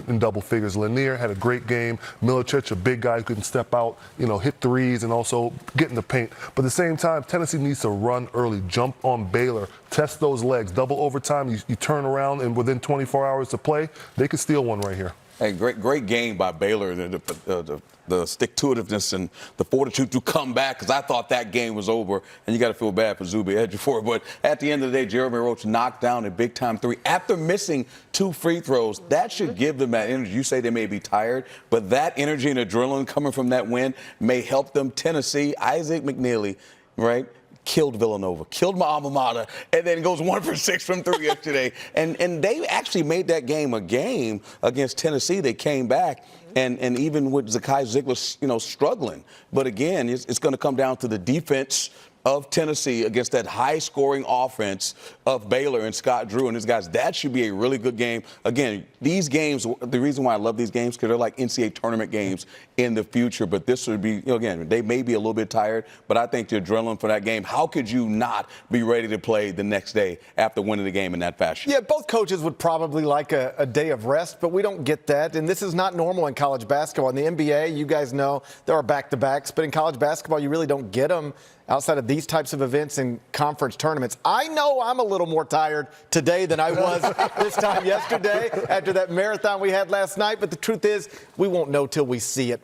in double figures. Lanier had a great game. Milicic, a big guy who couldn't step out, you know, hit threes and also get in the paint. But at the same time, Tennessee needs to run early, jump on Baylor, test those legs. Double overtime, you turn around, and within 24 hours to play, they could steal one right here. Hey, great game by Baylor. The stick-to-itiveness and the fortitude to come back, because I thought that game was over, and you got to feel bad for Zuby Ejiofor. But at the end of the day, Jeremy Roach knocked down a big-time 3 after missing 2 free throws. That should give them that energy. You say they may be tired, but that energy and adrenaline coming from that win may help them. Tennessee, Isaac McNeely, right? Killed Villanova, killed my alma mater, and then goes 1 for 6 from 3 yesterday. And they actually made that game a game against Tennessee. They came back, and even with Zakai Ziegler, you know, struggling. But again, it's going to come down to the defense of Tennessee against that high-scoring offense of Baylor and Scott Drew and his guys. That should be a really good game. Again, these games, the reason why I love these games, because they're like NCAA tournament games in the future. But this would be, you know, again, they may be a little bit tired, but I think the adrenaline for that game, how could you not be ready to play the next day after winning the game in that fashion? Yeah, both coaches would probably like a day of rest, but we don't get that. And this is not normal in college basketball. In the NBA, you guys know there are back-to-backs, but in college basketball, you really don't get them outside of these types of events and conference tournaments. I know I'm a little more tired today than I was this time yesterday after that marathon we had last night, but the truth is we won't know till we see it.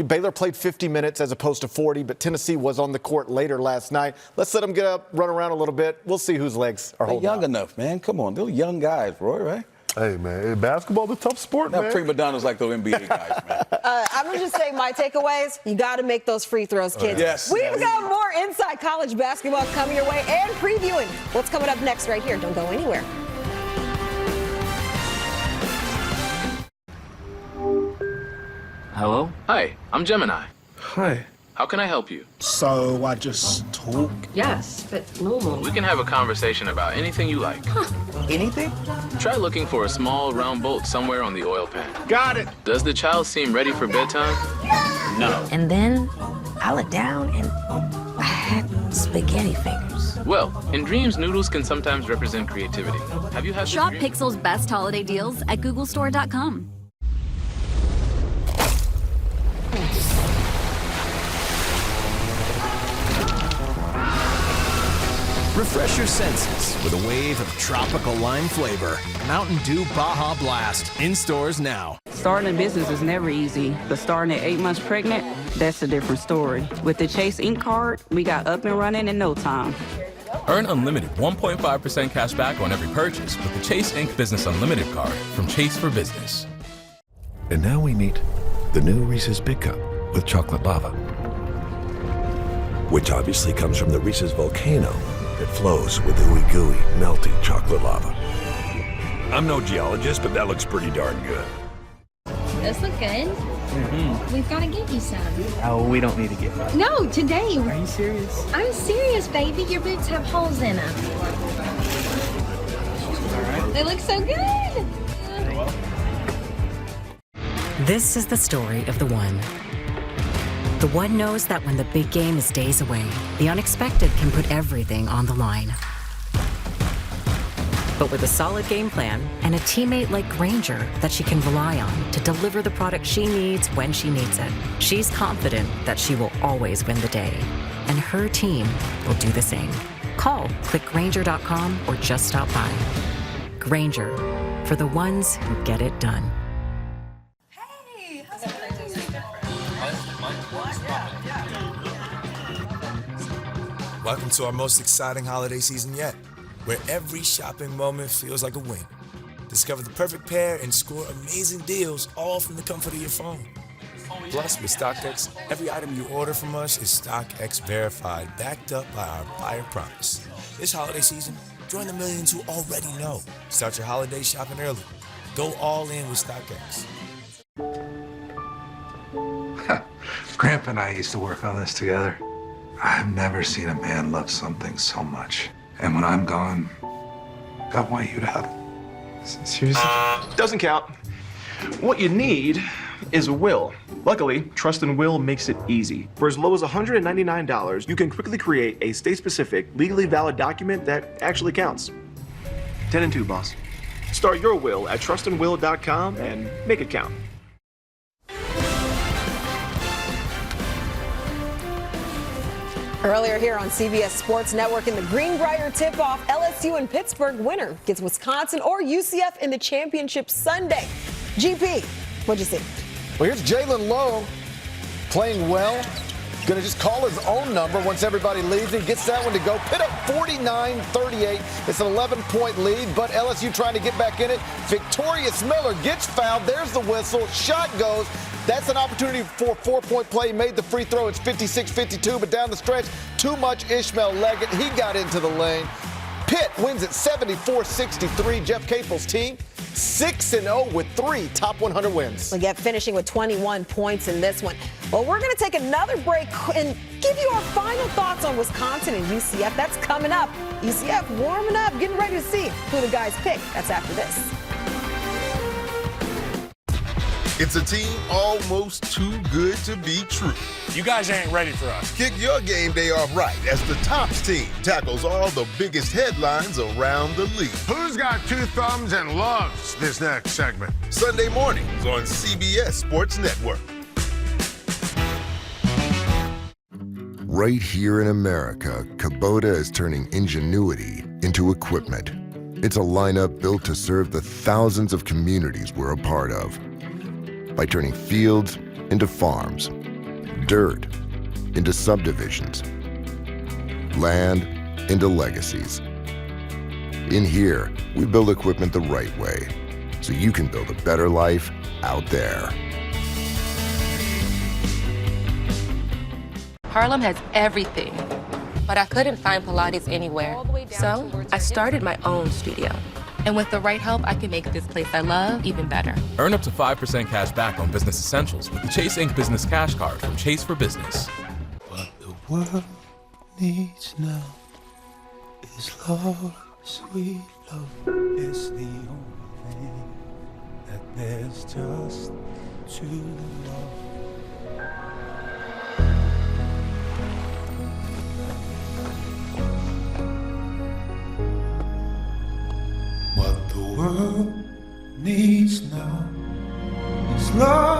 Baylor played 50 minutes as opposed to 40, but Tennessee was on the court later last night. Let's let them get up, run around a little bit. We'll see whose legs are holding young enough, man. Come on. They're young guys, Roy, right? Hey, man, basketball's a tough sport, man. Prima donnas like those NBA guys, man. I'm going to just say my takeaways, you got to make those free throws, kids. Yes. We've got more Inside College Basketball coming your way and previewing what's coming up next right here. Don't go anywhere. Hello? Hi, I'm Gemini. Hi. How can I help you? So I just talk? Yes, but normal. We can have a conversation about anything you like. Anything? Try looking for a small round bolt somewhere on the oil pan. Got it. Does the child seem ready for bedtime? No. And then I looked down and I had spaghetti fingers. Well, in dreams, noodles can sometimes represent creativity. Have you had this Shop dream? Pixel's best holiday deals at googlestore.com. Refresh your senses with a wave of tropical lime flavor. Mountain Dew Baja Blast. In stores now. Starting a business is never easy, but starting at 8 months pregnant, that's a different story. With the Chase Ink card, we got up and running in no time. Earn unlimited 1.5% cash back on every purchase with the Chase Ink Business Unlimited card from Chase for Business. And now we meet the new Reese's Big Cup with chocolate lava, which obviously comes from the Reese's Volcano. It flows with ooey gooey melting chocolate lava. I'm no geologist, but that looks pretty darn good. Those look good. We've got to get you some. Oh, we don't need to get one. No, today. Are you serious? I'm serious, baby. Your boots have holes in them. They look so good. This is the story of the one. The one knows that when the big game is days away, the unexpected can put everything on the line. But with a solid game plan and a teammate like Grainger that she can rely on to deliver the product she needs when she needs it, she's confident that she will always win the day. And her team will do the same. Call, click Grainger.com, or just stop by. Grainger, for the ones who get it done. Welcome to our most exciting holiday season yet, where every shopping moment feels like a win. Discover the perfect pair and score amazing deals, all from the comfort of your phone. Plus, with StockX, every item you order from us is StockX verified, backed up by our buyer promise. This holiday season, join the millions who already know. Start your holiday shopping early. Go all in with StockX. Grandpa and I used to work on this together. I've never seen a man love something so much. And when I'm gone, I want you to have it. Seriously? Doesn't count. What you need is a will. Luckily, Trust and Will makes it easy. For as low as $199, you can quickly create a state-specific, legally valid document that actually counts. 10 and 2, boss. Start your will at trustandwill.com and make it count. Earlier here on CBS Sports Network in the Greenbrier tip-off, LSU and Pittsburgh winner gets Wisconsin or UCF in the championship Sunday. GP, what'd you see? Well, here's Jalen Lowe playing well. Going to just call his own number once everybody leaves. He gets that one to go. Pitt up 49-38. It's an 11-point lead, but LSU trying to get back in it. Victorious Miller gets fouled. There's the whistle. Shot goes. That's an opportunity for a 4-point play. He made the free throw. It's 56-52, but down the stretch, too much Ishmael Leggett. He got into the lane. Pitt wins it 74-63. Jeff Capel's team 6-0 with 3 top 100 wins. We get finishing with 21 points in this one. Well, we're going to take another break and give you our final thoughts on Wisconsin and UCF. That's coming up. UCF warming up, getting ready to see who the guys pick. That's after this. It's a team almost too good to be true. You guys ain't ready for us. Kick your game day off right as the Tops team tackles all the biggest headlines around the league. Who's got 2 thumbs and loves this next segment? Sunday mornings on CBS Sports Network. Right here in America, Kubota is turning ingenuity into equipment. It's a lineup built to serve the thousands of communities we're a part of. By turning fields into farms, dirt into subdivisions, land into legacies. In here, we build equipment the right way, so you can build a better life out there. Harlem has everything, but I couldn't find Pilates anywhere. So I started my own studio. And with the right help, I can make this place I love even better. Earn up to 5% cash back on business essentials with the Chase Ink Business Cash Card from Chase for Business. What the world needs now is love, sweet love. It's the only thing that there's just to love. What the world needs now is love.